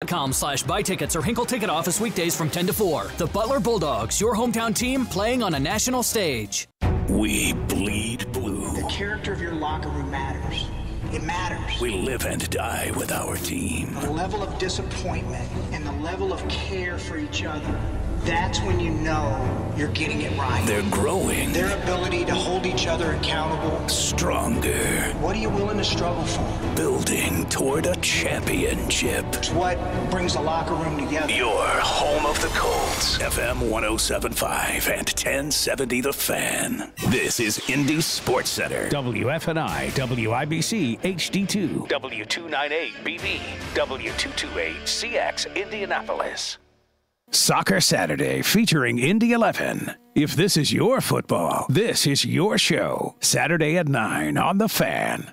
HinkleTickets.com/buy tickets or Hinkle Ticket Office weekdays from 10 to 4. The Butler Bulldogs, your hometown team, playing on a national stage. We bleed blue. The character of your locker room matters. It matters. We live and die with our team. The level of disappointment and the level of care for each other, that's when you know you're getting it right. They're growing. Their ability to hold each other accountable. Stronger. What are you willing to struggle for? Building toward a championship. It's what brings a locker room together. Your home of the Colts. FM 107.5 and 1070 The Fan. This is Indy Sports Center. WFNI, WIBC, HD2, W298BV, W228CX, Indianapolis. Soccer Saturday featuring Indy 11. If this is your football, this is your show. Saturday at 9 on The Fan.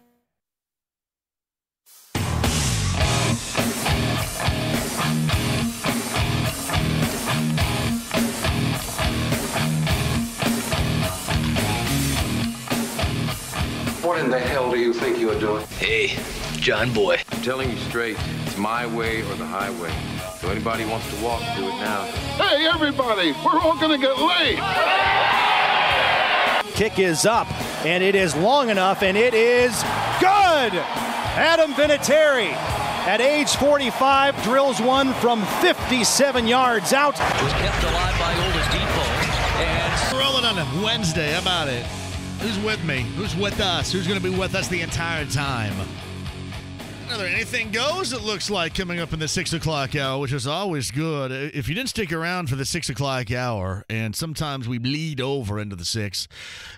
What in the hell do you think you're doing? Hey, John Boy. I'm telling you straight, it's my way or the highway. So anybody wants to walk, do it now. Hey, everybody, we're all going to get laid. Kick is up, and it is long enough, and it is good. Adam Vinatieri, at age 45, drills one from 57 yards out. Was kept alive by Oldest Depot. And rolling on a Wednesday. How about it? Who's with me? Who's with us? Who's going to be with us the entire time? Another Anything Goes, it looks like, coming up in the 6 o'clock hour, which is always good. If you didn't stick around for the 6 o'clock hour, and sometimes we bleed over into the 6,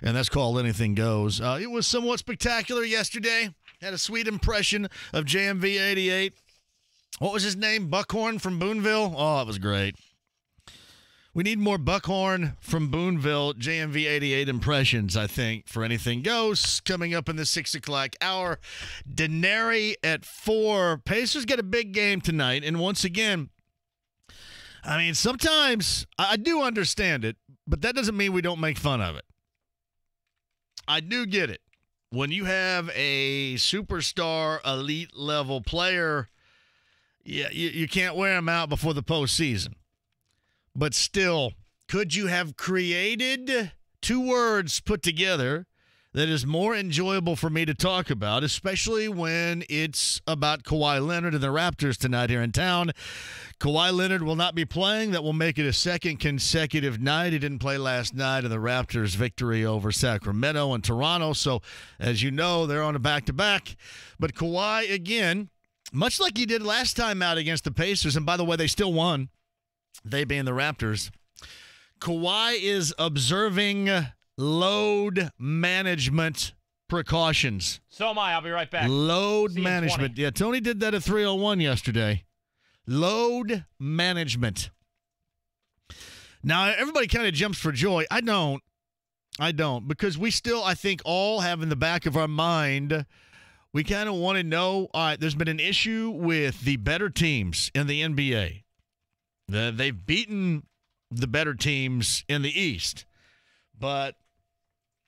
and that's called Anything Goes. It was somewhat spectacular yesterday. Had a sweet impression of JMV 88. What was his name? Buckhorn from Boonville? Oh, it was great. We need more Buckhorn from Boonville JMV 88 impressions, I think, for Anything Goes. Coming up in the 6 o'clock hour. Denary at 4. Pacers get a big game tonight. And once again, I mean, sometimes I do understand it, but that doesn't mean we don't make fun of it. I do get it. When you have a superstar, elite level player, yeah, you can't wear them out before the postseason. But still, could you have created 2 words put together that is more enjoyable for me to talk about, especially when it's about Kawhi Leonard and the Raptors tonight here in town? Kawhi Leonard will not be playing. That will make it a second consecutive night. He didn't play last night in the Raptors' victory over Sacramento and Toronto. So, as you know, they're on a back-to-back. But Kawhi, again, much like he did last time out against the Pacers, and by the way, they still won. They being the Raptors. Kawhi is observing load management precautions. So am I. I'll be right back. Load management. Yeah, Tony did that at 3:01 yesterday. Load management. Now, everybody kind of jumps for joy. I don't. Because we still, I think, all have in the back of our mind, we kind of want to know, all right, there's been an issue with the better teams in the NBA. They've beaten the better teams in the East. But,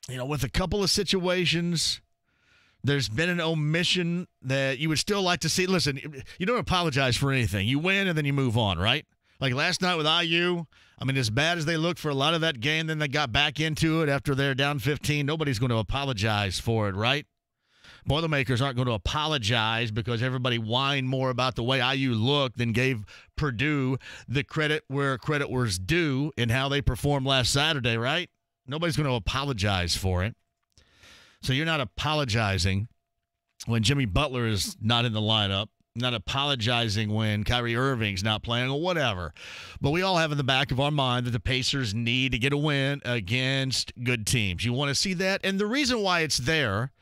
you know, with a couple of situations, there's been an omission that you would still like to see. Listen, you don't apologize for anything. You win and then you move on, right? Like last night with IU, I mean, as bad as they looked for a lot of that game, then they got back into it after they're down 15. Nobody's going to apologize for it, right? Boilermakers aren't going to apologize because everybody whined more about the way IU looked than gave Purdue the credit where credit was due in how they performed last Saturday, right? Nobody's going to apologize for it. So you're not apologizing when Jimmy Butler is not in the lineup, not apologizing when Kyrie Irving's not playing or whatever. But we all have in the back of our mind that the Pacers need to get a win against good teams. You want to see that? And the reason why it's there,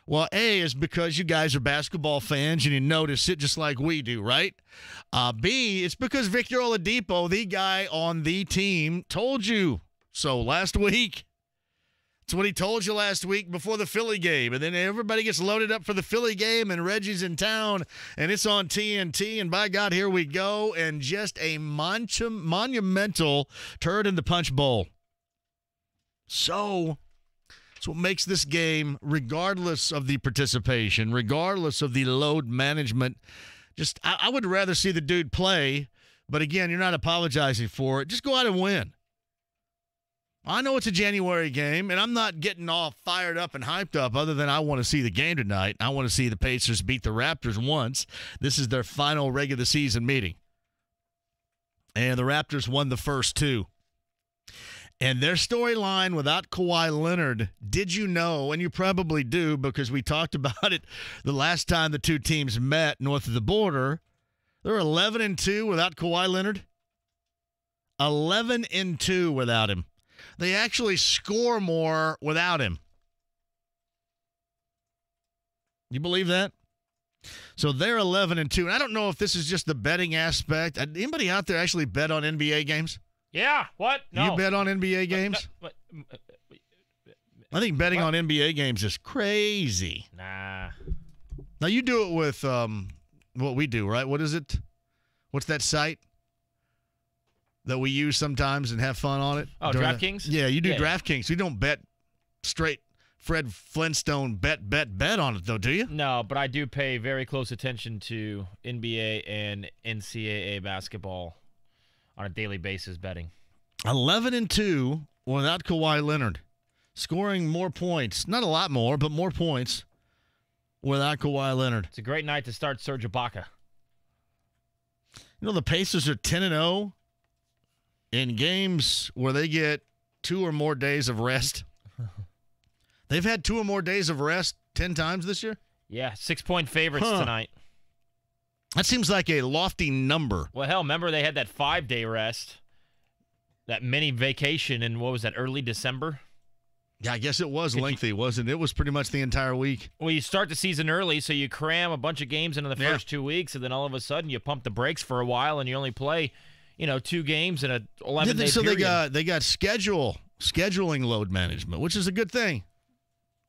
well, A, is because you guys are basketball fans and you notice it just like we do, right? B, it's because Victor Oladipo, the guy on the team, told you so last week. It's what he told you last week before the Philly game. And then everybody gets loaded up for the Philly game, and Reggie's in town, and it's on TNT, and by God, here we go. And just a monumental turd in the punch bowl. So it's what makes this game, regardless of the participation, regardless of the load management, I would rather see the dude play, but again, you're not apologizing for it. Just go out and win. I know it's a January game, and I'm not getting all fired up and hyped up other than I want to see the game tonight. I want to see the Pacers beat the Raptors once. This is their final regular season meeting. And the Raptors won the first two. And their storyline without Kawhi Leonard, did you know, and you probably do because we talked about it the last time the two teams met north of the border, they're 11-2 without Kawhi Leonard. 11-2 without him. They actually score more without him. You believe that? So they're 11-2. And I don't know if this is just the betting aspect. Anybody out there actually bet on NBA games? Yeah, what? No. You bet on NBA games? I think betting on NBA games is crazy. Nah. Now, you do it with what we do, right? What is it? What's that site that we use sometimes and have fun on it? Oh, DraftKings? Yeah, you do DraftKings. You don't bet straight Fred Flintstone bet on it, though, do you? No, but I do pay very close attention to NBA and NCAA basketball on a daily basis betting. 11-2 without Kawhi Leonard. Scoring more points. Not a lot more, but more points without Kawhi Leonard. It's a great night to start Serge Ibaka. You know, the Pacers are 10-0 in games where they get 2 or more days of rest. They've had 2 or more days of rest 10 times this year? Yeah, 6-point favorites tonight. That seems like a lofty number. Well, hell, remember they had that 5-day rest, that mini vacation in, what was that, early December? Yeah, I guess it was lengthy, wasn't it? It was pretty much the entire week. Well, you start the season early, so you cram a bunch of games into the first 2 weeks, and then all of a sudden you pump the brakes for a while, and you only play, 2 games in a 11-day period. So they got scheduling load management, which is a good thing.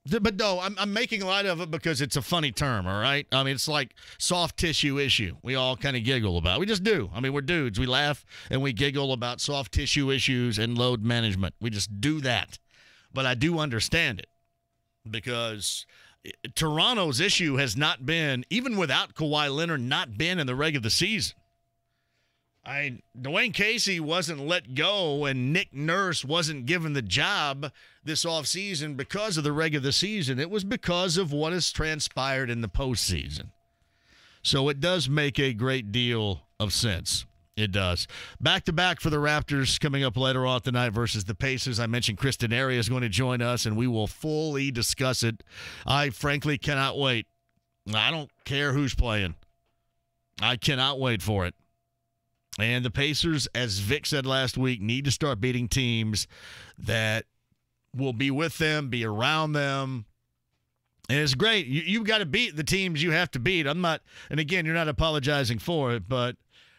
But no, I'm making light of it because it's a funny term, all right? I mean, it's like soft tissue issue. We all kind of giggle about it. We just do. I mean, we're dudes. We laugh and we giggle about soft tissue issues and load management. We just do that. But I do understand it because Toronto's issue has not been, even without Kawhi Leonard, not been in the regular season. Dwayne Casey wasn't let go and Nick Nurse wasn't given the job this offseason because of the regular season. It was because of what has transpired in the postseason. So it does make a great deal of sense. It does. Back-to-back for the Raptors coming up later on tonight versus the Pacers. I mentioned Kristen Area is going to join us, and we will fully discuss it. I frankly cannot wait. I don't care who's playing. I cannot wait for it. And the Pacers, as Vic said last week, need to start beating teams that will be with them, be around them. And it's great. You've got to beat the teams you have to beat. I'm not, and again, you're not apologizing for it, but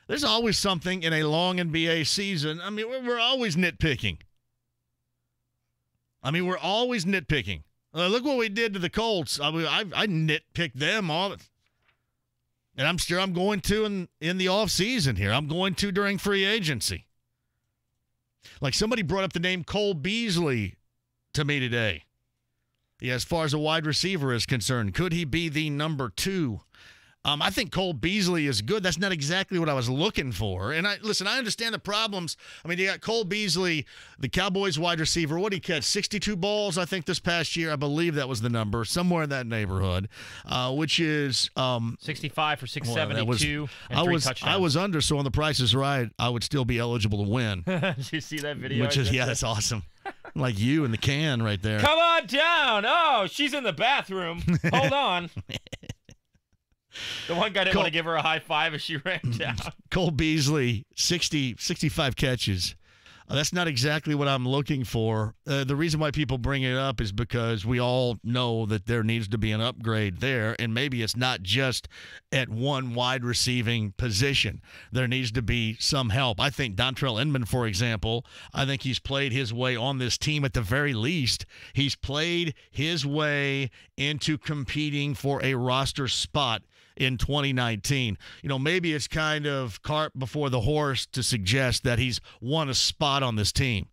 there's always something in a long NBA season. I mean, we're always nitpicking. We're always nitpicking. Look what we did to the Colts. I nitpicked them all. And I'm sure I'm going to in the offseason here. I'm going to during free agency. Like somebody brought up the name Cole Beasley to me today. Yeah, as far as a wide receiver is concerned, could he be the number 2? I think Cole Beasley is good. That's not exactly what I was looking for. And I understand the problems. I mean, you got Cole Beasley, the Cowboys wide receiver. What did he catch? 62 balls, I think, this past year. I believe that was the number, somewhere in that neighborhood, which is 65 for 672 and 3 touchdowns. I was under, so on the Price is Right, I would still be eligible to win. Did you see that video? Which is, that's awesome. Like you in the can right there. Come on down. Oh, she's in the bathroom. Hold on. The one guy didn't want to give her a high five as she ran down. Cole Beasley, 65 catches. That's not exactly what I'm looking for. The reason why people bring it up is because we all know that there needs to be an upgrade there, and maybe it's not just at one wide receiving position. There needs to be some help. I think Dontrell Inman, for example, I think he's played his way on this team at the very least. He's played his way into competing for a roster spot in 2019. Maybe it's kind of cart before the horse to suggest that he's won a spot on this team.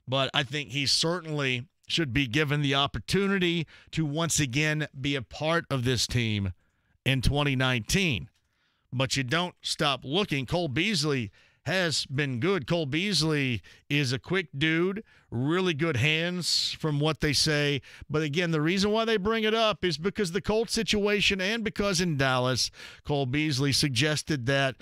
But I think he certainly should be given the opportunity to once again be a part of this team in 2019. but you don't stop looking. Cole Beasley has been good. Cole Beasley is a quick dude, really good hands from what they say. But again, the reason why they bring it up is because the Colts situation and because in Dallas, Cole Beasley suggested that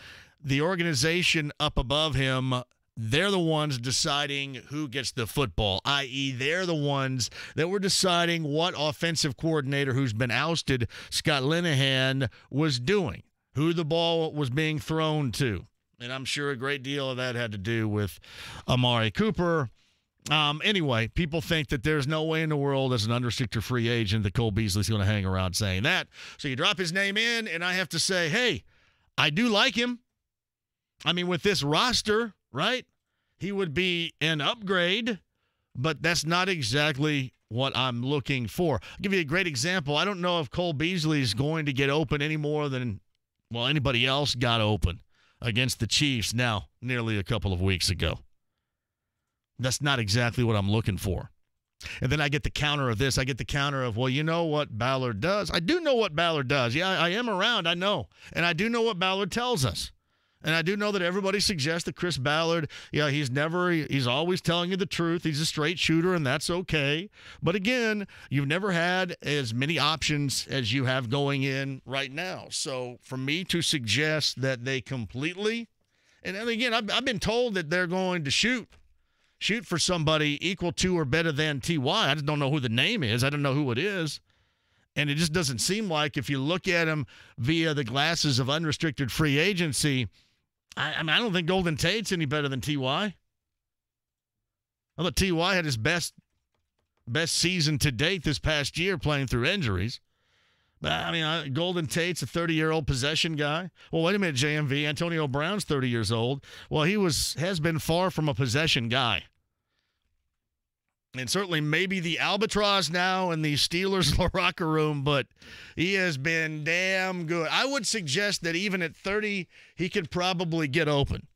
the organization up above him, they're the ones deciding who gets the football, i.e. they're the ones that were deciding what offensive coordinator who's been ousted, Scott Linehan, was doing, who the ball was being thrown to. And I'm sure a great deal of that had to do with Amari Cooper. Anyway, people think that there's no way in the world as an unrestricted free agent that Cole Beasley's going to hang around saying that. So you drop his name in, and I have to say, hey, I do like him. I mean, with this roster, right, he would be an upgrade, but that's not exactly what I'm looking for. I'll give you a great example. I don't know if Cole Beasley's going to get open any more than, well, anybody else got open against the Chiefs now, nearly a couple of weeks ago. That's not exactly what I'm looking for. And then I get the counter of this. I get the counter of, well, you know what Ballard does? I do know what Ballard does. Yeah, I am around, I know. And I do know what Ballard tells us. And I do know that everybody suggests that Chris Ballard, he's always telling you the truth. He's a straight shooter, and that's okay. But again, you've never had as many options as you have going in right now. So for me to suggest that they completely, and again, I've been told that they're going to shoot for somebody equal to or better than T.Y. I just don't know who the name is. I don't know who it is. And it just doesn't seem like, if you look at him via the glasses of unrestricted free agency, I don't think Golden Tate's any better than T.Y. I thought T.Y. had his best season to date this past year playing through injuries. But, I mean, Golden Tate's a 30-year-old possession guy. Well, wait a minute, JMV. Antonio Brown's 30 years old. Well, he has been far from a possession guy. And certainly maybe the albatross now in the Steelers locker room, but he has been damn good. I would suggest that even at 30, he could probably get open.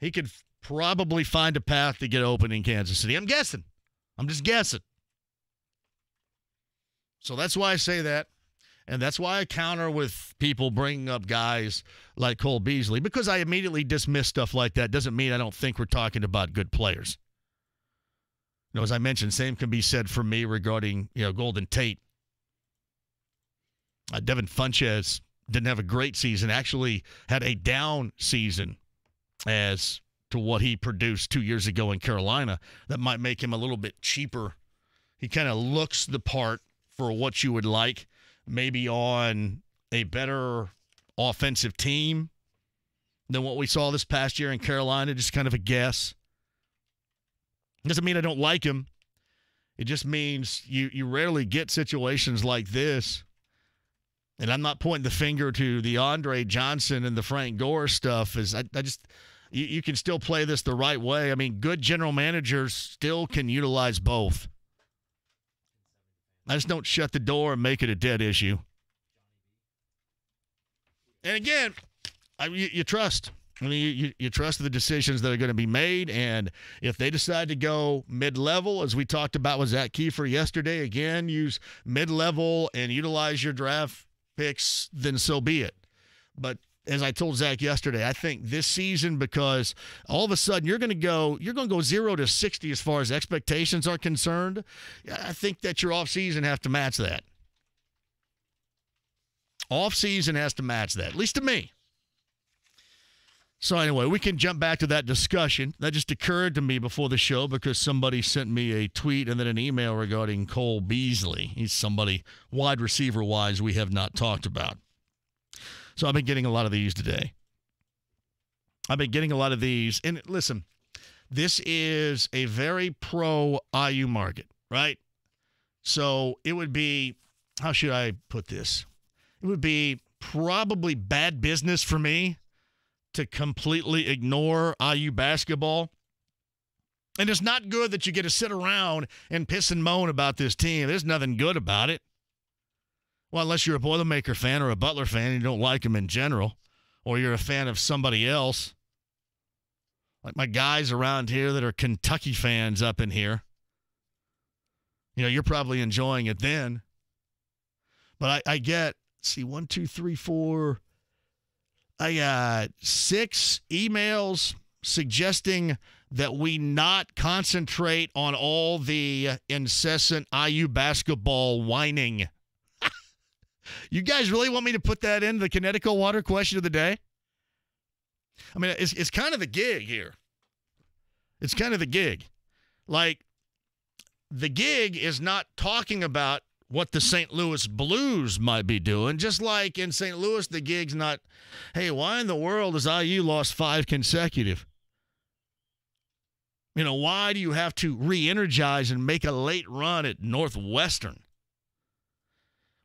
He could probably find a path to get open in Kansas City. I'm guessing. I'm just guessing. So that's why I say that. And that's why I counter with people bringing up guys like Cole Beasley, because I immediately dismiss stuff like that. Doesn't mean I don't think we're talking about good players. As I mentioned, same can be said for me regarding, Golden Tate. Devin Funchess didn't have a great season, actually had a down season as to what he produced 2 years ago in Carolina. That might make him a little bit cheaper. He kind of looks the part for what you would like, maybe on a better offensive team than what we saw this past year in Carolina, just kind of a guess. Doesn't mean I don't like him. It just means you rarely get situations like this. And I'm not pointing the finger to the Andre Johnson and the Frank Gore stuff. You can still play this the right way. I mean, good general managers still can utilize both. I just don't shut the door and make it a dead issue. And again, you trust. I mean, you trust the decisions that are going to be made, and if they decide to go mid-level, as we talked about with Zach Kiefer yesterday, again, use mid-level and utilize your draft picks, then so be it. But as I told Zach yesterday, I think this season, because all of a sudden you're going to go 0 to 60 as far as expectations are concerned, I think that your offseason has to match that. Offseason has to match that, at least to me. So anyway, we can jump back to that discussion. That just occurred to me before the show because somebody sent me a tweet and then an email regarding Cole Beasley. He's somebody wide receiver-wise we have not talked about. So I've been getting a lot of these today. And listen, this is a very pro-IU market, right? So it would be, how should I put this? It would be probably bad business for me to completely ignore IU basketball. And it's not good that you get to sit around and piss and moan about this team. There's nothing good about it. Well, unless you're a Boilermaker fan or a Butler fan and you don't like them in general, or you're a fan of somebody else. Like my guys around here that are Kentucky fans up in here. You're probably enjoying it then. But I get, 1, 2, 3, 4... I got 6 emails suggesting that we not concentrate on all the incessant IU basketball whining. You guys really want me to put that in the Connecticut water question of the day? I mean, it's kind of the gig here. It's kind of the gig. Like, the gig is not talking about what the St. Louis Blues might be doing. Just like in St. Louis, the gig's not, hey, why in the world has IU lost 5 consecutive? You know, why do you have to re-energize and make a late run at Northwestern?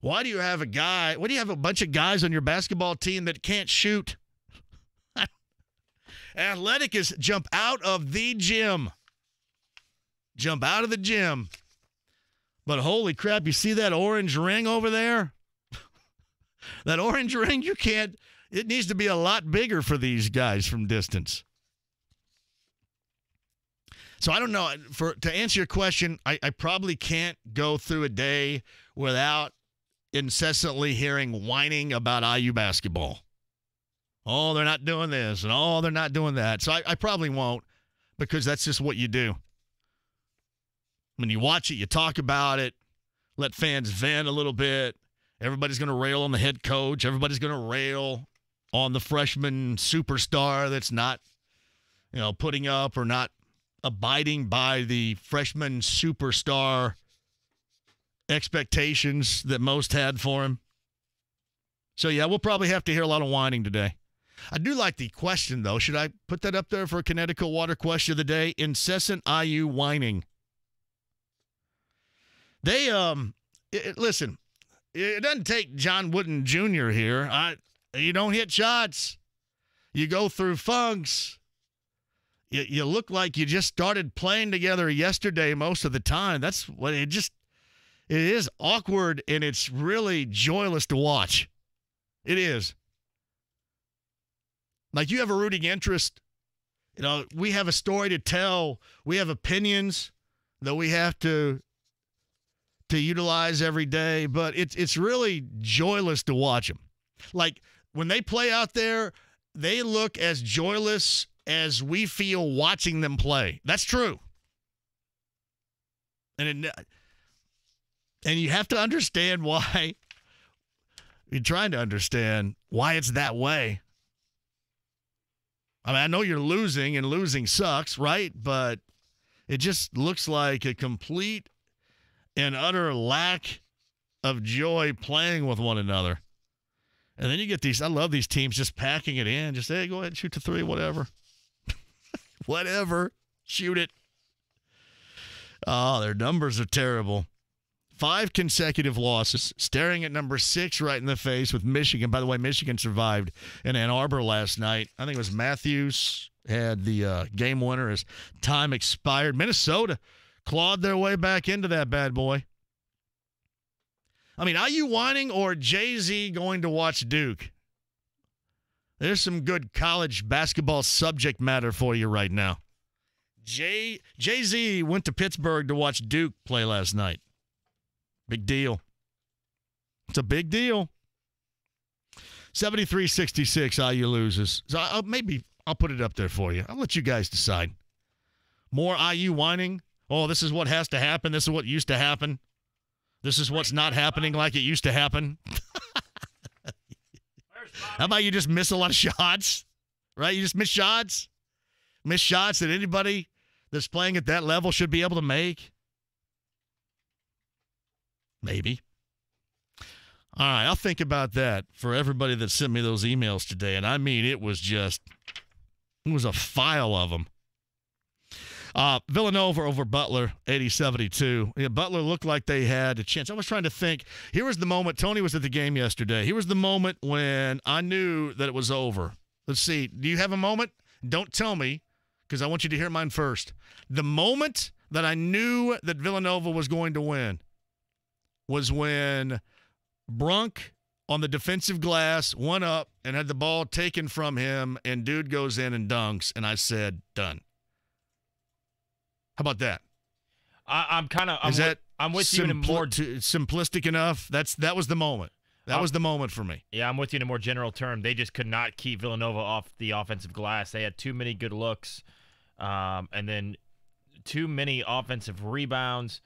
Why do you have a bunch of guys on your basketball team that can't shoot? Athletic is jump out of the gym. Jump out of the gym. But holy crap, you see that orange ring over there? That orange ring, it needs to be a lot bigger for these guys from distance. So I don't know. To answer your question, I probably can't go through a day without incessantly hearing whining about IU basketball. Oh, they're not doing this, and oh, they're not doing that. So I probably won't, because that's just what you do. When you watch it, you talk about it, let fans vent a little bit. Everybody's going to rail on the head coach. Everybody's going to rail on the freshman superstar that's not, putting up or not abiding by the freshman superstar expectations that most had for him. So, yeah, we'll probably have to hear a lot of whining today. I do like the question, though. Should I put that up there for a Connecticut water question of the day? Incessant IU whining. They, listen, it doesn't take John Wooden Jr. here. You don't hit shots. You go through funks. You look like you just started playing together yesterday most of the time. That's what it is awkward, and it's really joyless to watch. It is. Like, you have a rooting interest. We have a story to tell. We have opinions that we have to utilize every day, but it's really joyless to watch them. Like, when they play out there, they look as joyless as we feel watching them play. That's true. And you have to understand why. You're trying to understand why it's that way. I mean, I know you're losing, and losing sucks, right? But it just looks like a complete and utter lack of joy playing with one another. And then you get these, I love these teams just packing it in. Just, hey, go ahead and shoot the 3, whatever. Whatever. Shoot it. Oh, their numbers are terrible. 5 consecutive losses, staring at number 6 right in the face with Michigan. By the way, Michigan survived in Ann Arbor last night. I think it was Matthews had the game winner as time expired. Minnesota clawed their way back into that bad boy. I mean, are you whining or Jay-Z going to watch Duke? There's some good college basketball subject matter for you right now. Jay-Z went to Pittsburgh to watch Duke play last night. Big deal. It's a big deal. 73-66, IU loses. So I'll put it up there for you. I'll let you guys decide. More IU whining. Oh, this is what has to happen. This is what used to happen. This is what's not happening like it used to happen. How about you just miss a lot of shots? Right? You just miss shots. Miss shots that anybody that's playing at that level should be able to make. Maybe. All right, I'll think about that for everybody that sent me those emails today. And I mean, it was a file of them. Villanova over Butler, 80-72. Yeah, Butler looked like they had a chance. I was trying to think. Here was the moment. Tony was at the game yesterday. Here was the moment when I knew that it was over. Let's see. Do you have a moment? Don't tell me, because I want you to hear mine first. The moment that I knew that Villanova was going to win was when Brunk on the defensive glass went up and had the ball taken from him, and dude goes in and dunks, and I said, done. How about that? I'm with you in more. Simplistic enough? That was the moment. That was the moment for me. Yeah, I'm with you in a more general term. They just could not keep Villanova off the offensive glass. They had too many good looks, and then too many offensive rebounds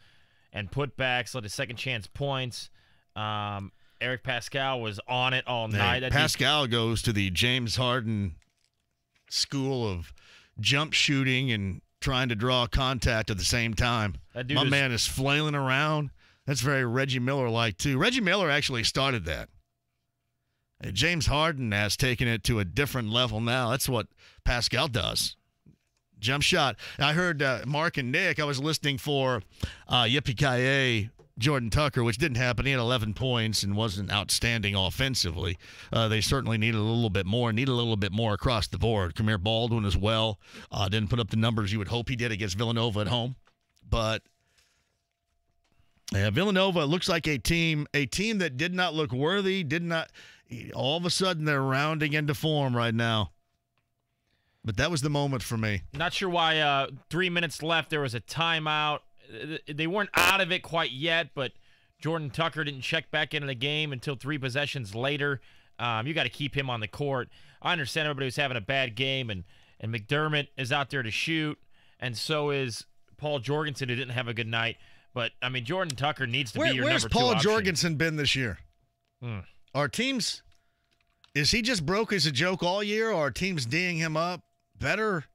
and putbacks, led to second chance points. Eric Pascal was on it all night. Pascal goes to the James Harden school of jump shooting and trying to draw contact at the same time. My man is flailing around. That's very Reggie Miller-like, too. Reggie Miller actually started that. James Harden has taken it to a different level now. That's what Pascal does. Jump shot. I heard Mark and Nick. I was listening for Yippee-Ki-Yay, Jordan Tucker, which didn't happen. He had 11 points and wasn't outstanding offensively. They certainly needed a little bit more across the board. Kamir Baldwin as well. Didn't put up the numbers you would hope he did against Villanova at home. But Villanova looks like a team that did not look worthy, all of a sudden they're rounding into form right now. But that was the moment for me. Not sure why 3 minutes left. There was a timeout. They weren't out of it quite yet, but Jordan Tucker didn't check back into the game until 3 possessions later. You got to keep him on the court. I understand everybody was having a bad game, and McDermott is out there to shoot, and so is Paul Jorgensen, who didn't have a good night. But, I mean, Jordan Tucker needs to be your number 2 option. Where's Paul Jorgensen been this year? Our teams, is he just broke as a joke all year, or are teams D'ing him up better?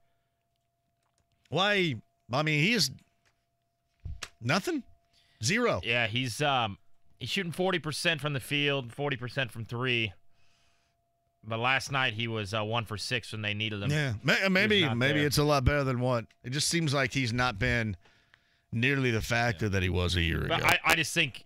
Why? I mean, he is nothing? 0. Yeah, he's shooting 40% from the field, 40% from 3. But last night he was 1 for 6 when they needed him. Yeah, maybe it's a lot better than what. It just seems like he's not been nearly the factor that he was a year ago. But I just think,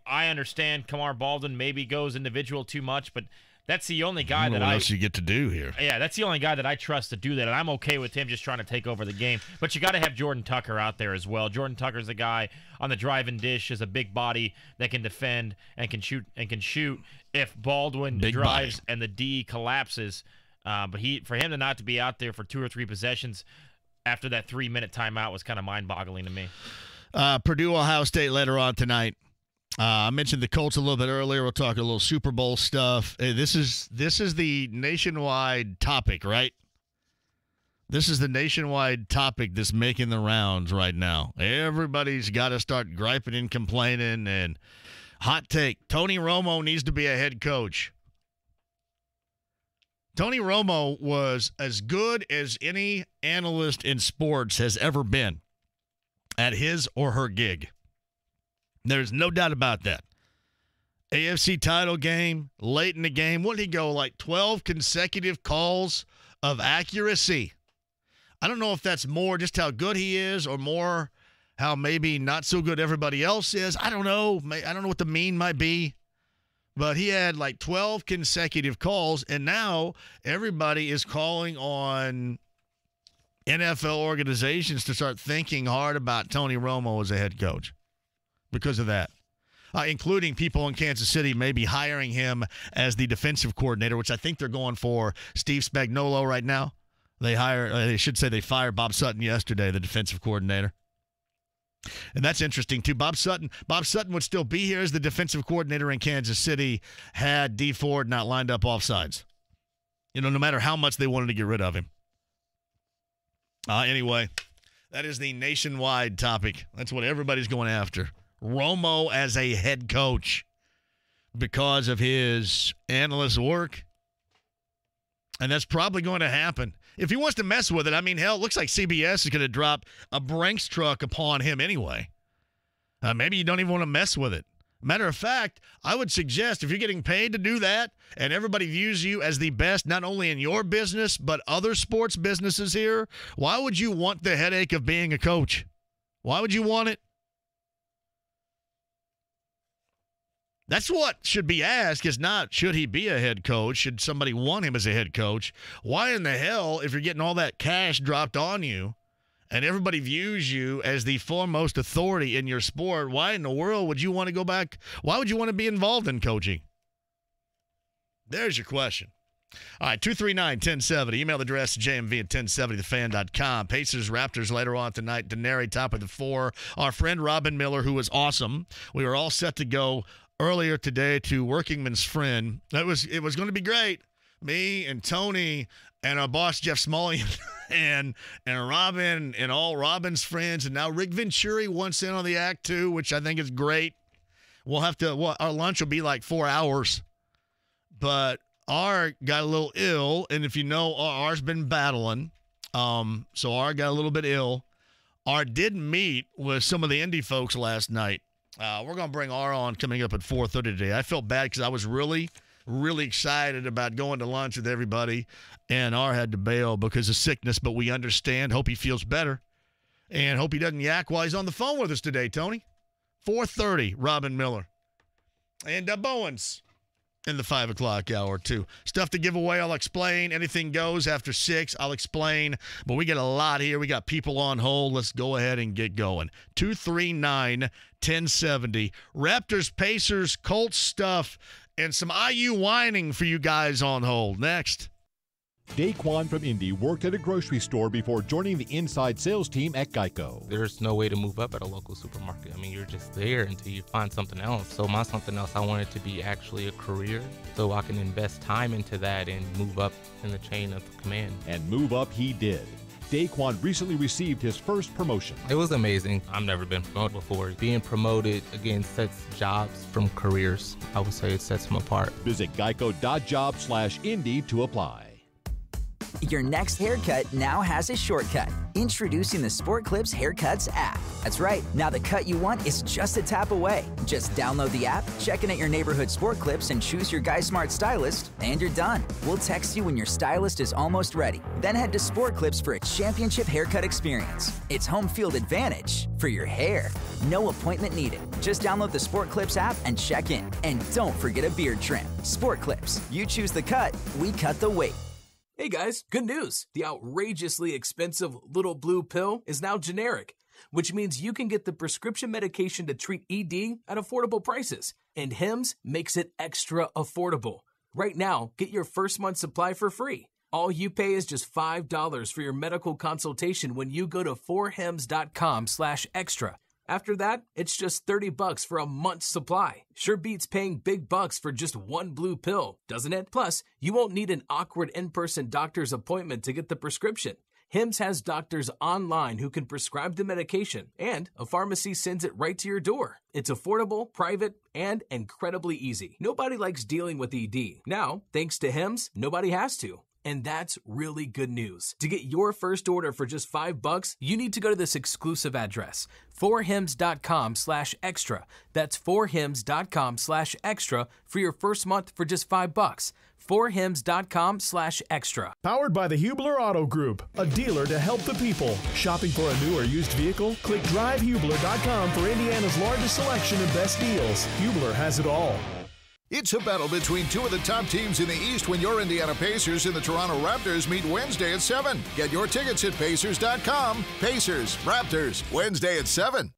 I understand Kamar Baldwin maybe goes individual too much, but that's the only guy what else you get to do here. Yeah, that's the only guy that I trust to do that, and I'm okay with him just trying to take over the game. But you got to have Jordan Tucker out there as well. Jordan Tucker's the guy on the drive and dish, is a big body that can defend and can shoot if Baldwin drives and the D collapses. But for him to not to be out there for 2 or 3 possessions after that 3-minute timeout was kind of mind-boggling to me. Purdue, Ohio State later on tonight. I mentioned the Colts a little bit earlier. We'll talk a little Super Bowl stuff. This is the nationwide topic, right? This is the nationwide topic that's making the rounds right now. Everybody's got to start griping and complaining. And hot take, Tony Romo needs to be a head coach. Tony Romo was as good as any analyst in sports has ever been at his or her gig. There's no doubt about that. AFC title game, late in the game. What did he go, like 12 consecutive calls of accuracy? I don't know if that's more just how good he is or more how maybe not so good everybody else is. I don't know. I don't know what the mean might be. But he had like 12 consecutive calls, and now everybody is calling on NFL organizations to start thinking hard about Tony Romo as a head coach because of that, including people in Kansas City maybe hiring him as the defensive coordinator, which I think they're going for Steve Spagnuolo right now. They fired Bob Sutton yesterday, the defensive coordinator. And that's interesting, too. Bob Sutton would still be here as the defensive coordinator in Kansas City had Dee Ford not lined up offsides. No matter how much they wanted to get rid of him. Anyway, that is the nationwide topic. That's what everybody's going after. Romo as a head coach because of his analyst work. And that's probably going to happen. If he wants to mess with it, I mean, hell, it looks like CBS is going to drop a Brinks truck upon him anyway. Maybe you don't even want to mess with it. Matter of fact, I would suggest if you're getting paid to do that and everybody views you as the best, not only in your business, but other sports businesses here, why would you want the headache of being a coach? Why would you want it? That's what should be asked, is not should he be a head coach, should somebody want him as a head coach. Why in the hell, if you're getting all that cash dropped on you and everybody views you as the foremost authority in your sport, why in the world would you want to go back? Why would you want to be involved in coaching? There's your question. All right, 239-1070. Email address jmv@1070thefan.com. Pacers, Raptors later on tonight. Denary, top of the 4. Our friend Robin Miller, who was awesome. We were all set to go earlier today to Workingman's Friend. It was going to be great. Me and Tony and our boss Jeff Smalley and Robin and all Robin's friends, and now Rick Venturi wants in on the act too, which I think is great. We'll have to. Our lunch will be like 4 hours, but R got a little ill, and if you know, R's been battling. So R got a little bit ill. R did meet with some of the indie folks last night. We're going to bring R on coming up at 4:30 today. I felt bad because I was really excited about going to lunch with everybody, and R had to bail because of sickness, but we understand. Hope he feels better, and hope he doesn't yak while he's on the phone with us today, Tony. 4:30, Robin Miller. And Bowens in the 5 o'clock hour, too. Stuff to give away, I'll explain. Anything goes after 6, I'll explain. But we get a lot here. We got people on hold. Let's go ahead and get going. 239-1070. Raptors, Pacers, Colts stuff, and some IU whining for you guys on hold. Next. Daquan from Indy worked at a grocery store before joining the inside sales team at Geico. There's no way to move up at a local supermarket. I mean, you're just there until you find something else. So my something else, I want it to be actually a career so I can invest time into that and move up in the chain of command. And move up he did. Daquan recently received his first promotion. It was amazing. I've never been promoted before. Being promoted, again, sets jobs from careers. I would say it sets them apart. Visit geico.job/Indy to apply. Your next haircut now has a shortcut. Introducing the Sport Clips Haircuts app. That's right. Now the cut you want is just a tap away. Just download the app, check in at your neighborhood Sport Clips, and choose your Guy Smart stylist, and you're done. We'll text you when your stylist is almost ready. Then head to Sport Clips for a championship haircut experience. It's home field advantage for your hair. No appointment needed. Just download the Sport Clips app and check in. And don't forget a beard trim. Sport Clips. You choose the cut, we cut the weight. Hey guys, good news. The outrageously expensive Little Blue pill is now generic, which means you can get the prescription medication to treat ED at affordable prices. And Hims makes it extra affordable. Right now, get your first month supply for free. All you pay is just $5 for your medical consultation when you go to 4hims.com/extra. After that, it's just $30 for a month's supply. Sure beats paying big bucks for just one blue pill, doesn't it? Plus, you won't need an awkward in-person doctor's appointment to get the prescription. Hims has doctors online who can prescribe the medication, and a pharmacy sends it right to your door. It's affordable, private, and incredibly easy. Nobody likes dealing with ED. Now, thanks to Hims, nobody has to. And that's really good news. To get your first order for just $5, you need to go to this exclusive address, 4hims.com/extra. That's 4hims.com/extra for your first month for just $5. 4hims.com/extra. Powered by the Hubler Auto Group, a dealer to help the people. Shopping for a new or used vehicle? Click drivehubler.com for Indiana's largest selection and best deals. Hubler has it all. It's a battle between two of the top teams in the East when your Indiana Pacers and the Toronto Raptors meet Wednesday at 7. Get your tickets at Pacers.com. Pacers, Raptors, Wednesday at 7.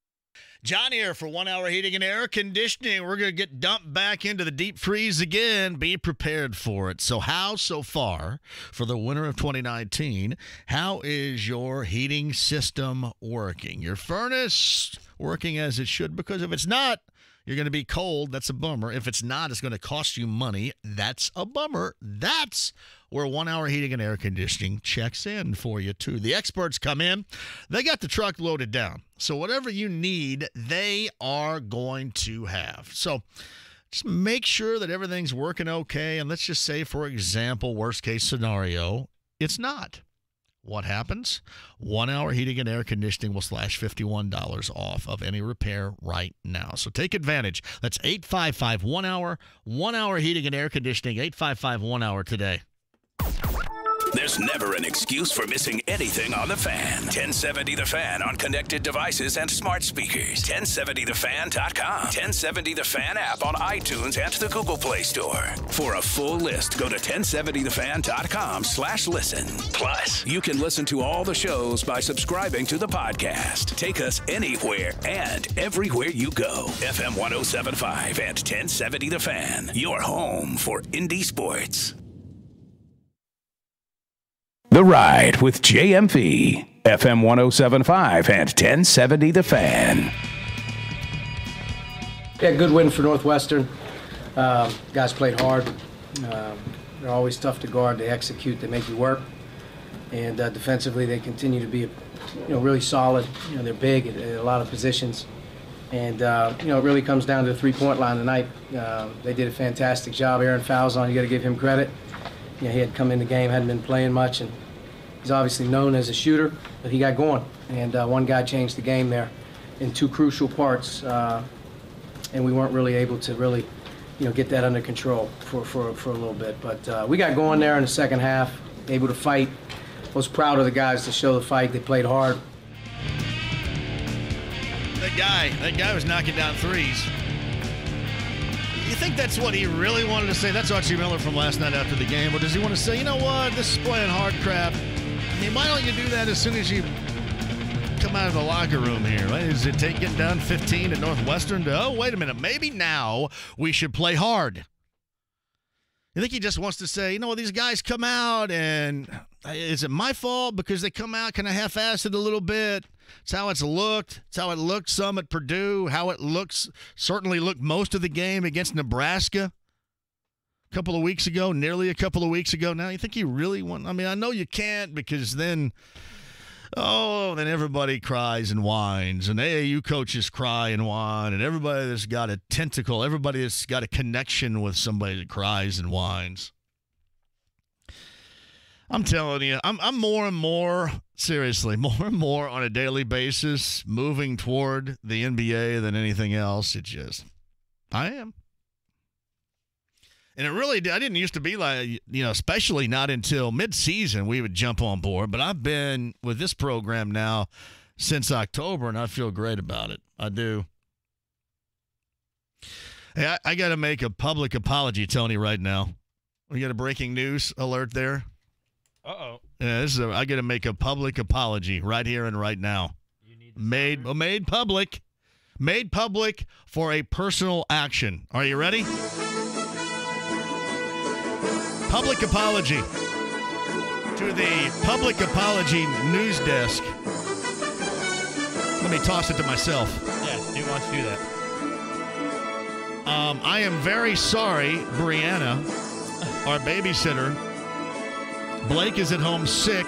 John here for 1 hour heating and air conditioning. We're going to get dumped back into the deep freeze again. Be prepared for it. So how so far for the winter of 2019, how is your heating system working? Your furnace working as it should? Because if it's not, you're going to be cold. That's a bummer. If it's not, it's going to cost you money. That's a bummer. That's where 1 hour heating and air conditioning checks in for you, too. The experts come in. They got the truck loaded down. So whatever you need, they are going to have. So just make sure that everything's working okay. And let's just say, for example, worst case scenario, it's not. What happens? 1 hour heating and air conditioning will slash $51 off of any repair right now. So take advantage. That's 855-1-HOUR, 1 hour heating and air conditioning, 855-1-HOUR today. There's never an excuse for missing anything on The Fan. 1070 The Fan on connected devices and smart speakers. 1070thefan.com. 1070 The Fan app on iTunes and the Google Play Store. For a full list, go to 1070thefan.com/listen. Plus, you can listen to all the shows by subscribing to the podcast. Take us anywhere and everywhere you go. FM 107.5 and 1070 The Fan. Your home for indie sports. The Ride with JMV, FM 107.5 and 1070 The Fan. Yeah, good win for Northwestern. Guys played hard. They're always tough to guard. They execute. They make you work. And defensively, they continue to be, really solid. They're big at a lot of positions. And, it really comes down to the three-point line tonight. They did a fantastic job. Aaron Falzon, you got to give him credit. He had come in the game, hadn't been playing much, and he's obviously known as a shooter, but he got going. And one guy changed the game there in two crucial parts, and we weren't really able to get that under control for a little bit. But we got going there in the second half, able to fight. Was proud of the guys to show the fight. They played hard. That guy was knocking down threes. You think that's what he really wanted to say? That's Reggie Miller from last night after the game. Or does he want to say, you know what, this is playing hard crap? I mean, why don't you do that as soon as you come out of the locker room here, right? Does it take getting down 15 at Northwestern to, oh, wait a minute, maybe now we should play hard? You think he just wants to say, these guys come out and is it my fault because they come out kind of half-assed it a little bit? It's how it's looked. It's how it looked some at Purdue, how it certainly looked most of the game against Nebraska a couple of weeks ago, nearly a couple of weeks ago. Now, you think he really want? I mean, I know you can't because then everybody cries and whines, and AAU coaches cry and whine, and everybody that's got a tentacle, everybody that's got a connection with somebody that cries and whines. I'm telling you, I'm more and more, seriously, more and more on a daily basis moving toward the NBA than anything else. I am. And I didn't used to be like, especially not until mid-season we would jump on board. But I've been with this program now since October, and I feel great about it. I do. Hey, I got to make a public apology, Tony, right now. We got a breaking news alert there. Uh-oh. Yeah, I got to make a public apology right here and right now. Made public for a personal action. Are you ready? Public apology to the public apology news desk. Let me toss it to myself. Yeah, do want to do that. I am very sorry, Brianna, our babysitter. Blake is at home sick,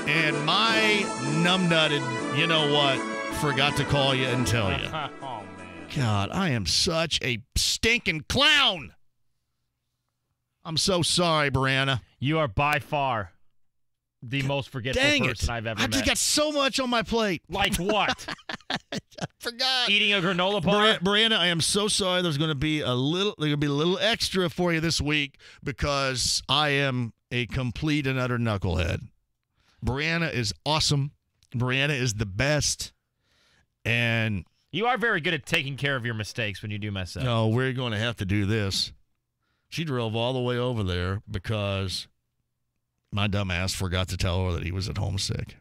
and my numbnutted, forgot to call you and tell you. Oh, man. God, I am such a stinking clown. I'm so sorry, Brianna. You are by far the most forgetful person I've ever met. I just got so much on my plate. Like what? I forgot. Eating a granola bar? Brianna, I am so sorry. There's going to be a little extra for you this week because I am a complete and utter knucklehead. Brianna is awesome. Brianna is the best. And you are very good at taking care of your mistakes when you do mess up. No, we're going to have to do this. She drove all the way over there because my dumb ass forgot to tell her that he was at home sick.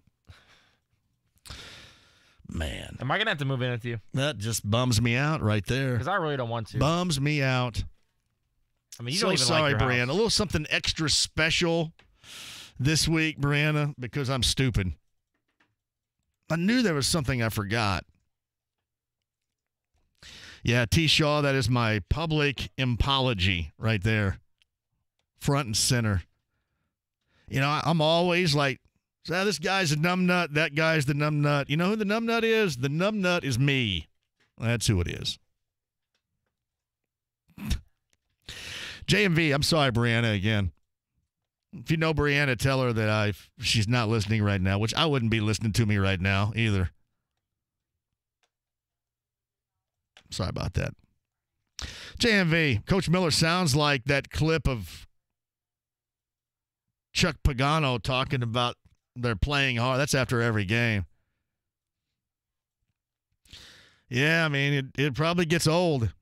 Man. Am I going to have to move in with you? That just bums me out right there. Because I really don't want to. Bums me out. I mean, you don't even like your Brianna. house. A little something extra special this week, Brianna, because I'm stupid. I knew there was something I forgot. Yeah, T. Shaw, that is my public apology right there. Front and center. I'm always like, this guy's a numbnut, that guy's the numbnut. You know who the numbnut is? The numbnut is me. That's who it is. JMV, I'm sorry, Brianna, again. If you know Brianna, tell her that she's not listening right now, which I wouldn't be listening to me right now either. Sorry about that. JMV, Coach Miller sounds like that clip of Chuck Pagano talking about they're playing hard. That's after every game. Yeah, I mean, it probably gets old.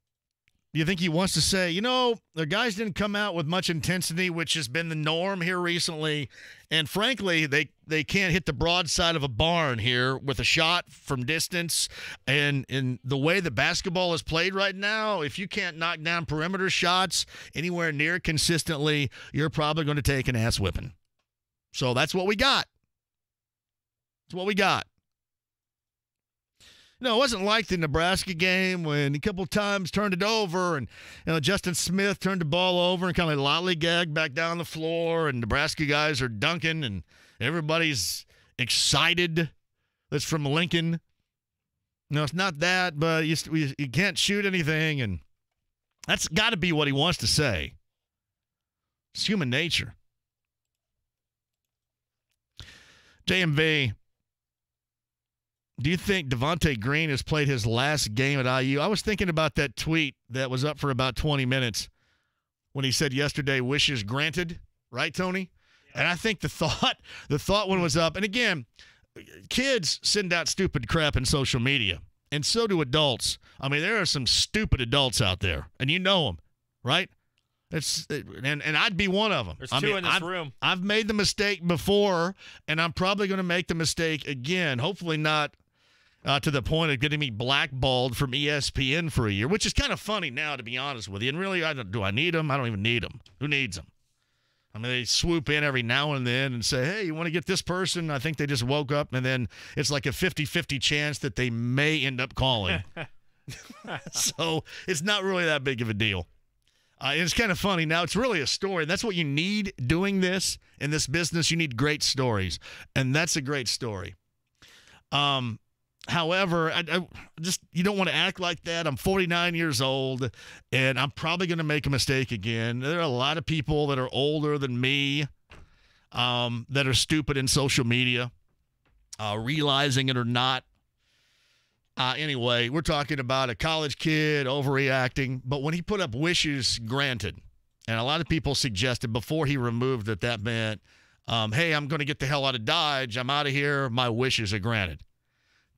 Do you think he wants to say, the guys didn't come out with much intensity, which has been the norm here recently, and frankly, they can't hit the broadside of a barn here with a shot from distance, and in the way the basketball is played right now, if you can't knock down perimeter shots anywhere near consistently, you're probably going to take an ass whipping. So that's what we got. That's what we got. No, it wasn't like the Nebraska game when a couple times turned it over and Justin Smith turned the ball over and kind of lollygagged back down the floor and Nebraska guys are dunking and everybody's excited. That's from Lincoln. No, it's not that, but you can't shoot anything, and that's got to be what he wants to say. It's human nature. JMV, do you think Devontae Green has played his last game at IU? I was thinking about that tweet that was up for about 20 minutes when he said yesterday, wishes granted, right, Tony? Yeah. And I think the thought one was up. And again, kids send out stupid crap in social media, and so do adults. I mean, there are some stupid adults out there, and you know them, right? And I'd be one of them. There's two in this room. I've made the mistake before, and I'm probably going to make the mistake again. Hopefully not to the point of getting me blackballed from ESPN for a year, which is kind of funny now, to be honest with you. And really, do I need them? I don't even need them. Who needs them? I mean, they swoop in every now and then and say, hey, you want to get this person? I think they just woke up, and then it's like a 50-50 chance that they may end up calling. So it's not really that big of a deal. It's kind of funny. Now, it's really a story. That's what you need doing this in this business. You need great stories, and that's a great story. However, I just you don't want to act like that. I'm 49 years old, and I'm probably going to make a mistake again. There are a lot of people that are older than me that are stupid in social media, realizing it or not. Anyway, we're talking about a college kid overreacting, but when he put up wishes granted, and a lot of people suggested before he removed that meant, hey, I'm going to get the hell out of Dodge. I'm out of here. My wishes are granted.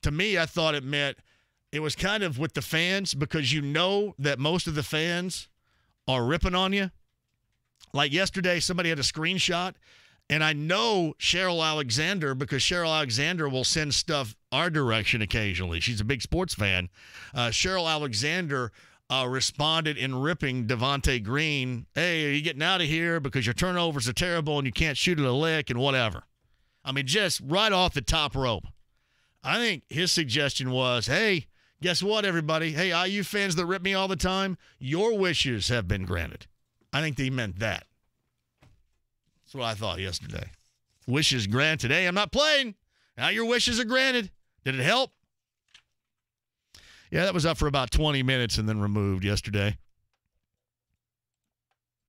To me, I thought it meant it was kind of with the fans because you know that most of the fans are ripping on you. Like yesterday, somebody had a screenshot, and I know Cheryl Alexander because Cheryl Alexander will send stuff our direction occasionally. She's a big sports fan. Cheryl Alexander responded in ripping Devontae Green. Hey, are you getting out of here because your turnovers are terrible and you can't shoot at a lick and whatever. I mean, just right off the top rope. I think his suggestion was, hey, guess what, everybody? Hey, IU fans that rip me all the time, your wishes have been granted. I think they meant that. That's what I thought yesterday. Wishes granted. Hey, I'm not playing. Now your wishes are granted. Did it help? Yeah, that was up for about 20 minutes and then removed yesterday.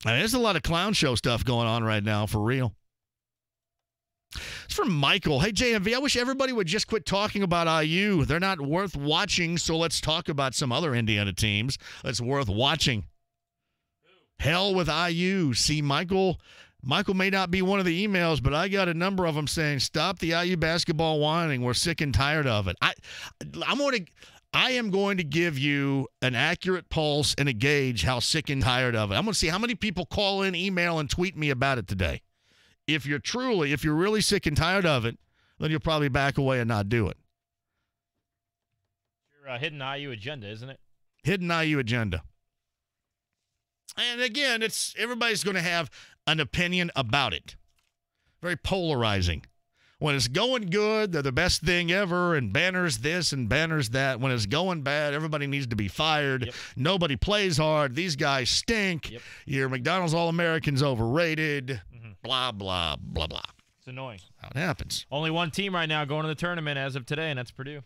I mean, there's a lot of clown show stuff going on right now, for real. It's from Michael. Hey, JMV, I wish everybody would just quit talking about IU. They're not worth watching, so let's talk about some other Indiana teams that's worth watching. Hell with IU. See, Michael may not be one of the emails, but I got a number of them saying, stop the IU basketball whining. We're sick and tired of it. I am going to give you an accurate pulse and a gauge how sick and tired of it. I'm going to see how many people call in, email, and tweet me about it today. If you're really sick and tired of it, then you'll probably back away and not do it. Your hidden IU agenda, isn't it? Hidden IU agenda. And again, everybody's going to have an opinion about it. Very polarizing. When it's going good, they're the best thing ever, and banners this and banners that. When it's going bad, everybody needs to be fired. Yep. Nobody plays hard. These guys stink. Yep. Your McDonald's All-American's overrated. Blah, blah, blah, blah. It's annoying. How it happens. Only one team right now going to the tournament as of today, and that's Purdue.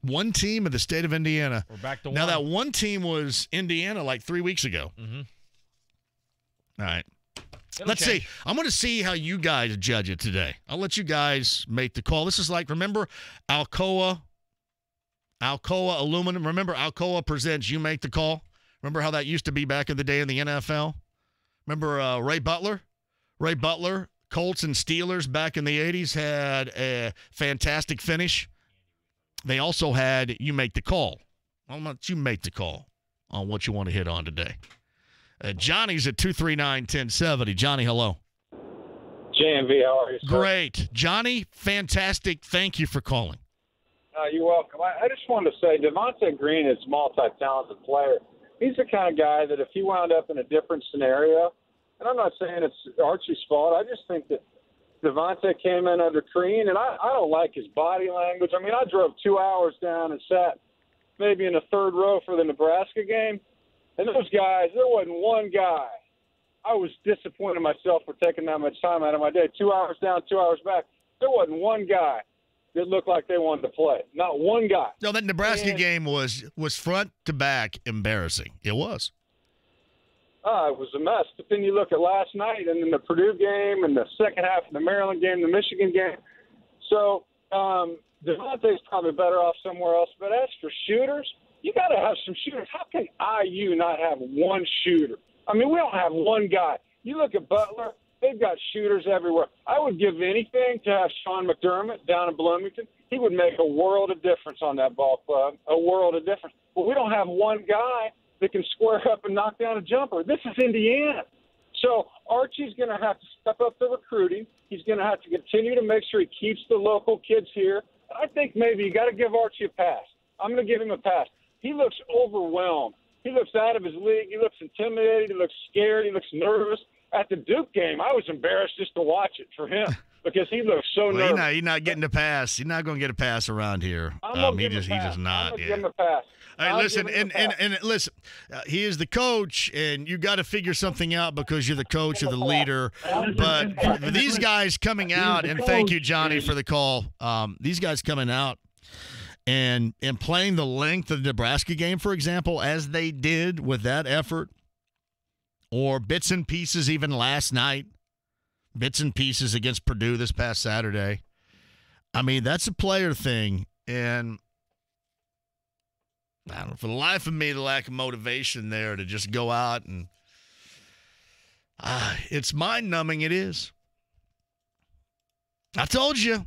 One team of the state of Indiana. We're back to now, that one team was Indiana like 3 weeks ago. Mm-hmm. All right. Let's see. I'm going to see how you guys judge it today. I'll let you guys make the call. This is like, remember Alcoa Aluminum? Remember Alcoa presents You Make the Call? Remember how that used to be back in the day in the NFL? Remember Ray Butler? Ray Butler, Colts and Steelers back in the 80s had a fantastic finish. They also had You Make the Call. I'll let you make the call on what you want to hit on today. Johnny's at 239-1070. Johnny, hello. JMV, how are you, sir? Great. Johnny, fantastic. Thank you for calling. You're welcome. I just wanted to say Devontae Green is a multi-talented player. He's the kind of guy that if he wound up in a different scenario, and I'm not saying it's Archie's fault, I just think that Devontae came in under Crean, and I don't like his body language. I mean, I drove 2 hours down and sat maybe in the third row for the Nebraska game, and those guys, there wasn't one guy. I was disappointed in myself for taking that much time out of my day. 2 hours down, 2 hours back. There wasn't one guy that looked like they wanted to play. Not one guy. No, that Nebraska game was front to back embarrassing. It was. It was a mess. But then you look at last night and then the Purdue game and the second half of the Maryland game, the Michigan game. So Devontae's probably better off somewhere else. But as for shooters, you got to have some shooters. How can IU not have one shooter? I mean, we don't have one guy. You look at Butler, they've got shooters everywhere. I would give anything to have Sean McDermott down in Bloomington. He would make a world of difference on that ball club, a world of difference. But we don't have one guy that can square up and knock down a jumper. This is Indiana. So Archie's going to have to step up the recruiting. He's going to have to continue to make sure he keeps the local kids here. I think maybe you got to give Archie a pass. I'm going to give him a pass. He looks overwhelmed. He looks out of his league. He looks intimidated. He looks scared. He looks nervous. At the Duke game, I was embarrassed just to watch it for him because he looks so nervous. He's not getting a pass. He's not going to get a pass around here. He does not. Give him a pass. All right, listen, and listen, he is the coach, and you got to figure something out because you're the coach or the leader. But for these guys coming out, and thank you, Johnny, for the call. These guys coming out and playing the length of the Nebraska game, for example, as they did with that effort, or bits and pieces even last night, bits and pieces against Purdue this past Saturday. I mean, that's a player thing, and I don't know, for the life of me, the lack of motivation there to just go out and it's mind-numbing. It is. I told you.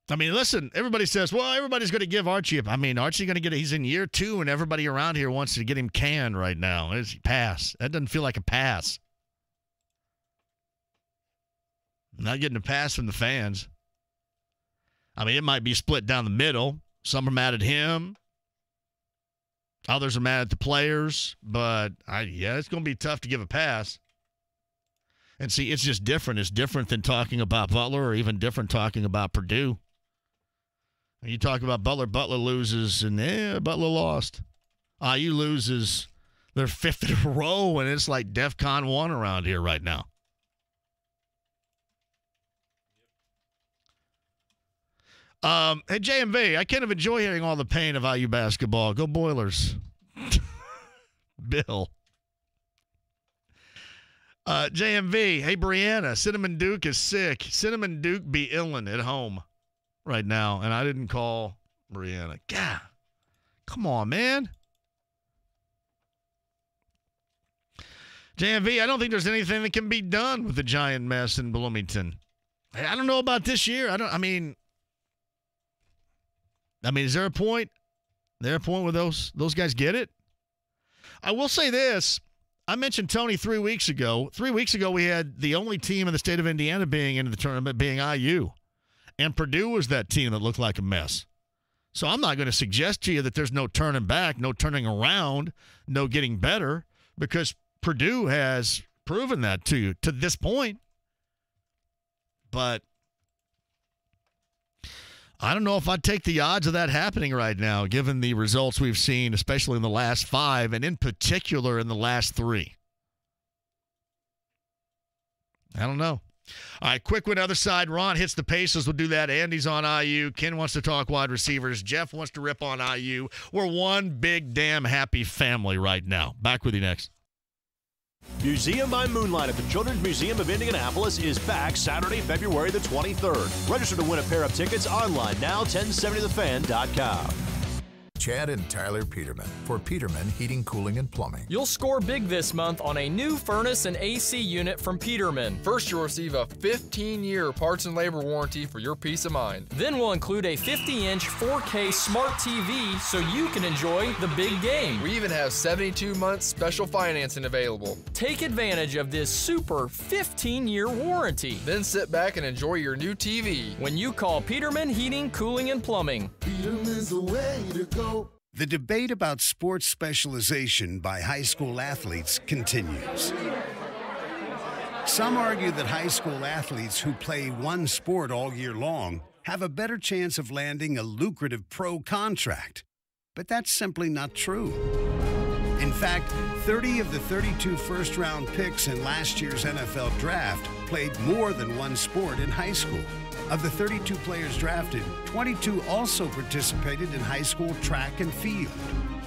I mean, listen, everybody says, well, everybody's going to give Archie I mean, Archie going to get it. He's in year 2, and everybody around here wants to get him canned right now. It's pass. That doesn't feel like a pass. I'm not getting a pass from the fans. I mean, it might be split down the middle. Some are mad at him. Others are mad at the players. But, it's going to be tough to give a pass. And see, it's just different. It's different than talking about Butler or even different talking about Purdue. When you talk about Butler, Butler loses, and Butler lost. IU loses their 5th in a row, and it's like DEFCON 1 around here right now. Hey, JMV, I kind of enjoy hearing all the pain of IU basketball. Go Boilers. Bill. JMV, hey, Brianna, Cinnamon Duke is sick. Cinnamon Duke be illin' at home right now, and I didn't call Brianna. God, come on, man. JMV, I don't think there's anything that can be done with the giant mess in Bloomington. I don't know about this year. I mean, is there a point? There a point where those guys get it? I will say this. I mentioned Tony 3 weeks ago. 3 weeks ago, we had the only team in the state of Indiana being in the tournament being IU. And Purdue was that team that looked like a mess. So I'm not going to suggest to you that there's no turning back, no turning around, no getting better, because Purdue has proven that to you to this point. But I don't know if I'd take the odds of that happening right now, given the results we've seen, especially in the last 5, and in particular in the last 3. I don't know. All right, quick one, other side. Ron hits the Pacers. We'll do that. Andy's on IU. Ken wants to talk wide receivers. Jeff wants to rip on IU. We're one big damn happy family right now. Back with you next. Museum by Moonlight at the Children's Museum of Indianapolis is back Saturday, February the 23rd. Register to win a pair of tickets online now, 1070thefan.com. Chad and Tyler Peterman for Peterman Heating, Cooling, and Plumbing. You'll score big this month on a new furnace and AC unit from Peterman. First, you'll receive a 15-year parts and labor warranty for your peace of mind. Then we'll include a 50-inch 4K smart TV so you can enjoy the big game. We even have 72-month special financing available. Take advantage of this super 15-year warranty. Then sit back and enjoy your new TV. When you call Peterman Heating, Cooling, and Plumbing. Peterman's the way to go. The debate about sports specialization by high school athletes continues. Some argue that high school athletes who play one sport all year long have a better chance of landing a lucrative pro contract. But that's simply not true. In fact, 30 of the 32 first-round picks in last year's NFL draft played more than one sport in high school. Of the 32 players drafted, 22 also participated in high school track and field.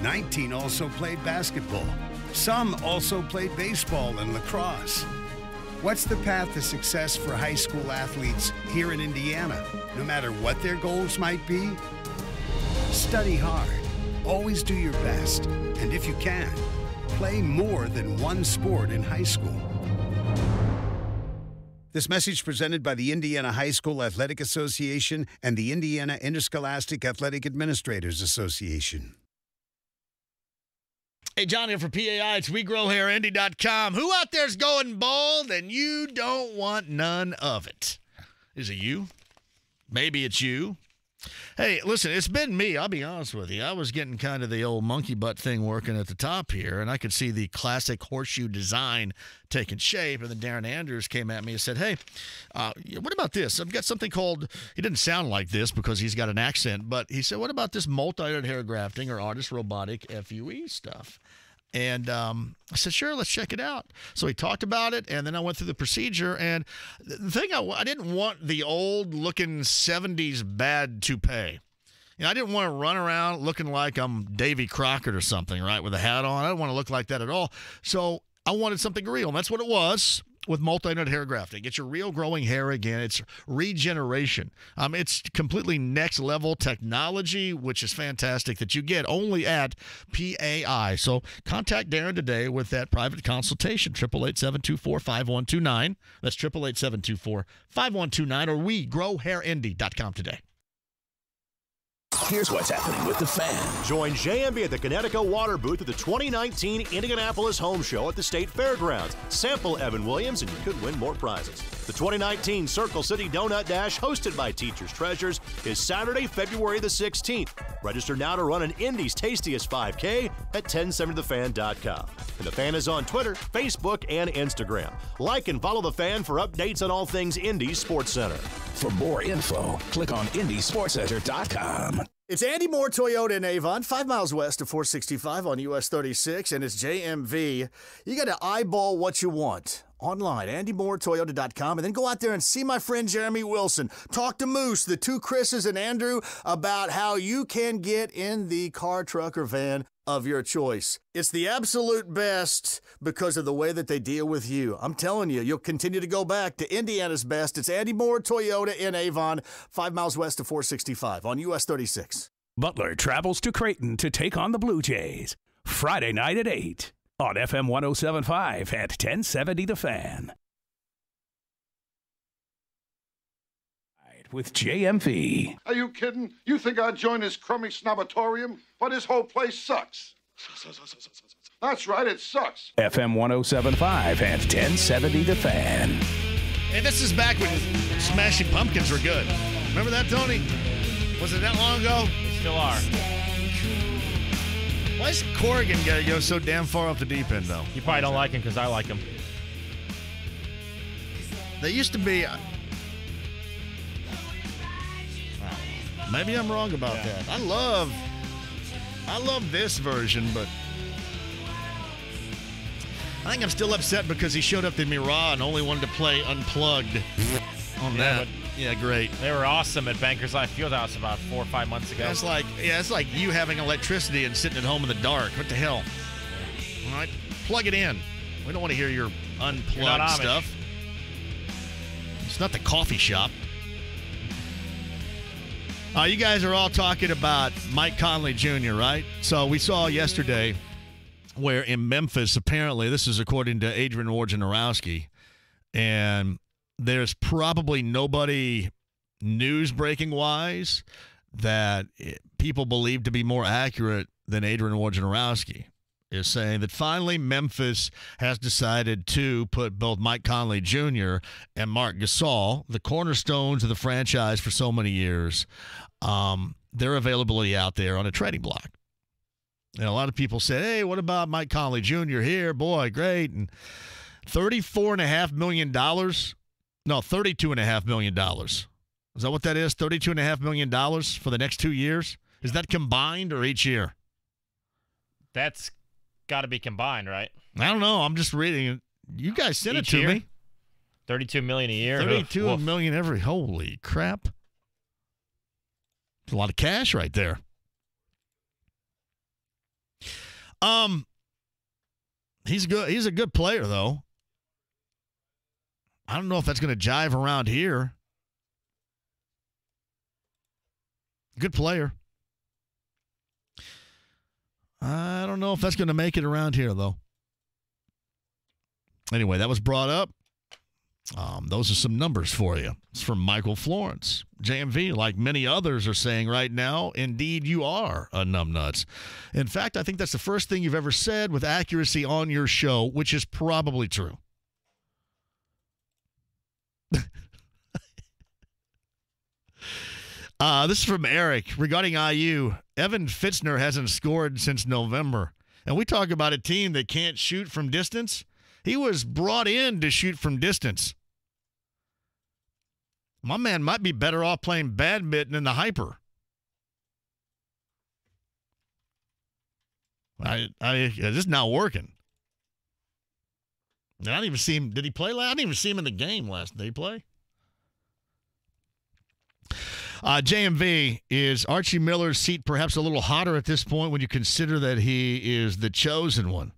19 also played basketball. Some also played baseball and lacrosse. What's the path to success for high school athletes here in Indiana, no matter what their goals might be? Study hard, always do your best, and if you can, play more than one sport in high school. This message presented by the Indiana High School Athletic Association and the Indiana Interscholastic Athletic Administrators Association. Hey, John here for PAI. It's WeGrowHairIndy.com. Who out there's going bald and you don't want none of it? Is it you? Maybe it's you. Hey, listen, it's been me. I'll be honest with you. I was getting kind of the old monkey butt thing working at the top here, and I could see the classic horseshoe design taking shape. And then Darren Andrews came at me and said, hey, what about this? I've got something called, he didn't sound like this because he's got an accent, but he said, what about this multi-eyed hair grafting or artist robotic FUE stuff? And I said, sure, let's check it out. So he talked about it, and then I went through the procedure. And the thing, I didn't want the old-looking 70s bad toupee. You know, I didn't want to run around looking like I'm Davy Crockett or something, right, with a hat on. I didn't want to look like that at all. So I wanted something real, and that's what it was with multi-node hair grafting. It's your real growing hair again. It's regeneration. It's completely next-level technology, which is fantastic, that you get only at PAI. So contact Darren today with that private consultation, 888-724-5129. That's 888-724-5129, or WeGrowHairIndy.com today. Here's what's happening with the Fan. Join JMV at the Connecticut Water booth at the 2019 Indianapolis Home Show at the State Fairgrounds. Sample Evan Williams and you could win more prizes. The 2019 Circle City Donut Dash, hosted by Teachers Treasures, is Saturday, February the 16th. Register now to run an Indy's Tastiest 5K at 1070thefan.com. And the Fan is on Twitter, Facebook, and Instagram. Like and follow the Fan for updates on all things Indy Sports Center. For more info, click on IndySportsCenter.com. It's Andy Moore Toyota in Avon, 5 miles west of 465 on US 36, and it's JMV. You got to eyeball what you want online, AndyMooreToyota.com, and then go out there and see my friend Jeremy Wilson. Talk to Moose, the two Chris's, and Andrew about how you can get in the car, truck, or van of your choice. It's the absolute best because of the way that they deal with you. I'm telling you, you'll continue to go back to Indiana's best. It's Andy Moore Toyota in Avon, 5 miles west of 465 on US 36. Butler travels to Creighton to take on the Blue Jays. Friday night at 8 on FM 107.5 at 1070 The Fan. With JMV. Are you kidding? You think I'd join his crummy snobatorium? But his whole place sucks. That's right, it sucks. FM 107.5 at 1070 The Fan. Hey, this is back when Smashing Pumpkins were good. Remember that, Tony? Was it that long ago? They still are. Why is Corrigan got to go so damn far off the deep end, though? You probably don't like him because I like him. They used to be... maybe I'm wrong about that. I love this version, but I think I'm still upset because he showed up to Mirage and only wanted to play Unplugged on that. Yeah, great. They were awesome at Bankers Life Fieldhouse about 4 or 5 months ago. It's like you having electricity and sitting at home in the dark. What the hell? All right, plug it in. We don't want to hear your unplugged stuff. It's not the coffee shop. You guys are all talking about Mike Conley Jr., right? So we saw yesterday where in Memphis, apparently, this is according to Adrian Wojnarowski, and there's probably nobody news-breaking-wise that people believe to be more accurate than Adrian Wojnarowski is saying that finally Memphis has decided to put both Mike Conley Jr. and Marc Gasol, the cornerstones of the franchise for so many years, their availability out there on a trading block. And a lot of people said, hey, what about Mike Conley Jr. here? Boy, great. And $34.5 million. No, $32.5 million. Is that what that is? $32.5 million for the next 2 years? Is that combined or each year? That's got to be combined, right? I don't know. I'm just reading it. You guys sent it to me. $32 million a year. $32 million every. Holy crap! It's a lot of cash right there. He's good. He's a good player, though. I don't know if that's going to jive around here. Good player. I don't know if that's going to make it around here, though. Anyway, that was brought up. Those are some numbers for you. It's from Michael Florence. JMV, like many others are saying right now, indeed you are a numbnuts. In fact, I think that's the first thing you've ever said with accuracy on your show, which is probably true. This is from Eric. Regarding IU, Evan Fitzner hasn't scored since November. And we talk about a team that can't shoot from distance. He was brought in to shoot from distance. My man might be better off playing badminton in the hyper. This is not working. I didn't even see him. Did he play last? I didn't even see him in the game last. Did he play? JMV, is Archie Miller's seat perhaps a little hotter at this point when you consider that he is the chosen one?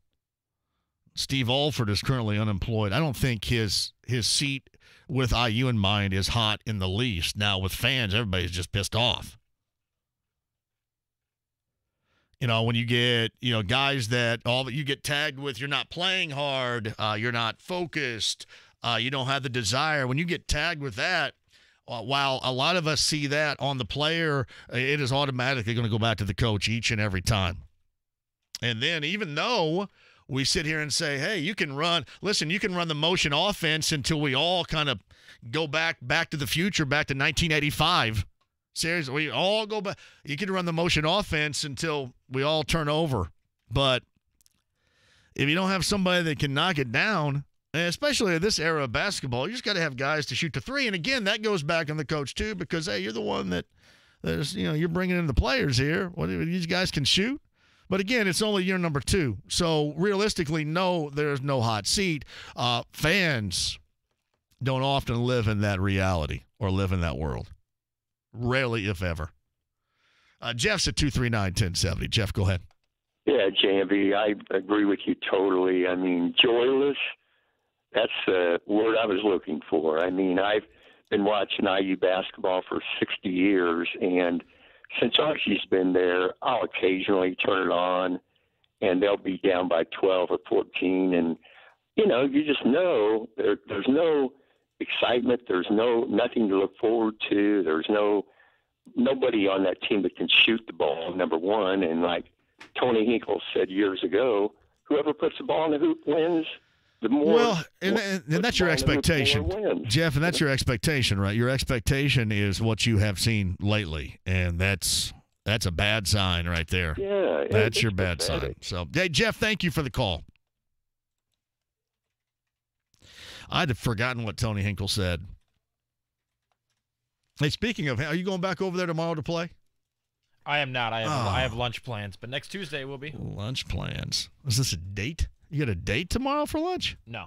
Steve Alford is currently unemployed. I don't think his seat with IU in mind is hot in the least. Now, with fans, everybody's just pissed off. You know, when you get, guys that you get tagged with, you're not playing hard, you're not focused, you don't have the desire. When you get tagged with that, while a lot of us see that on the player, it is automatically going to go back to the coach each and every time. And then even though we sit here and say, hey, you can run the motion offense until we all kind of go back to the future, back to 1985. Seriously, we all go back. You can run the motion offense until we all turn over. But if you don't have somebody that can knock it down, and especially in this era of basketball, you just got to have guys to shoot the three. And again, that goes back on the coach too, because hey, you're the one that is, you're bringing in the players here. What, these guys can shoot? But again, it's only year number 2. So realistically, no, there's no hot seat. Fans don't often live in that reality or live in that world. Rarely, if ever. Jeff's at 239-1070. Jeff, go ahead. Yeah, JMV, I agree with you totally. I mean, joyless, that's the word I was looking for. I mean, I've been watching IU basketball for 60 years, and since Archie's been there, I'll occasionally turn it on, and they'll be down by 12 or 14. And, you just know there's no excitement. There's nothing to look forward to. There's nobody on that team that can shoot the ball, number one. And like Tony Hinkle said years ago, whoever puts the ball in the hoop wins. And that's your expectation, Jeff, and that's your expectation, right? Your expectation is what you have seen lately, and that's a bad sign right there. Yeah. That's your bad sign. So, hey, Jeff, thank you for the call. I'd have forgotten what Tony Hinkle said. Hey, speaking of, are you going back over there tomorrow to play? I am not. I have lunch plans, but next Tuesday will be. Lunch plans. Is this a date? You got a date tomorrow for lunch? No.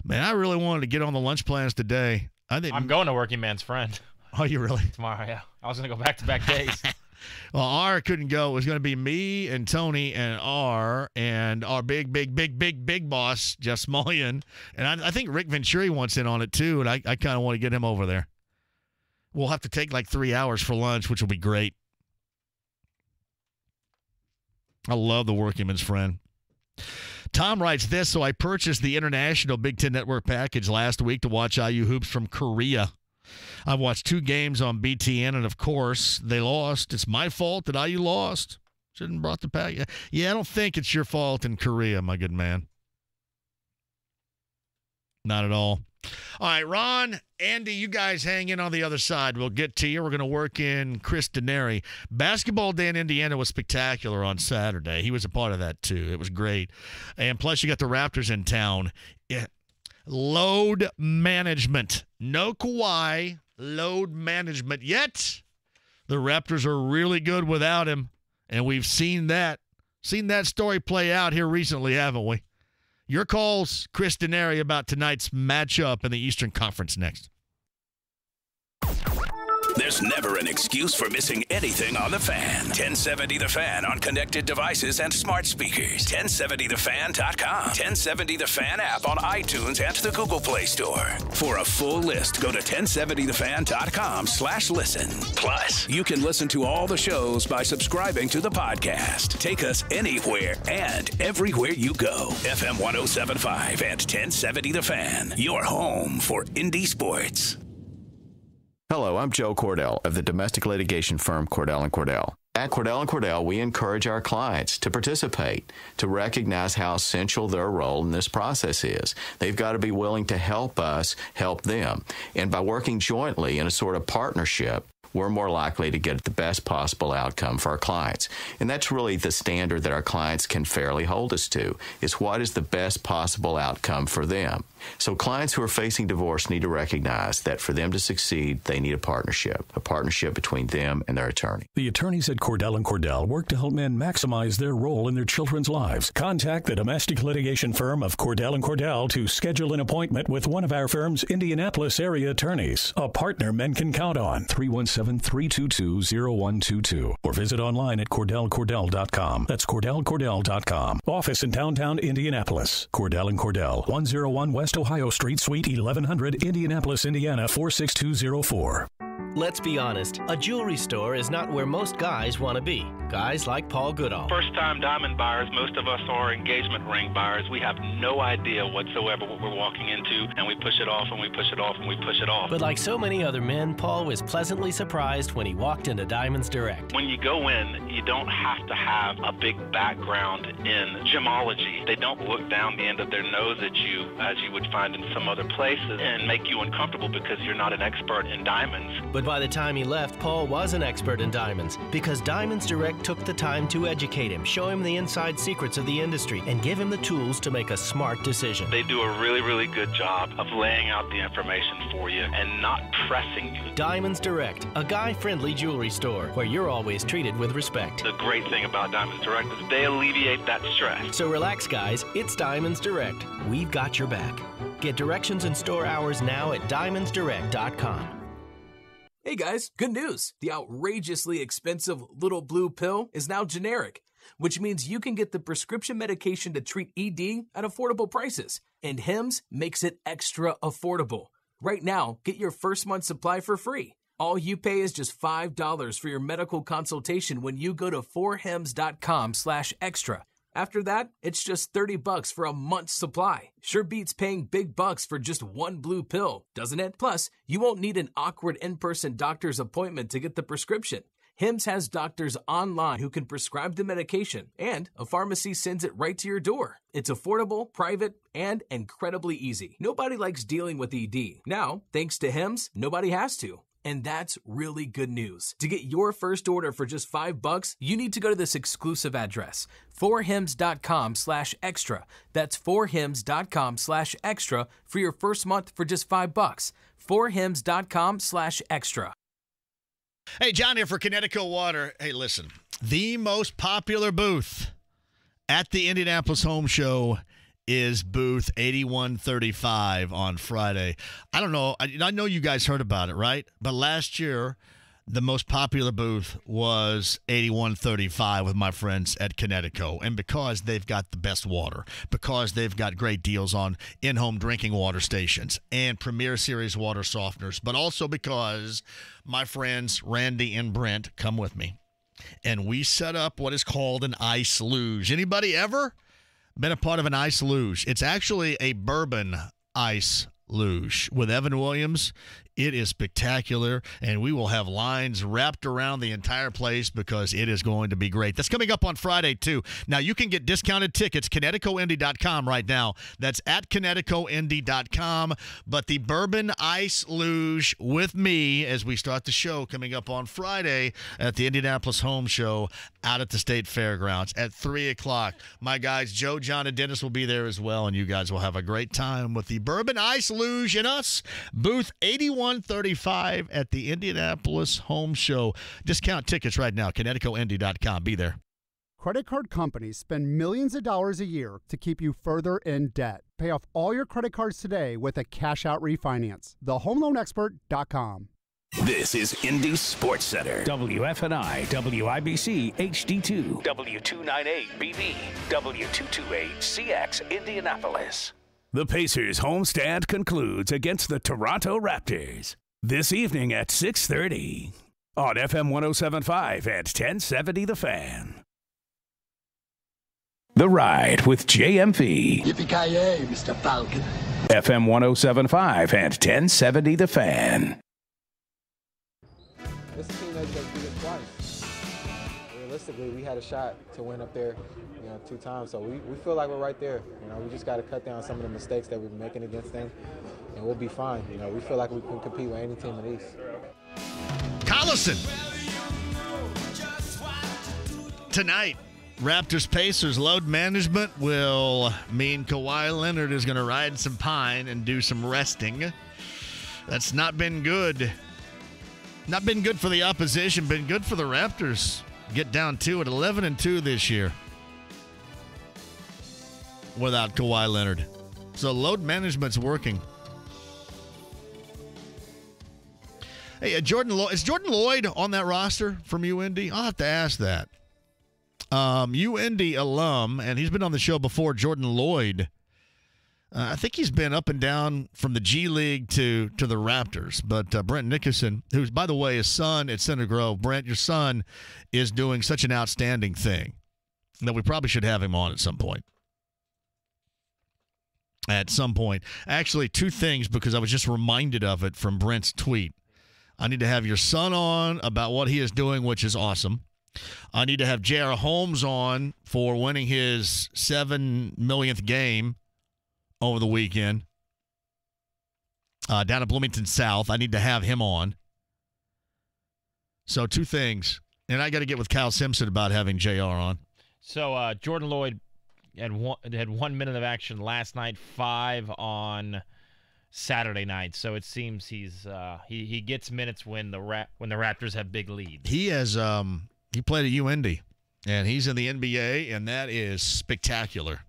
Man, I really wanted to get on the lunch plans today. I'm going to Working Man's Friend. Oh, you really? Tomorrow, yeah. I was going to go back-to-back days. Well, R couldn't go. It was going to be me and Tony and R and our big boss, Jeff Smullian. And I think Rick Venturi wants in on it, too, and I kind of want to get him over there. We'll have to take like 3 hours for lunch, which will be great. I love the Working Man's Friend. Tom writes this, so I purchased the International Big Ten Network package last week to watch IU hoops from Korea. I've watched 2 games on BTN, and of course, they lost. It's my fault that IU lost. Shouldn't have brought the pack. Yeah, I don't think it's your fault in Korea, my good man. Not at all. All right, Ron, Andy, you guys hang in on the other side. We'll get to you. We're going to work in Chris Denary. Basketball Day in Indiana was spectacular on Saturday. He was a part of that, too. It was great. And plus, you got the Raptors in town. Yeah. Load management. No Kawhi. Load management. Yet, the Raptors are really good without him. And we've seen that story play out here recently, haven't we? Your calls, Chris Denary, about tonight's matchup in the Eastern Conference next. There's never an excuse for missing anything on The Fan. 1070 The Fan on connected devices and smart speakers. 1070thefan.com. 1070 The Fan app on iTunes and the Google Play Store. For a full list, go to 1070thefan.com/listen. Plus, you can listen to all the shows by subscribing to the podcast. Take us anywhere and everywhere you go. FM 107.5 and 1070 The Fan. Your home for indie sports. Hello, I'm Joe Cordell of the domestic litigation firm Cordell & Cordell. At Cordell & Cordell, we encourage our clients to participate, to recognize how essential their role in this process is. They've got to be willing to help us help them. And by working jointly in a sort of partnership, we're more likely to get the best possible outcome for our clients. And that's really the standard that our clients can fairly hold us to, is what is the best possible outcome for them. So clients who are facing divorce need to recognize that for them to succeed, they need a partnership between them and their attorney. The attorneys at Cordell & Cordell work to help men maximize their role in their children's lives. Contact the domestic litigation firm of Cordell & Cordell to schedule an appointment with one of our firm's Indianapolis area attorneys, a partner men can count on. 317-322-0122 or visit online at CordellCordell.com. That's CordellCordell.com. Office in downtown Indianapolis. Cordell & Cordell, 101 West Ohio Street, Suite 1100, Indianapolis, Indiana, 46204. Let's be honest, a jewelry store is not where most guys want to be. Guys like Paul Goodall. First-time diamond buyers, most of us are engagement ring buyers. We have no idea whatsoever what we're walking into, and we push it off, and we push it off, and we push it off. But like so many other men, Paul was pleasantly surprised when he walked into Diamonds Direct. When you go in, you don't have to have a big background in gemology. They don't look down the end of their nose at you as you would find in some other places and make you uncomfortable because you're not an expert in diamonds. But by the time he left, Paul was an expert in diamonds because Diamonds Direct took the time to educate him, show him the inside secrets of the industry, and give him the tools to make a smart decision. They do a really, really good job of laying out the information for you and not pressing you. Diamonds Direct, a guy-friendly jewelry store where you're always treated with respect. The great thing about Diamonds Direct is they alleviate that stress. So relax, guys. It's Diamonds Direct. We've got your back. Get directions and store hours now at DiamondsDirect.com. Hey guys, good news. The outrageously expensive little blue pill is now generic, which means you can get the prescription medication to treat ED at affordable prices. And Hims makes it extra affordable. Right now, get your first month's supply for free. All you pay is just $5 for your medical consultation when you go to 4hims.com/extra. After that, it's just $30 for a month's supply. Sure beats paying big bucks for just one blue pill, doesn't it? Plus, you won't need an awkward in-person doctor's appointment to get the prescription. Hims has doctors online who can prescribe the medication, and a pharmacy sends it right to your door. It's affordable, private, and incredibly easy. Nobody likes dealing with ED. Now, thanks to Hims, nobody has to. And that's really good news. To get your first order for just $5, you need to go to this exclusive address, 4hims.com/extra. That's 4hims.com/extra for your first month for just $5. 4hims.com/extra. Hey, John here for Connecticut Water. Hey, listen, the most popular booth at the Indianapolis Home Show is booth 8135 on Friday. I don't know. I know you guys heard about it, right? But last year, the most popular booth was 8135 with my friends at Connecticut. And because they've got the best water, because they've got great deals on in-home drinking water stations and Premier Series water softeners, but also because my friends Randy and Brent come with me. And we set up what is called an ice luge. Anybody ever been a part of an ice luge? It's actually a bourbon ice luge with Evan Williams It is spectacular, and we will have lines wrapped around the entire place because it is going to be great. That's coming up on Friday, too. Now, you can get discounted tickets, KineticoIndy.com right now. That's at KineticoIndy.com. But the Bourbon Ice Luge with me as we start the show coming up on Friday at the Indianapolis Home Show out at the State Fairgrounds at 3 o'clock. My guys, Joe, John, and Dennis will be there as well, and you guys will have a great time with the Bourbon Ice Luge and us. Booth 8135 at the Indianapolis Home Show. Discount tickets right now, KineticoIndy.com. Be there. Credit card companies spend millions of dollars a year to keep you further in debt. Pay off all your credit cards today with a cash-out refinance. TheHomeLoanExpert.com. This is Indy Sports Center. WFNI, WIBC, HD2, W298BV, W228CX, Indianapolis. The Pacers' homestand concludes against the Toronto Raptors this evening at 6:30 on FM 107.5 and 1070 The Fan. The Ride with JMV. Yippee-ki-yay, Mr. Falcon. FM 107.5 and 1070 The Fan. This team that just beat us twice. Realistically, we had a shot to win up there, 2 times. So we feel like we're right there. We just got to cut down some of the mistakes that we've been making against them, and we'll be fine. We feel like we can compete with any team in the East. Collison. Tonight, Raptors-Pacers load management will mean Kawhi Leonard is going to ride some pine and do some resting. That's not been good. Not been good for the opposition, been good for the Raptors. Get down 2 at 11-2 this year without Kawhi Leonard. So load management's working. Hey, is Jordan Lloyd on that roster from UND? I'll have to ask that. UND alum, and he's been on the show before, Jordan Lloyd. I think he's been up and down from the G League to the Raptors. But Brent Nickerson, who's, by the way, his son at Center Grove, Brent, your son is doing such an outstanding thing that we probably should have him on at some point. Actually, 2 things, because I was just reminded of it from Brent's tweet. I need to have your son on about what he is doing, which is awesome. I need to have J.R. Holmes on for winning his 7 millionth game over the weekend down at Bloomington South. I need to have him on. So 2 things. And I got to get with Kyle Simpson about having JR on. So Jordan Lloyd had 1 minute of action last night, 5 on Saturday night. So it seems he gets minutes when the Raptors have big leads. He has he played at UND, and he's in the NBA, and that is spectacular.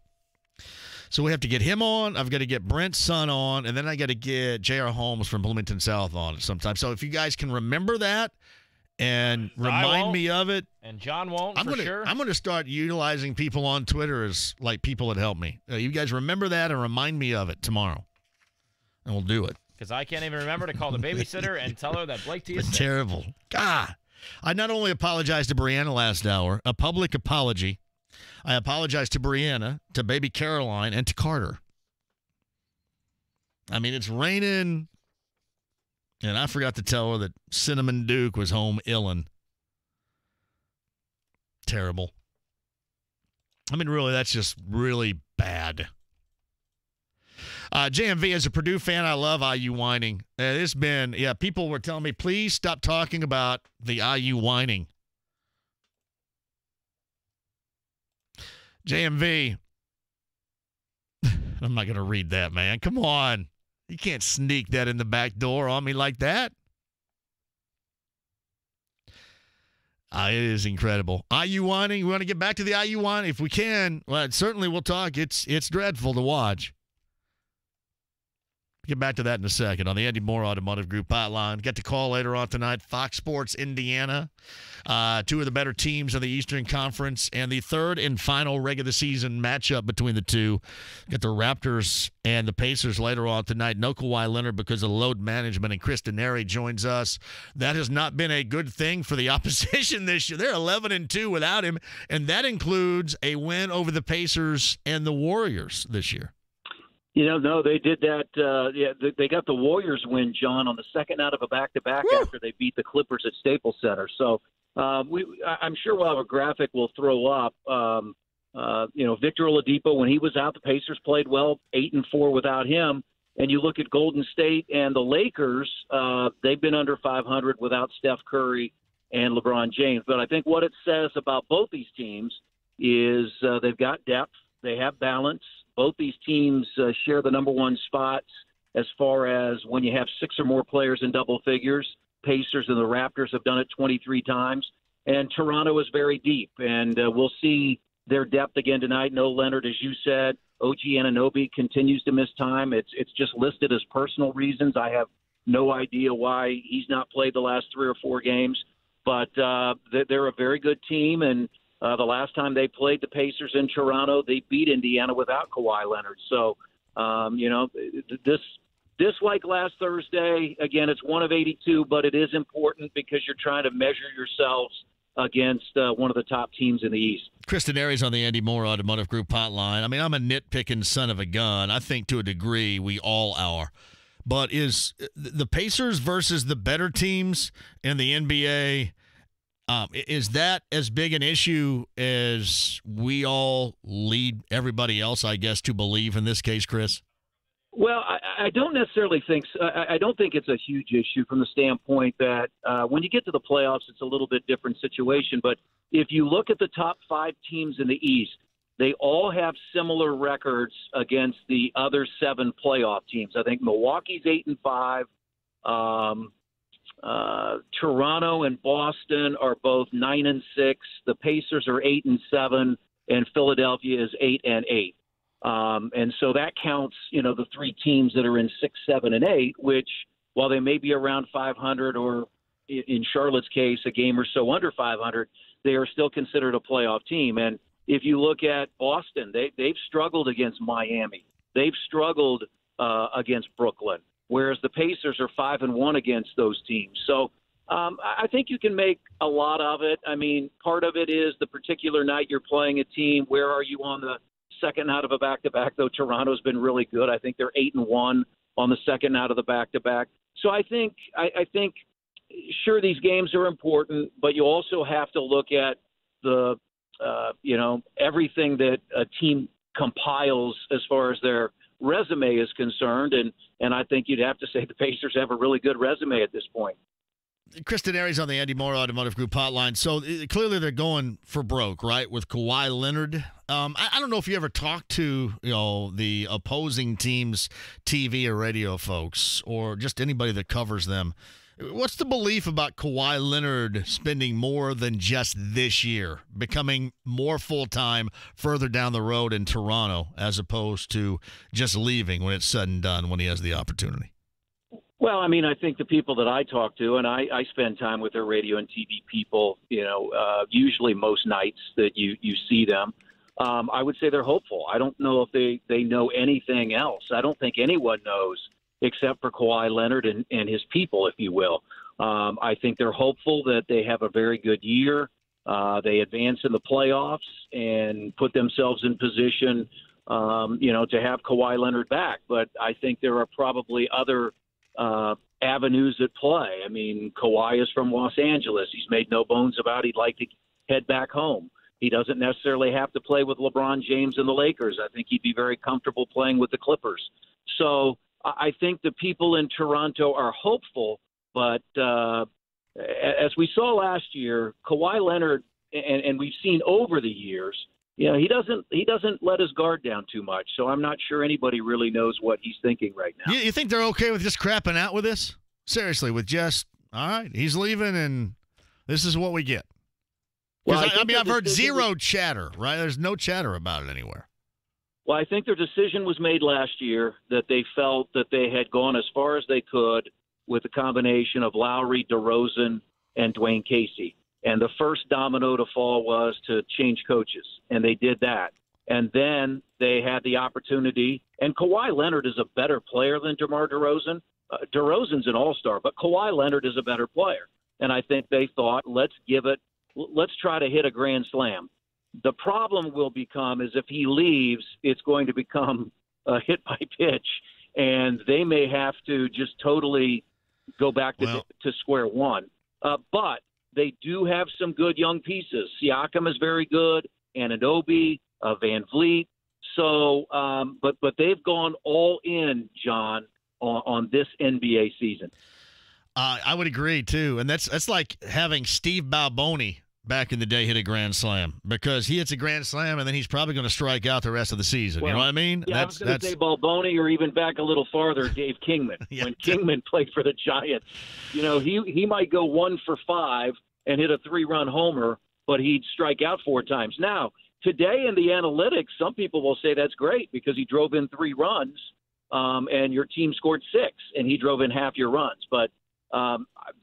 So we have to get him on. I've got to get Brent's son on, and then I got to get J.R. Holmes from Bloomington South on sometime. So if you guys can remember that and remind me of it. And John won't, sure. I'm going to start utilizing people on Twitter as like people that help me. You guys remember that and remind me of it tomorrow, and we'll do it. Because I can't even remember to call the babysitter and tell her that Blake T is sick. Terrible. God. I not only apologized to Brianna last hour, a public apology. I apologize to Brianna, to baby Caroline, and to Carter. I mean, it's raining, and I forgot to tell her that Cinnamon Duke was home illin'. Terrible. I mean, really, that's just really bad. JMV, as a Purdue fan, I love IU whining. It's been, people were telling me, please stop talking about the IU whining. JMV, I'm not going to read that, man. Come on. You can't sneak that in the back door on me like that. It is incredible. IU whining. We want to get back to the IU whining if we can. Well, certainly we'll talk. It's dreadful to watch. Get back to that in a second on the Andy Moore Automotive Group hotline. Get to call later on tonight. Fox Sports Indiana, 2 of the better teams in the Eastern Conference, and the 3rd and final regular season matchup between the 2. Get the Raptors and the Pacers later on tonight. No Kawhi Leonard because of load management, and Chris Denari joins us. That has not been a good thing for the opposition this year. They're 11-2 without him, and that includes a win over the Pacers and the Warriors this year. No, they did that. They got the Warriors win, John, on the second out of a back-to-back after they beat the Clippers at Staples Center. So I'm sure we'll have a graphic we'll throw up. Victor Oladipo, when he was out, the Pacers played well, 8-4 without him. And you look at Golden State and the Lakers, they've been under 500 without Steph Curry and LeBron James. But I think what it says about both these teams is they've got depth, they have balance. Both these teams share the number one spots as far as when you have 6 or more players in double figures. Pacers and the Raptors have done it 23 times. And Toronto is very deep. And we'll see their depth again tonight. No Leonard, as you said. OG Anunoby continues to miss time. It's just listed as personal reasons. I have no idea why he's not played the last 3 or 4 games. But they're a very good team, and the last time they played the Pacers in Toronto, they beat Indiana without Kawhi Leonard. So, this like last Thursday, again, it's one of 82, but it is important because you're trying to measure yourselves against one of the top teams in the East. Kristen Aries on the Andy Moore Automotive Group hotline. I mean, I'm a nitpicking son of a gun. I think to a degree we all are. But is the Pacers versus the better teams in the NBA, is that as big an issue as we all lead everybody else, I guess, to believe in this case, Chris? Well, I don't necessarily think so. I don't think it's a huge issue from the standpoint that when you get to the playoffs, it's a little bit different situation. But if you look at the top 5 teams in the East, they all have similar records against the other 7 playoff teams. I think Milwaukee's 8-5. Toronto and Boston are both 9-6. The Pacers are 8-7, and Philadelphia is 8-8. And so that counts, the 3 teams that are in 6, 7, and 8, which, while they may be around 500 or in Charlotte's case, a game or so under 500, they are still considered a playoff team. And if you look at Boston, they've struggled against Miami. They've struggled against Brooklyn, whereas the Pacers are 5-1 against those teams. So I think you can make a lot of it. I mean, part of it is the particular night you're playing a team. Where are you on the second out of a back-to-back, though? Toronto's been really good. I think they're 8-1 on the second out of the back-to-back. So I think sure, these games are important, but you also have to look at the everything that a team compiles as far as their resume is concerned, and I think you'd have to say the Pacers have a really good resume at this point. Kristen Aries on the Andy Moore Automotive Group hotline. So clearly they're going for broke, right, with Kawhi Leonard. I don't know if you ever talked to the opposing team's TV or radio folks or just anybody that covers them. What's the belief about Kawhi Leonard spending more than just this year, becoming more full-time further down the road in Toronto as opposed to just leaving when it's said and done when he has the opportunity? Well, I mean, I think the people that I talk to, and I spend time with their radio and TV people, usually most nights that you see them, I would say they're hopeful. I don't know if they know anything else. I don't think anyone knows except for Kawhi Leonard and his people, if you will. I think they're hopeful that they have a very good year. They advance in the playoffs and put themselves in position, to have Kawhi Leonard back. But I think there are probably other avenues at play. I mean, Kawhi is from Los Angeles. He's made no bones about he'd like to head back home. He doesn't necessarily have to play with LeBron James and the Lakers. I think he'd be very comfortable playing with the Clippers. So I think the people in Toronto are hopeful, but as we saw last year, Kawhi Leonard, and we've seen over the years, he doesn't let his guard down too much. So I'm not sure anybody really knows what he's thinking right now. You think they're okay with just crapping out with this? Seriously, with just, all right, he's leaving and this is what we get? Well, I've heard zero chatter, right? There's no chatter about it anywhere. Well, I think their decision was made last year that they felt that they had gone as far as they could with a combination of Lowry, DeRozan, and Dwayne Casey. And the first domino to fall was to change coaches, and they did that. And then they had the opportunity, and Kawhi Leonard is a better player than DeMar DeRozan. DeRozan's an all-star, but Kawhi Leonard is a better player. And I think they thought, let's try to hit a grand slam. The problem will become is if he leaves, it's going to become hit by pitch, and they may have to just totally go back to square one. But they do have some good young pieces. Siakam is very good, Anunoby, Van Vliet. So, but they've gone all in, John, on this NBA season. I would agree too, and that's like having Steve Balboni back in the day hit a grand slam, because he hits a grand slam and then he's probably going to strike out the rest of the season. Well, you know what I mean? Yeah, I was going to say Balboni, or even back a little farther, Dave Kingman. When Kingman played for the Giants, he might go 1 for 5 and hit a 3-run homer, but he'd strike out 4 times. Now, today in the analytics, some people will say that's great because he drove in 3 runs and your team scored 6 and he drove in half your runs. But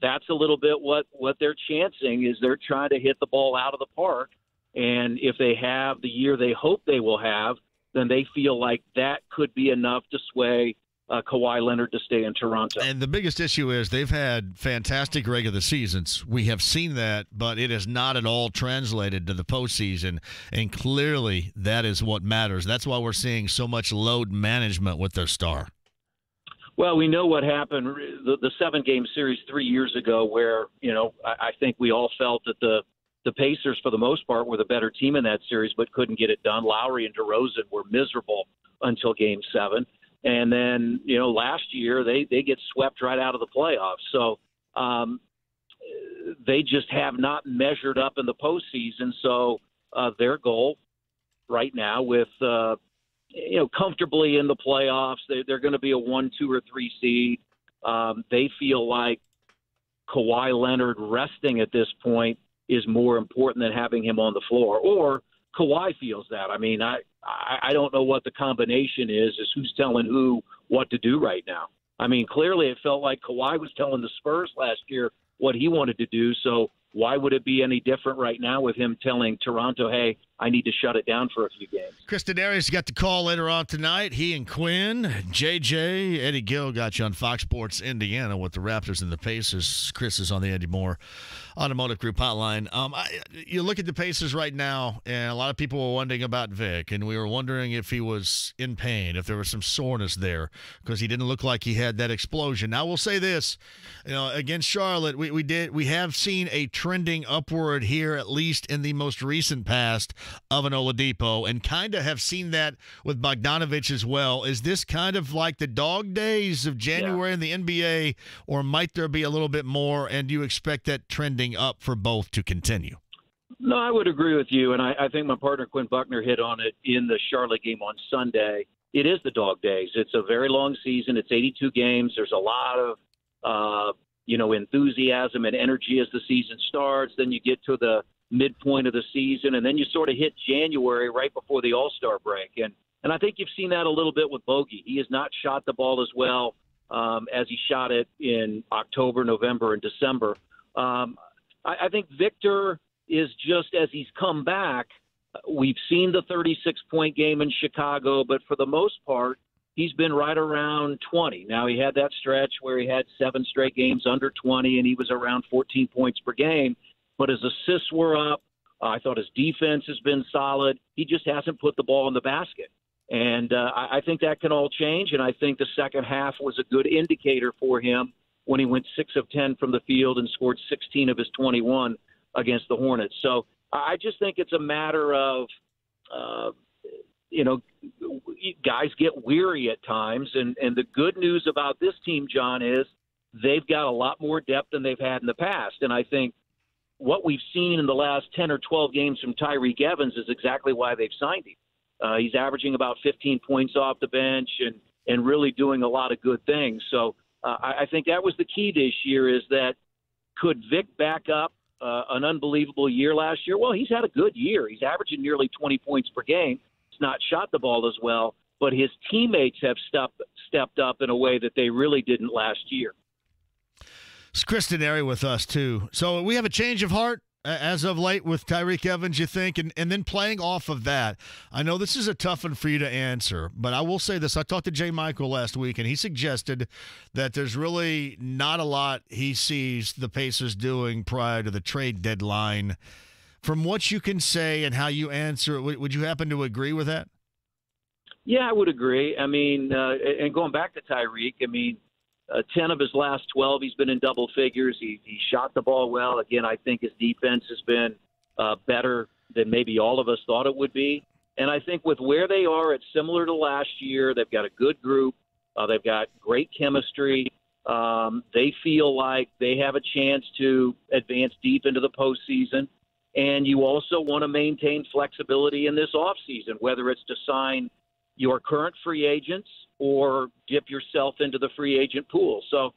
that's a little bit what they're chancing, is they're trying to hit the ball out of the park. And if they have the year they hope they will have, then they feel like that could be enough to sway Kawhi Leonard to stay in Toronto. And the biggest issue is they've had fantastic regular seasons. We have seen that, but it has not at all translated to the postseason. And clearly that is what matters. That's why we're seeing so much load management with their star. Well, we know what happened, the 7-game series 3 years ago, where, I think we all felt that the Pacers, for the most part, were the better team in that series, but couldn't get it done. Lowry and DeRozan were miserable until Game 7. And then, last year they get swept right out of the playoffs. So they just have not measured up in the postseason. So their goal right now with, comfortably in the playoffs, they're going to be a 1, 2, or 3 seed. They feel like Kawhi Leonard resting at this point is more important than having him on the floor. Or Kawhi feels that. I mean, I don't know what the combination is who's telling who what to do right now. I mean, clearly it felt like Kawhi was telling the Spurs last year what he wanted to do. So why would it be any different right now with him telling Toronto, hey, I need to shut it down for a few games? Kristen Arias got the call later on tonight. He and Quinn, JJ, Eddie Gill got you on Fox Sports Indiana with the Raptors and the Pacers. Chris is on the Eddie Moore Automotive Group hotline. You look at the Pacers right now, and a lot of people were wondering about Vic, and we were wondering if he was in pain, if there was some soreness there, because he didn't look like he had that explosion. Now, we'll say this, against Charlotte, we have seen a trending upward here, at least in the most recent past, of an Oladipo, and kind of have seen that with Bogdanovich as well. Is this kind of like the dog days of January in the NBA, or might there be a little bit more, and do you expect that trending up for both to continue? No, I would agree with you, and I think my partner Quinn Buckner hit on it in the Charlotte game on Sunday. It is the dog days. It's a very long season. It's 82 games. There's a lot of enthusiasm and energy as the season starts. Then you get to the midpoint of the season, and then you sort of hit January right before the All-Star break. And I think you've seen that a little bit with Bogey. He has not shot the ball as well as he shot it in October, November, and December. I think Victor is just, as he's come back, we've seen the 36-point game in Chicago, but for the most part, he's been right around 20. Now, he had that stretch where he had 7 straight games under 20, and he was around 14 points per game. But his assists were up. I thought his defense has been solid. He just hasn't put the ball in the basket. And I think that can all change, and I think the second half was a good indicator for him when he went 6 of 10 from the field and scored 16 of his 21 against the Hornets. So I just think it's a matter of, guys get weary at times. And the good news about this team, John, is they've got a lot more depth than they've had in the past. And I think what we've seen in the last 10 or 12 games from Tyreke Evans is exactly why they've signed him. He's averaging about 15 points off the bench and really doing a lot of good things. So I think that was the key this year, is that could Vic back up an unbelievable year last year? Well, he's had a good year. He's averaging nearly 20 points per game. He's not shot the ball as well, but his teammates have stepped up in a way that they really didn't last year. It's Kristen Airy with us, too. So we have a change of heart as of late with Tyreke Evans, you think? And then playing off of that, I know this is a tough one for you to answer, but I will say this. I talked to Jay Michael last week, and he suggested that there's really not a lot he sees the Pacers doing prior to the trade deadline. From what you can say and how you answer it, would you happen to agree with that? Yeah, I would agree. I mean, and going back to Tyreke, I mean, 10 of his last 12, he's been in double figures. He shot the ball well. Again, I think his defense has been better than maybe all of us thought it would be. And I think with where they are, it's similar to last year. They've got a good group. They've got great chemistry. They feel like they have a chance to advance deep into the postseason. And you also want to maintain flexibility in this offseason, whether it's to sign your current free agents or dip yourself into the free agent pool. So,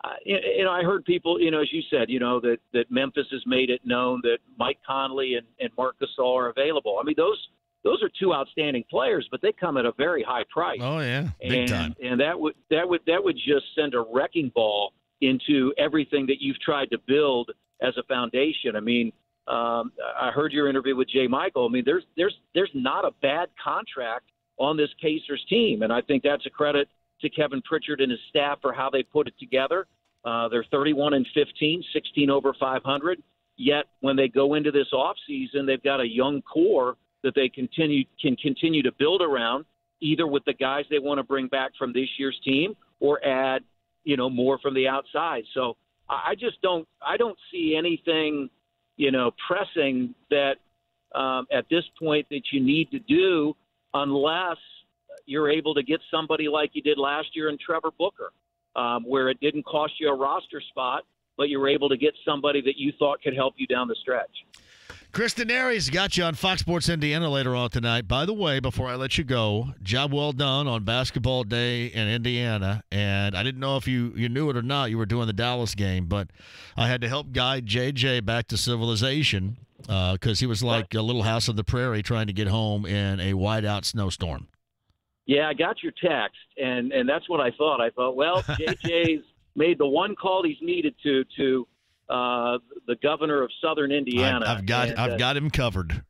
I heard people, as you said, that Memphis has made it known that Mike Conley and Marc Gasol are available. I mean, those are two outstanding players, but they come at a very high price. Oh yeah, big time. And that would just send a wrecking ball into everything that you've tried to build as a foundation. I mean, I heard your interview with Jay Michael. I mean, there's not a bad contract on this Pacers team, and I think that's a credit to Kevin Pritchard and his staff for how they put it together. They're 31-15, 16 over 500. Yet when they go into this offseason, they've got a young core that they can continue to build around, either with the guys they want to bring back from this year's team or add, more from the outside. So I don't see anything, pressing that at this point that you need to do unless you're able to get somebody like you did last year in Trevor Booker, where it didn't cost you a roster spot, but you were able to get somebody that you thought could help you down the stretch. Chris Denari's got you on Fox Sports Indiana later on tonight. By the way, before I let you go, job well done on basketball day in Indiana. And I didn't know if you knew it or not. You were doing the Dallas game, but I had to help guide JJ back to civilization because he was like a little house on the prairie trying to get home in a whiteout snowstorm. Yeah, I got your text, and that's what I thought. I thought, well, JJ's made the one call he's needed to the governor of Southern Indiana. I've got him covered.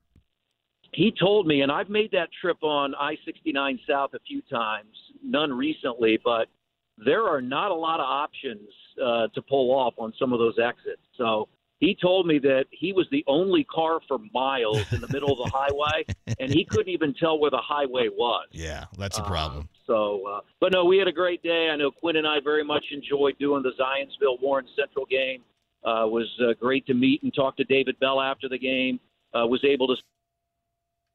He told me, and I've made that trip on I-69 South a few times, none recently, but there are not a lot of options to pull off on some of those exits. So he told me that he was the only car for miles in the middle of the highway, and he couldn't even tell where the highway was. Yeah, that's a problem. But no, we had a great day. I know Quinn and I very much enjoyed doing the Zionsville-Warren Central game. It was great to meet and talk to David Bell after the game. Was able to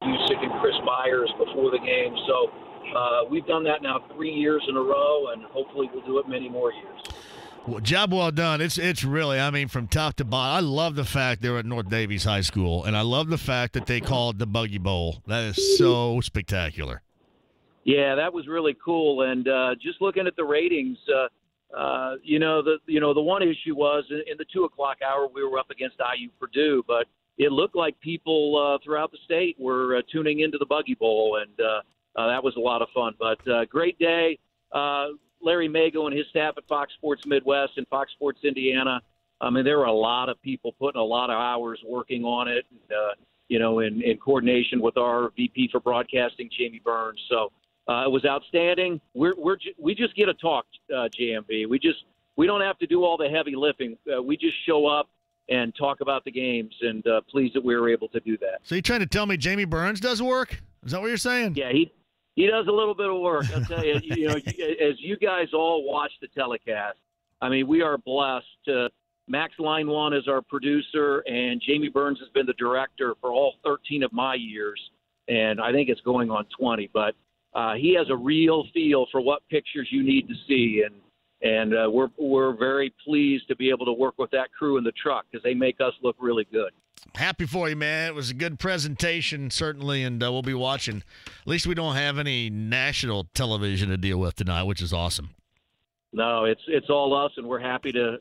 Music and Chris Myers before the game. So we've done that now 3 years in a row, and hopefully we'll do it many more years. Well, job well done. It's really, I mean, from top to bottom. I love the fact they were at North Davies High School, and I love the fact that they called the Buggy Bowl. That is so spectacular. Yeah, that was really cool. And just looking at the ratings, the one issue was in the 2 o'clock hour we were up against IU Purdue, but it looked like people throughout the state were tuning into the Buggy Bowl, and that was a lot of fun. But great day. Larry Mago and his staff at Fox Sports Midwest and Fox Sports Indiana. I mean, there were a lot of people putting a lot of hours working on it, and, in coordination with our VP for broadcasting, Jamie Burns. So it was outstanding. We just get to talk, JMV. We don't have to do all the heavy lifting. We just show up and talk about the games, and pleased that we were able to do that. So you're trying to tell me Jamie Burns does work? Is that what you're saying? Yeah, he does a little bit of work. I'll tell you, as you guys all watch the telecast, I mean, we are blessed. Max Linewan is our producer, and Jamie Burns has been the director for all 13 of my years, and I think it's going on 20. But he has a real feel for what pictures you need to see, and we're very pleased to be able to work with that crew in the truck because they make us look really good. Happy for you, man. It was a good presentation, certainly, and we'll be watching. At least we don't have any national television to deal with tonight, which is awesome. No, it's all us, and we're happy to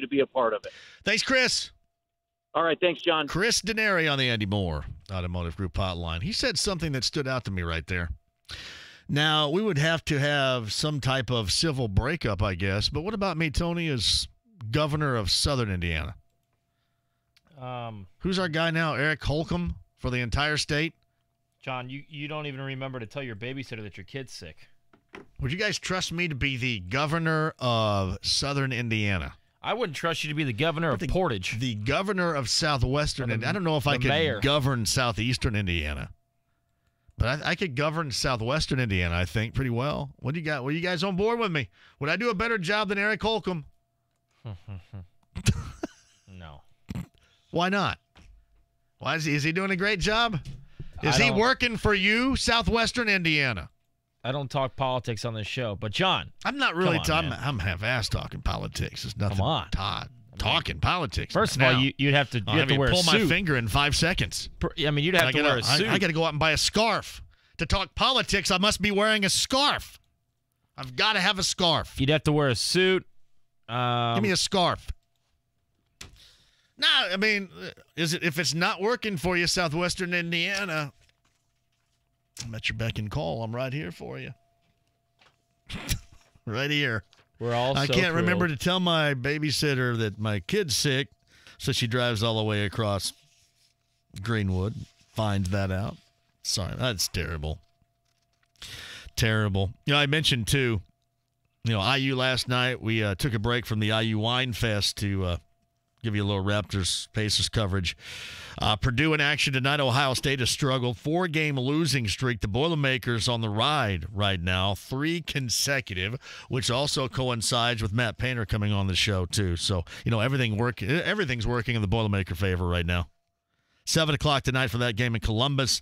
be a part of it. Thanks, Chris. All right, thanks, John. Chris Denari on the Andy Moore Automotive Group hotline. He said something that stood out to me right there. Now, we would have to have some type of civil breakup, I guess, but what about me, Tony, as governor of Southern Indiana? Who's our guy now? Eric Holcomb for the entire state? John, you don't even remember to tell your babysitter that your kid's sick. Would you guys trust me to be the governor of Southern Indiana? I wouldn't trust you to be the governor of Portage. The governor of Southwestern, and I don't know if I could govern Southeastern Indiana. But I could govern Southwestern Indiana, I think, pretty well. What do you got? Were you guys on board with me? Would I do a better job than Eric Holcomb? No. Why not? Why is he doing a great job? Is he working for you, Southwestern Indiana? I don't talk politics on this show, but John, I'm not really I'm half-ass talking politics. It's nothing. Come on. Talking politics. First of all, you'd have to wear a suit. Pull my finger in 5 seconds. I mean, you'd have to wear a suit. I got to go out and buy a scarf. To talk politics, I must be wearing a scarf. I've got to have a scarf. You'd have to wear a suit. Give me a scarf. No, I mean, if it's not working for you, Southwestern Indiana, I'm at your beck and call. I'm right here for you. Right here. We're all I can't remember to tell my babysitter that my kid's sick, so she drives all the way across Greenwood, finds that out. Sorry, that's terrible. Terrible. I mentioned, too, IU last night, we took a break from the IU Wine Fest to give you a little Raptors Pacers coverage. Purdue in action tonight. Ohio State has struggled. 4-game losing streak. The Boilermakers on the ride right now. 3 consecutive, which also coincides with Matt Painter coming on the show, too. So, everything's working in the Boilermaker favor right now. 7 o'clock tonight for that game in Columbus.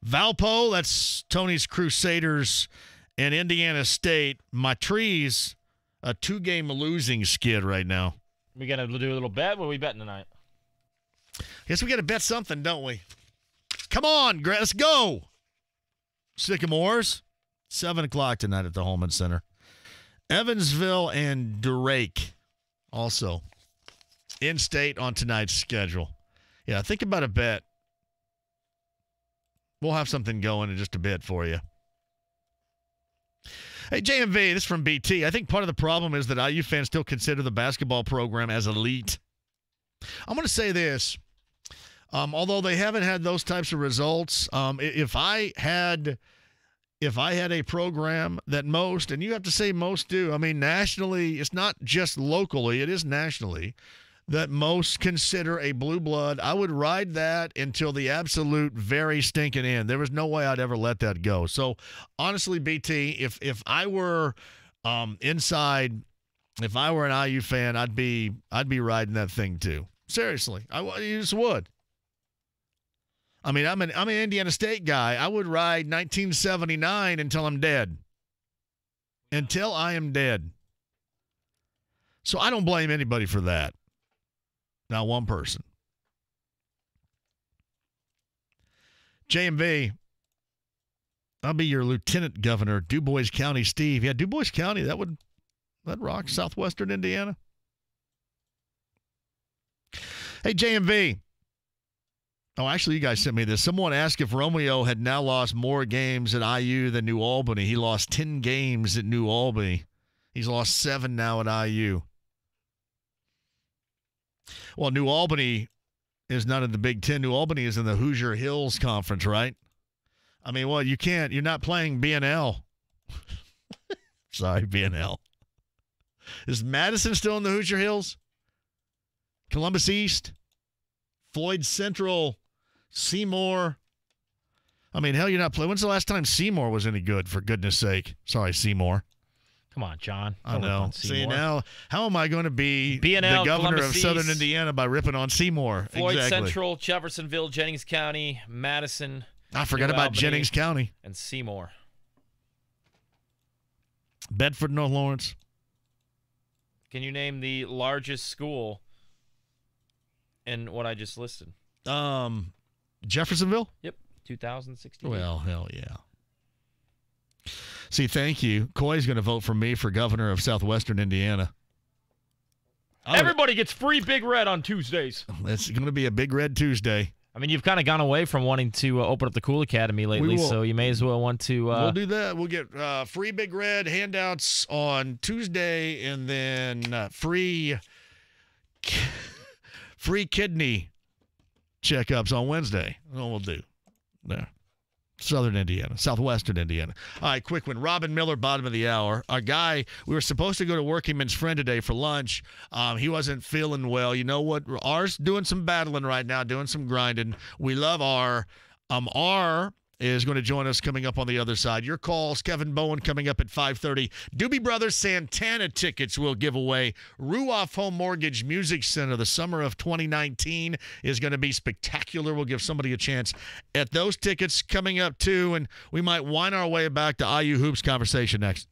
Valpo, that's Tony's Crusaders, and Indiana State. My Trees, a 2-game losing skid right now. We got to do a little bet. What are we betting tonight? Guess we got to bet something, don't we? Come on, let's go. Sycamores, 7 o'clock tonight at the Holman Center. Evansville and Drake also in-state on tonight's schedule. Yeah, think about a bet. We'll have something going in just a bit for you. Hey, JMV, this is from BT. I think part of the problem is that IU fans still consider the basketball program as elite. I'm going to say this. Although they haven't had those types of results, if I had a program that most, and you have to say most do, I mean, nationally, it's not just locally, it is nationally, that most consider a blue blood, I would ride that until the absolute very stinking end. There was no way I'd ever let that go. So, honestly, BT, if I were inside, if I were an IU fan, I'd be riding that thing too. Seriously, I just would. I mean, I'm an Indiana State guy. I would ride 1979 until I'm dead. Until I am dead. So I don't blame anybody for that. Not one person. JMV, I'll be your lieutenant governor, DuBois County Steve. Yeah, DuBois County, that rock Southwestern Indiana. Hey, JMV. Oh, actually, you guys sent me this. Someone asked if Romeo had now lost more games at IU than New Albany. He lost 10 games at New Albany. He's lost 7 now at IU. Well, New Albany is not in the Big Ten. New Albany is in the Hoosier Hills Conference, right? I mean, well, you're not playing BNL. Sorry, BNL. Is Madison still in the Hoosier Hills? Columbus East? Floyd Central? Seymour? I mean, hell, you're not playing. When's the last time Seymour was any good, for goodness sake? Sorry, Seymour. Come on, John. I know. See, now, how am I going to be BNL, the governor Columbus of Southern East, Indiana by ripping on Seymour? Floyd exactly. Central, Jeffersonville, Jennings County, Madison. I forgot about Albany, Jennings County. And Seymour. Bedford, North Lawrence. Can you name the largest school in what I just listed? Jeffersonville? Yep, 2016. Well, hell yeah. See, thank you. Coy's going to vote for me for governor of Southwestern Indiana. Everybody gets free Big Red on Tuesdays. It's going to be a Big Red Tuesday. I mean, you've kind of gone away from wanting to open up the Cool Academy lately, so you may as well want to. We'll do that. We'll get free Big Red handouts on Tuesday, and then free kidney checkups on Wednesday. That's what we'll do there. Southern Indiana, Southwestern Indiana. All right, quick one. Robin Miller, bottom of the hour. Our guy, we were supposed to go to Workingman's Friend today for lunch. He wasn't feeling well. You know what? R's doing some battling right now, doing some grinding. We love R. R is going to join us coming up on the other side. Your calls, Kevin Bowen coming up at 5:30. Doobie Brothers Santana tickets will give away. Ruoff Home Mortgage Music Center, the summer of 2019 is going to be spectacular. We'll give somebody a chance at those tickets coming up too, and we might wind our way back to IU Hoops conversation next.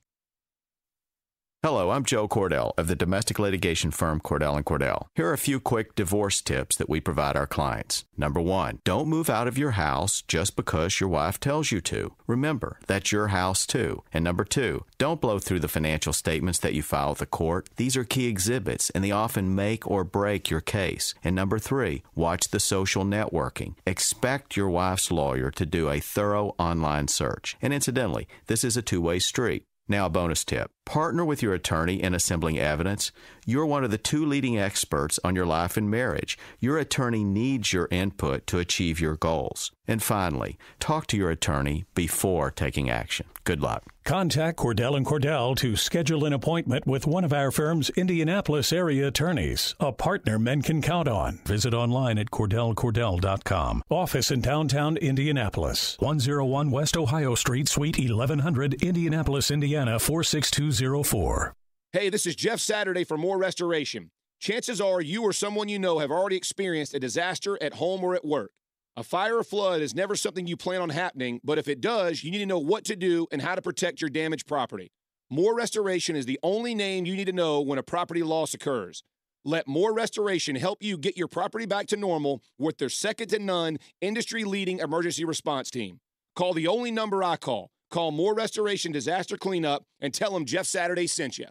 Hello, I'm Joe Cordell of the domestic litigation firm Cordell & Cordell. Here are a few quick divorce tips that we provide our clients. Number 1, don't move out of your house just because your wife tells you to. Remember, that's your house too. And number 2, don't blow through the financial statements that you file with the court. These are key exhibits, and they often make or break your case. And number 3, watch the social networking. Expect your wife's lawyer to do a thorough online search. And incidentally, this is a two-way street. Now, a bonus tip. Partner with your attorney in assembling evidence. You're one of the 2 leading experts on your life and marriage. Your attorney needs your input to achieve your goals. And finally, talk to your attorney before taking action. Good luck. Contact Cordell & Cordell to schedule an appointment with one of our firm's Indianapolis area attorneys, a partner men can count on. Visit online at CordellCordell.com. Office in downtown Indianapolis, 101 West Ohio Street, Suite 1100, Indianapolis, Indiana, 46204. Hey, this is Jeff Saturday for More Restoration. Chances are you or someone you know have already experienced a disaster at home or at work. A fire or flood is never something you plan on happening, but if it does, you need to know what to do and how to protect your damaged property. More Restoration is the only name you need to know when a property loss occurs. Let More Restoration help you get your property back to normal with their second-to-none, industry-leading emergency response team. Call the only number I call. Call More Restoration Disaster Cleanup and tell them Jeff Saturday sent you.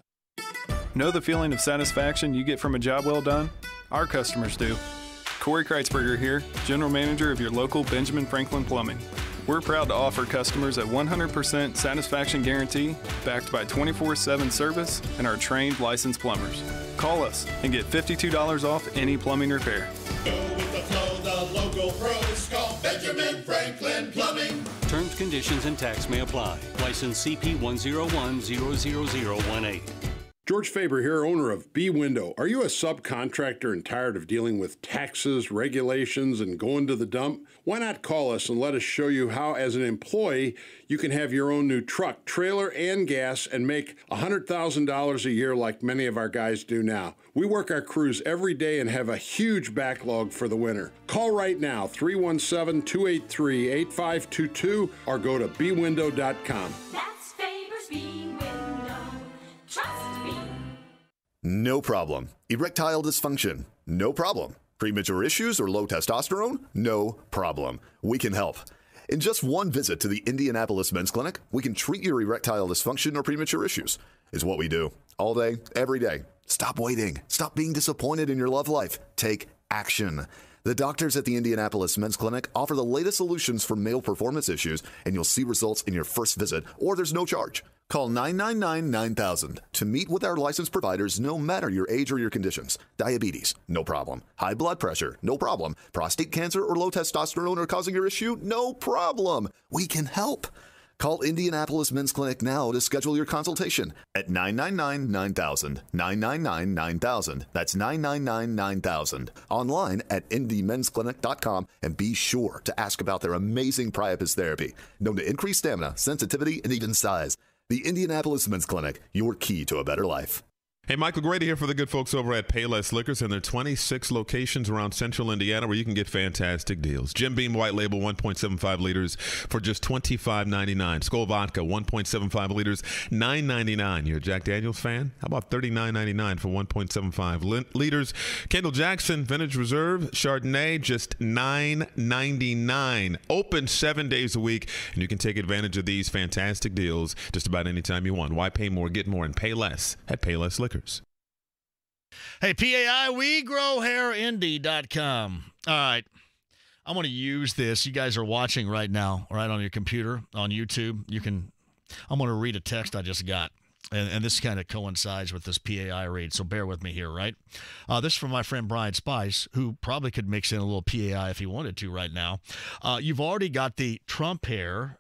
Know the feeling of satisfaction you get from a job well done? Our customers do. Corey Kreitzberger here, General Manager of your local Benjamin Franklin Plumbing. We're proud to offer customers a 100% satisfaction guarantee backed by 24/7 service and our trained licensed plumbers. Call us and get $52 off any plumbing repair. Go with the flow, the local pros. Call Benjamin Franklin Plumbing. Terms, conditions, and tax may apply. License CP 101-00018. George Faber here, owner of B Window. Are you a subcontractor and tired of dealing with taxes, regulations, and going to the dump? Why not call us and let us show you how, as an employee, you can have your own new truck, trailer, and gas and make $100,000 a year like many of our guys do now. We work our crews every day and have a huge backlog for the winter. Call right now, 317-283-8522, or go to bwindow.com. That's Faber's B Window. Trust me. No problem. Erectile dysfunction? No problem. Premature issues or low testosterone? No problem. We can help. In just one visit to the Indianapolis Men's Clinic, we can treat your erectile dysfunction or premature issues. It's what we do. All day, every day. Stop waiting. Stop being disappointed in your love life. Take action. The doctors at the Indianapolis Men's Clinic offer the latest solutions for male performance issues, and you'll see results in your first visit, or there's no charge. Call 999-9000 to meet with our licensed providers no matter your age or your conditions. Diabetes, no problem. High blood pressure, no problem. Prostate cancer or low testosterone are causing your issue? No problem. We can help. Call Indianapolis Men's Clinic now to schedule your consultation at 999-9000. 999-9000. That's 999-9000. Online at indymensclinic.com, and be sure to ask about their amazing Priapus therapy, known to increase stamina, sensitivity, and even size. The Indianapolis Men's Clinic, your key to a better life. Hey, Michael Grady here for the good folks over at Payless Liquors and their 26 locations around central Indiana where you can get fantastic deals. Jim Beam White Label 1.75 liters for just $25.99. Skol Vodka 1.75 liters, $9.99. You're a Jack Daniels fan? How about $39.99 for 1.75 liters? Kendall Jackson Vintage Reserve Chardonnay, just $9.99. Open 7 days a week, and you can take advantage of these fantastic deals just about any time you want. Why pay more, get more, and pay less at Payless Liquors. Hey, PAI, WeGrowHairIndy.com. All right. I'm going to use this. You guys are watching right now, right, on your computer, on YouTube. I'm going to read a text I just got, and this kind of coincides with this PAI read, so bear with me here, right? This is from my friend Brian Spice, who probably could mix in a little PAI if he wanted to right now. You've already got the Trump hair,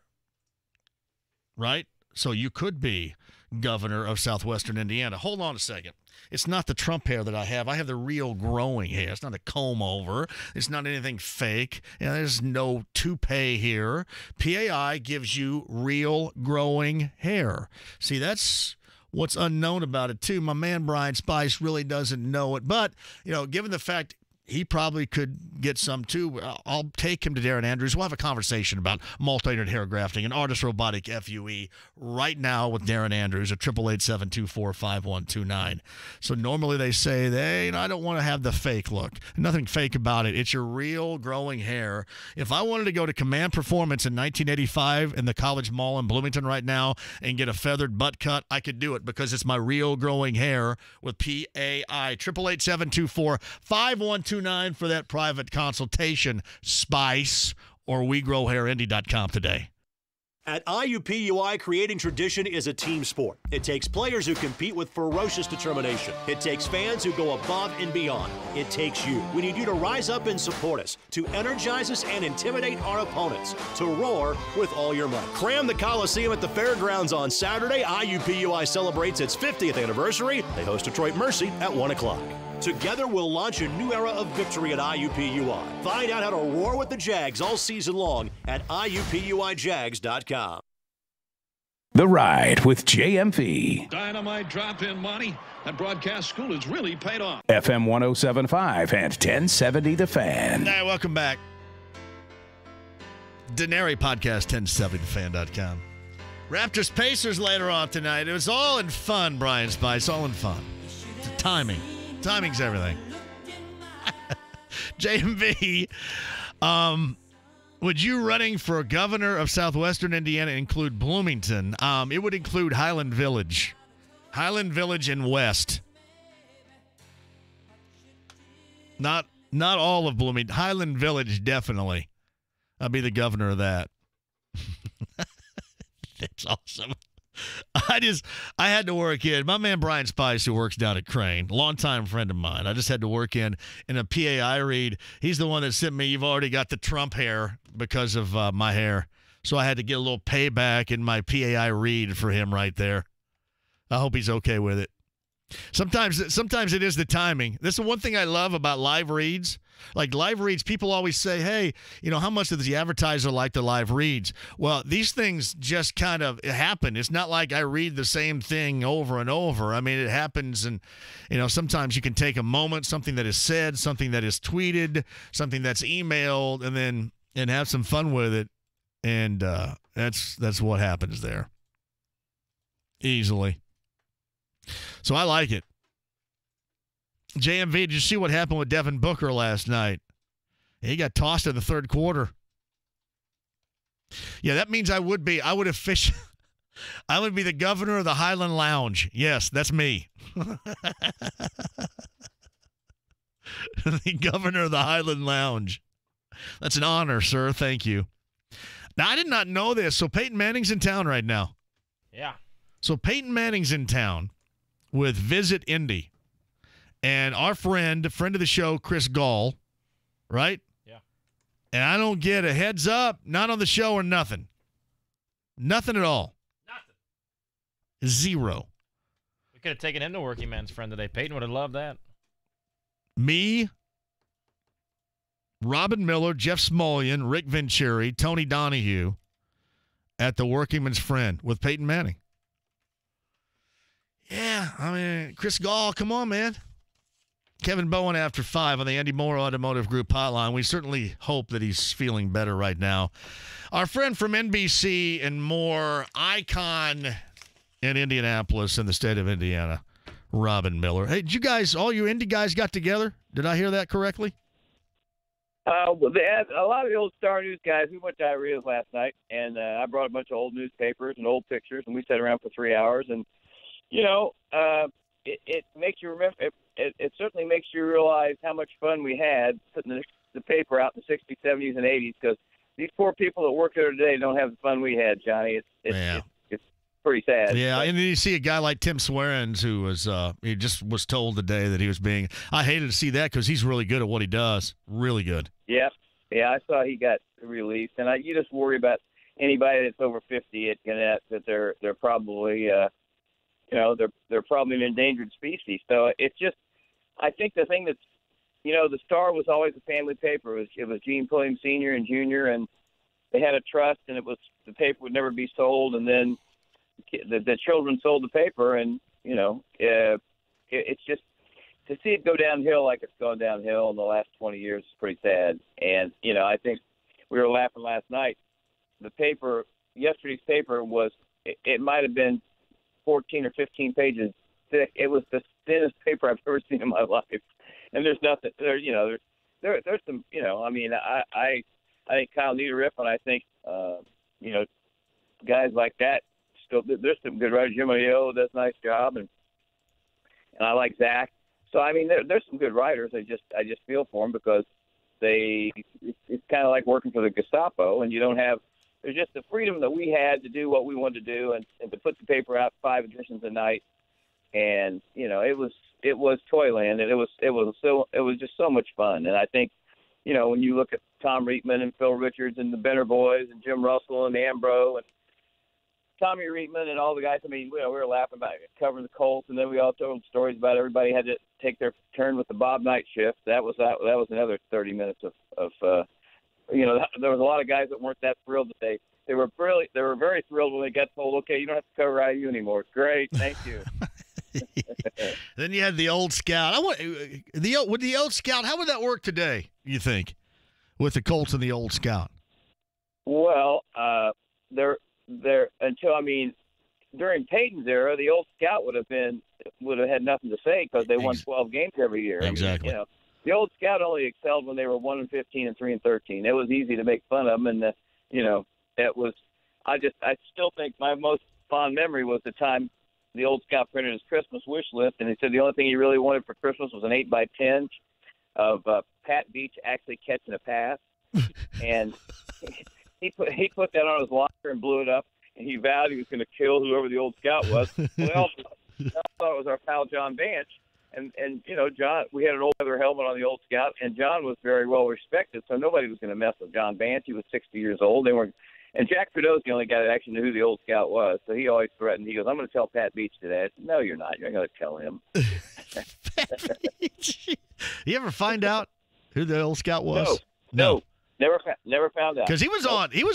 right? So you could be governor of southwestern Indiana. Hold on a second. It's not the Trump hair that I have. I have the real growing hair. It's not a comb over. It's not anything fake. There's no toupee here. PAI gives you real growing hair. See, that's what's unknown about it, too. My man Brian Spice really doesn't know it. But, given the fact he probably could get some, too, I'll take him to Darren Andrews. We'll have a conversation about multi-unit hair grafting and Artist Robotic FUE right now with Darren Andrews at 888-724-5129. So normally they say, I don't want to have the fake look. Nothing fake about it. It's your real growing hair. If I wanted to go to Command Performance in 1985 in the College Mall in Bloomington right now and get a feathered butt cut, I could do it because it's my real growing hair with PAI. 888-724-5129 for that private consultation, Spice, or WeGrowHairIndy.com today. At IUPUI, creating tradition is a team sport. It takes players who compete with ferocious determination. It takes fans who go above and beyond. It takes you. We need you to rise up and support us, to energize us and intimidate our opponents, to roar with all your might. Cram the Coliseum at the Fairgrounds on Saturday. IUPUI celebrates its 50th anniversary. They host Detroit Mercy at 1 o'clock. Together, we'll launch a new era of victory at IUPUI. Find out how to roar with the Jags all season long at IUPUIJags.com. The Ride with JMV. Dynamite drop-in money. That broadcast school has really paid off. FM 107.5 and 1070 The Fan. Hey, welcome back. Denary Podcast, 1070thefan.com. Raptors Pacers later on tonight. It was all in fun, Brian Spice. All in fun. The timing. Timing's everything. JMV, would you running for governor of southwestern Indiana include Bloomington? It would include Highland Village. Highland Village and West. Not all of Bloomington. Highland Village, definitely. I'll be the governor of that. That's awesome. I had to work in. My man Brian Spice, who works down at Crane, longtime friend of mine. I just had to work in a PAI read. He's the one that sent me, you've already got the Trump hair because of my hair. So I had to get a little payback in my PAI read for him right there. I hope he's okay with it. Sometimes it is the timing. This is one thing I love about live reads. Like live reads, people always say, hey, how much does the advertiser like the live reads? Well, these things just kind of happen. It's not like I read the same thing over and over. I mean, it happens, and, sometimes you can take a moment, something that is said, something that is tweeted, something that's emailed, and have some fun with it. And that's what happens there. Easily. So I like it. JMV, did you see what happened with Devin Booker last night? He got tossed in the third quarter. Yeah, that means I would be the governor of the Highland Lounge. Yes, that's me. The governor of the Highland Lounge. That's an honor, sir. Thank you. Now, I did not know this. So Peyton Manning's in town right now. Yeah. So Peyton Manning's in town with Visit Indy. And our friend of the show, Chris Gall, right? Yeah. And I don't get a heads up, not on the show or nothing. Nothing at all. Nothing. Zero. We could have taken him to Working Man's Friend today. Peyton would have loved that. Me, Robin Miller, Jeff Smolian, Rick Venturi, Tony Donahue at the Working Man's Friend with Peyton Manning. Yeah, I mean, Chris Gall, come on, man. Kevin Bowen after 5 on the Andy Moore Automotive Group hotline. We certainly hope that he's feeling better right now. Our friend from NBC and more, icon in Indianapolis in the state of Indiana, Robin Miller. Hey, did you guys, all you Indy guys got together? Did I hear that correctly? Well, they had a lot of the old Star News guys. We went to Iria's last night, and I brought a bunch of old newspapers and old pictures, and we sat around for 3 hours. And, it makes you remember. It certainly makes you realize how much fun we had putting the paper out in the 60s, 70s, and 80s, because these poor people that work there today don't have the fun we had, Johnny. It's pretty sad. Yeah, and then you see a guy like Tim Swearens who was he just was told today that he was being – I hated to see that because he's really good at what he does. Really good. Yeah, I saw he got released. And you just worry about anybody that's over 50 that they're probably they're probably an endangered species. So it's just, I think the thing that's, the Star was always a family paper. It was Gene Pulliam Sr. and Jr., and they had a trust, and the paper would never be sold, and then the children sold the paper, and it's just, to see it go downhill like it's gone downhill in the last 20 years is pretty sad. And I think we were laughing last night. Yesterday's paper it might have been 14 or 15 pages thick. It was the thinnest paper I've ever seen in my life. And there's nothing there. There's some. I think Kyle Niederreff, and I think guys like that. Still, there's some good writers. Jim O'Neill does a nice job, and I like Zach. So there's some good writers. I just feel for them because it's kind of like working for the Gestapo, and you don't have. There's just the freedom that we had to do what we wanted to do, and to put the paper out 5 editions a night, and it was Toyland, and it was just so much fun. And I think when you look at Tom Reitman and Phil Richards and the Benner boys and Jim Russell and Ambro and Tommy Reitman and all the guys, we were laughing about covering the Colts, and then we all told stories about everybody had to take their turn with the Bob Knight shift. That was another 30 minutes of there was a lot of guys that weren't that thrilled that they were very thrilled when they got told, okay, you don't have to cover IU anymore. Great, thank you. Then you had the Old Scout. Would the Old Scout, how would that work today, you think, with the Colts and the Old Scout? Well, during Peyton's era, the Old Scout would have had nothing to say because they won 12 games every year. Exactly. The Old Scout only excelled when they were 1-15 and 3-13. It was easy to make fun of them, and it was. I still think my most fond memory was the time the Old Scout printed his Christmas wish list, and he said the only thing he really wanted for Christmas was an 8x10 of Pat Beach actually catching a pass, and he put that on his locker and blew it up, and he vowed he was going to kill whoever the Old Scout was. Well, I thought it was our pal John Banch. And John, we had an old leather helmet on the Old Scout, and John was very well respected, so nobody was going to mess with John Banch. He was 60 years old. And Jack Trudeau's the only guy that actually knew who the Old Scout was, so he always threatened. He goes, "I'm going to tell Pat Beach today." I said, "No, you're not. You're going to tell him." You ever find out who the Old Scout was? No. Never found out. Because he was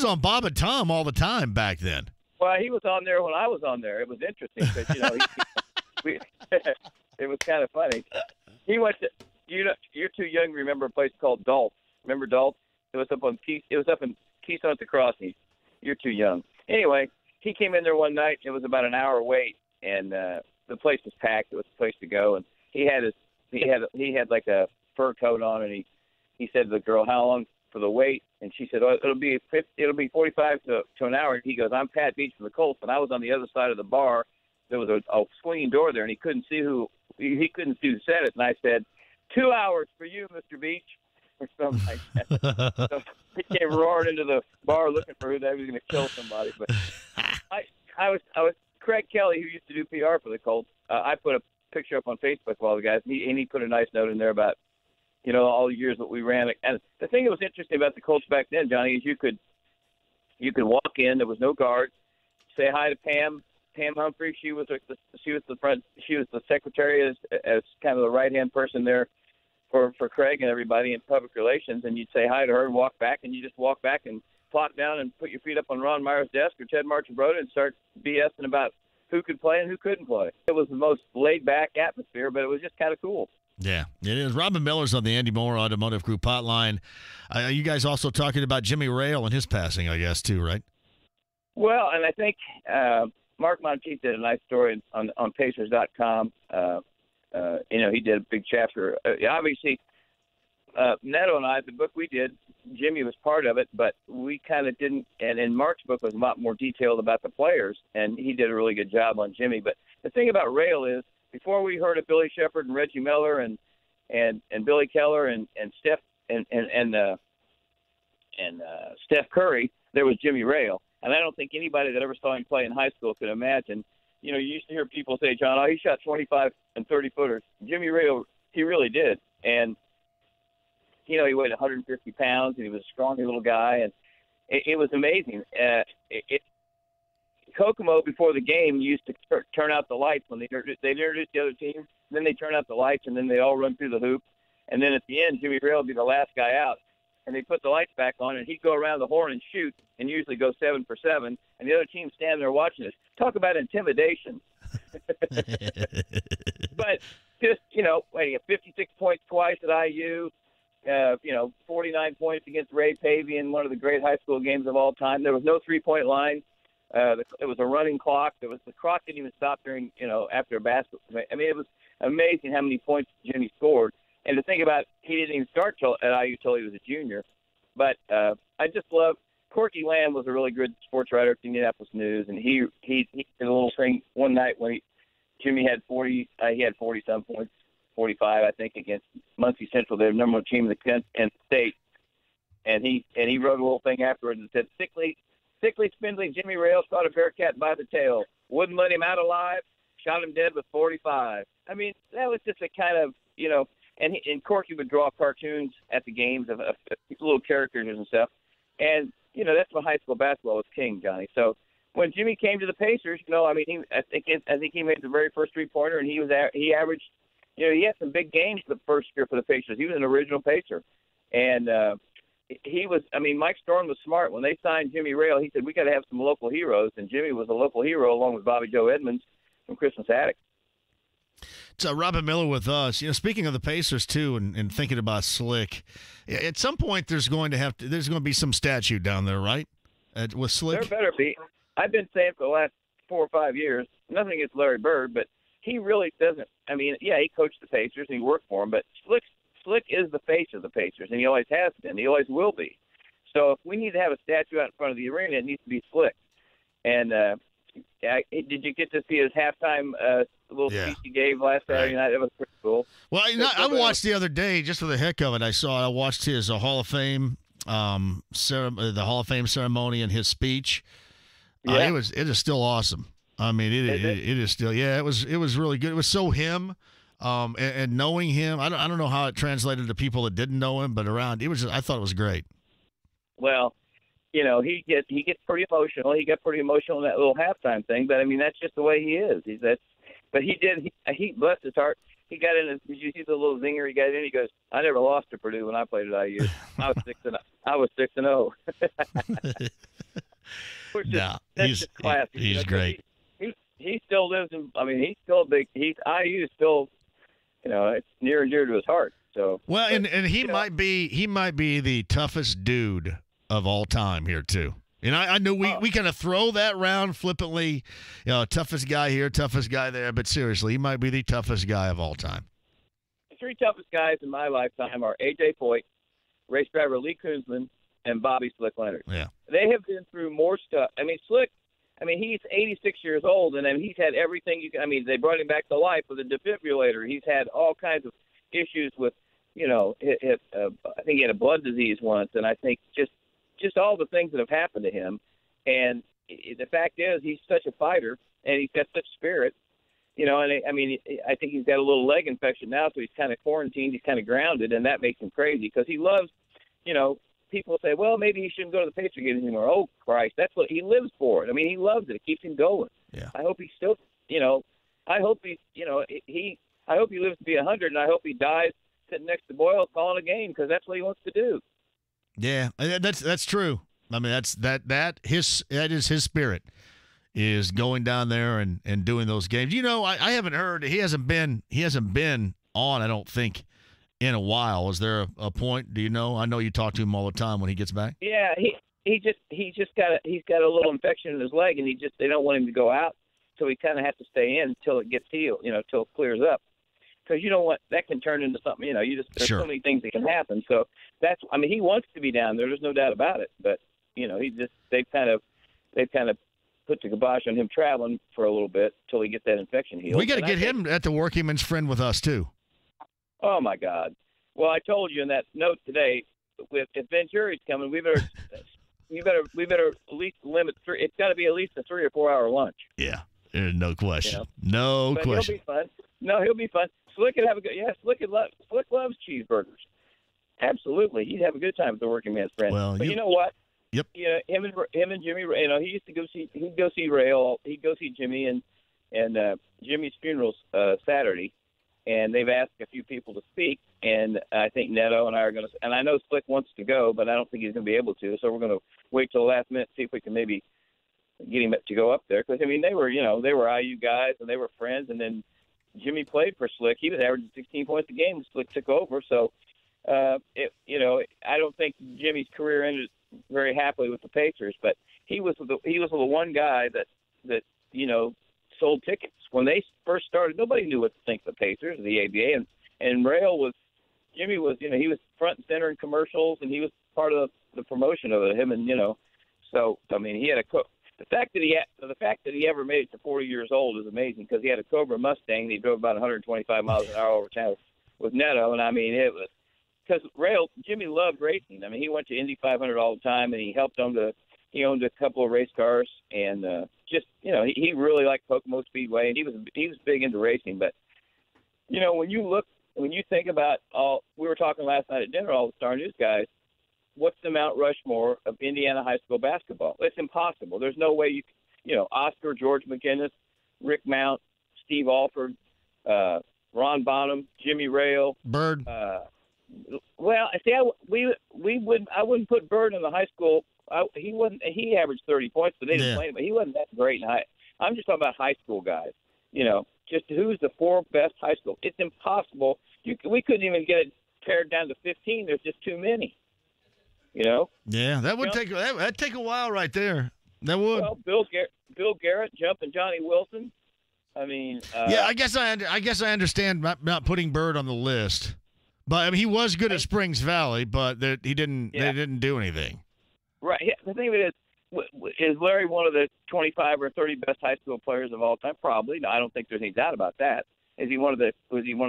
on Bob and Tom all the time back then. Well, he was on there when I was on there. It was interesting because it was kind of funny. He went to you're too young to remember a place called Dalt. Remember Dalt? It was up in Keystone at the Crossing. You're too young. Anyway, he came in there one night. It was about an hour wait, and the place was packed. It was a place to go, and he had like a fur coat on, and he said to the girl, "How long for the wait?" And she said, "Oh, it'll be 45 to an hour." And he goes, "I'm Pat Beach from the Colts, and I was on the other side of the bar. There was a swinging door there, and he couldn't see who said it." And I said, 2 hours for you, Mr. Beach, or something like that. So he came roaring into the bar looking for who that was going to kill somebody. But I was Craig Kelly, who used to do PR for the Colts. I put a picture up on Facebook of all the guys, and he put a nice note in there about all the years that we ran it. And the thing that was interesting about the Colts back then, Johnny, is you could walk in. There was no guards. Say hi to Pam Humphrey. She was the secretary as kind of the right hand person there for Craig and everybody in public relations. And you'd say hi to her and walk back, and you just walk back and plop down and put your feet up on Ron Meyer's desk or Ted Marchibroda and start BSing about who could play and who couldn't play. It was the most laid back atmosphere, but it was just kind of cool. Yeah, it is. Robin Miller's on the Andy Moore Automotive Group hotline. You guys also talking about Jimmy Rail and his passing, I guess, too, right? Well, and I think Mark Monteith did a nice story on Pacers.com. He did a big chapter. Obviously, Neto and I, the book we did, Jimmy was part of it, but we kind of didn't. And Mark's book was a lot more detailed about the players, and he did a really good job on Jimmy. But the thing about Rail is, before we heard of Billy Shepard and Reggie Miller and Billy Keller and Steph and Steph Curry, there was Jimmy Rail. And I don't think anybody that ever saw him play in high school could imagine. You used to hear people say, "John, he shot 25 and 30-footers." Jimmy Rail, he really did. And, he weighed 150 pounds, and he was a scrawny little guy, and it was amazing. Kokomo before the game used to turn out the lights when they introduced the other team. Then they turn out the lights, and then they all run through the hoop. And then at the end, Jimmy Rail would be the last guy out. And they put the lights back on, and he'd go around the horn and shoot, and usually go 7 for 7. And the other team standing there watching this. Talk about intimidation. But just, you know, 56 points twice at IU, 49 points against Ray Pavey in one of the great high school games of all time. There was no three-point line. It was a running clock. The clock didn't even stop during, after a basket. I mean, it was amazing how many points Jimmy scored. And to think about, he didn't even start at IU till he was a junior. But I just love Corky Lamb was a really good sports writer at the Indianapolis News, and he did a little thing one night when Jimmy had 40. He had 40-some points, 45 I think, against Muncie Central, their number one team in the state. And he wrote a little thing afterwards and said, sickly, spindly Jimmy Rails caught a Bearcat by the tail, wouldn't let him out alive, shot him dead with 45. I mean, that was just a kind of, and Corky would draw cartoons at the games of little characters and stuff. And, that's when high school basketball was king, Johnny. So when Jimmy came to the Pacers, I think he made the very first three-pointer, and he averaged, he had some big games the first year for the Pacers. He was an original Pacer. And Mike Storm was smart. When they signed Jimmy Rail, he said, we got to have some local heroes. And Jimmy was a local hero along with Bobby Joe Edmonds from Christmas Attic. It's Robin Miller with us. Speaking of the Pacers too, and thinking about Slick, at some point there's going to be some statue down there, right? With Slick, there better be. I've been saying for the last 4 or 5 years, nothing against Larry Bird, but he really doesn't. I mean, yeah, he coached the Pacers and he worked for them, but Slick is the face of the Pacers, and he always has been. He always will be. So if we need to have a statue out in front of the arena, it needs to be Slick. And did you get to see his halftime little speech he gave last Saturday night? It was pretty cool. Well, I watched the other day just for the heck of it. I watched his Hall of Fame the Hall of Fame ceremony and his speech. Yeah. It is still awesome. I mean, it is still. Yeah, it was really good. It was so him. And knowing him, I don't know how it translated to people that didn't know him, but I thought it was great. Well, he gets pretty emotional. He got pretty emotional in that little halftime thing, but I mean that's just the way he is. But he blessed his heart. He got in. Did you see the little zinger he got in? He goes, "I never lost to Purdue when I played at IU. I was 6-0." He's classic. He's great. He still lives in. I mean, he's still big. IU is still. It's near and dear to his heart. So and he might be the toughest dude of all time here too. And I know we kind of throw that around flippantly, toughest guy here, toughest guy there, but seriously, he might be the toughest guy of all time. The 3 toughest guys in my lifetime are A.J. Foyt, race driver Lee Koonsman, and Bobby Slick Leonard. Yeah. They have been through more stuff. I mean, Slick, he's 86 years old, and he's had everything you can. They brought him back to life with a defibrillator. He's had all kinds of issues with, I think he had a blood disease once, and I think just all the things that have happened to him. And the fact is, he's such a fighter, and he's got such spirit, and I think he's got a little leg infection now, so he's kind of quarantined, he's kind of grounded, and that makes him crazy because he loves, people say, well, maybe he shouldn't go to the Pacer game anymore. Oh, Christ, that's what he lives for. He loves it. It keeps him going. Yeah. I hope he's still, I hope he lives to be 100, and I hope he dies sitting next to Boyle calling a game because that's what he wants to do. Yeah, that's true. That is his spirit, is going down there and doing those games. I haven't heard he hasn't been on, I don't think, in a while. Is there a point? Do you know? I know you talk to him all the time when he gets back. Yeah, he's got a little infection in his leg, and they don't want him to go out, so he kind of has to stay in until it gets healed, until it clears up. Because you know what, that can turn into something. There's Sure. so many things that can happen. So he wants to be down there. There's no doubt about it. But they've kind of put the kibosh on him traveling for a little bit till he gets that infection healed. We got to get him at the Workingman's Friend with us too. Oh my God! Well, I told you in that note today, if Venturi's coming, we better at least limit 3. It's got to be at least a 3 or 4 hour lunch. Yeah, no question. No but question. He'll be fun. No, he'll be fun. Slick would have a good. Yeah, Slick loves cheeseburgers. Absolutely, he'd have a good time with the Working Man's Friend. Well, but you know what? Yep. You know, him and Jimmy. You know, he'd go see Rail. He'd go see Jimmy and Jimmy's funeral's Saturday, and they've asked a few people to speak. And I think Neto and I are going to. And I know Slick wants to go, but I don't think he's going to be able to. So we're going to wait till the last minute, see if we can maybe get him to go up there. Because I mean, they were IU guys and they were friends. And then Jimmy played for Slick. He was averaging 16 points a game. Slick took over. So I don't think Jimmy's career ended very happily with the Pacers, but he was the one guy that sold tickets when they first started. Nobody knew what to think of the Pacers, the ABA, and Jimmy was he was front and center in commercials, and he was part of the promotion of it. Him and so I mean he had the fact that he ever made it to 40 years old is amazing because he had a Cobra Mustang that he drove about 125 miles an hour over town with Neto, and I mean it was. Because Jimmy loved racing. I mean, he went to Indy 500 all the time, and he helped them he owned a couple of race cars, and he really liked Pocomo Speedway, and he was big into racing. But when you think about we were talking last night at dinner, all the Star News guys, what's the Mount Rushmore of Indiana high school basketball? It's impossible. There's no way Oscar, George McGinnis, Rick Mount, Steve Alford, Ron Bonham, Jimmy Rail, Bird. Well, see, I wouldn't put Bird in the high school. He averaged 30 points, but they didn't play him. But he wasn't that great in high. I'm just talking about high school guys. Just who's the 4 best high school. It's impossible. We couldn't even get it pared down to 15. There's just too many. Yeah, that would that'd take a while right there. That would. Well, Bill Garrett, Jumping Johnny Wilson. I mean. I guess I understand not putting Bird on the list. But I mean, he was good at Springs Valley, but he didn't. Yeah. They didn't do anything. Right. Yeah, the thing of it is Larry one of the 25 or 30 best high school players of all time? Probably. No, I don't think there's any doubt about that. Was he one of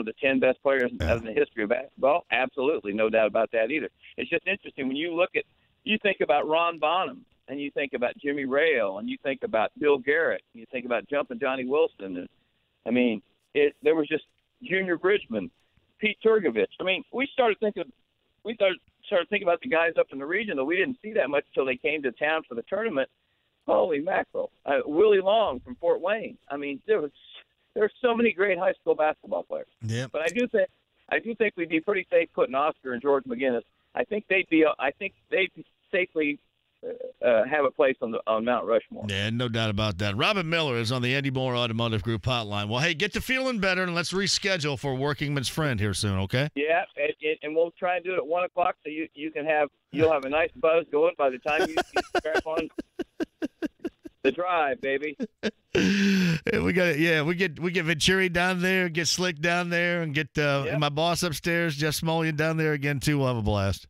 the 10 best players in the history of basketball? Absolutely, no doubt about that either. It's just interesting when you think about Ron Bonham, and you think about Jimmy Rail, and you think about Bill Garrett, and you think about Jumping Johnny Wilson. And I mean, there was just Junior Bridgman. Pete Turgovich. I mean, we started thinking about the guys up in the region that we didn't see that much until they came to town for the tournament. Holy mackerel! Willie Long from Fort Wayne. I mean, there are so many great high school basketball players. Yeah. But I do think we'd be pretty safe putting Oscar and George McGinnis. I think they'd safely have a place on Mount Rushmore. Yeah, no doubt about that. Robin Miller is on the Andy Moore Automotive Group hotline. Well, hey, get to feeling better, and let's reschedule for Workingman's Friend here soon, okay? Yeah, and we'll try and do it at 1 o'clock so you'll have a nice buzz going by the time you strap on the drive, baby. We get Venturi down there, get Slick down there, and get my boss upstairs, Jeff Smolian, down there again too. We'll have a blast.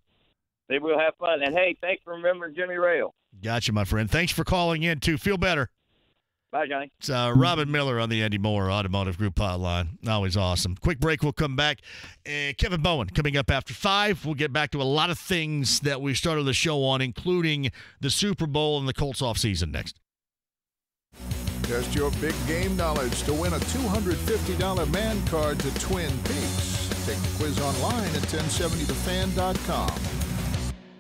Maybe we'll have fun. And, hey, thanks for remembering Jimmy Rail. Gotcha, my friend. Thanks for calling in, too. Feel better. Bye, Johnny. It's Robin Miller on the Andy Moore Automotive Group hotline. Always awesome. Quick break. We'll come back. Kevin Bowen coming up after 5. We'll get back to a lot of things that we started the show on, including the Super Bowl and the Colts offseason next. Test your big game knowledge to win a $250 man card to Twin Peaks. Take the quiz online at 1070thefan.com.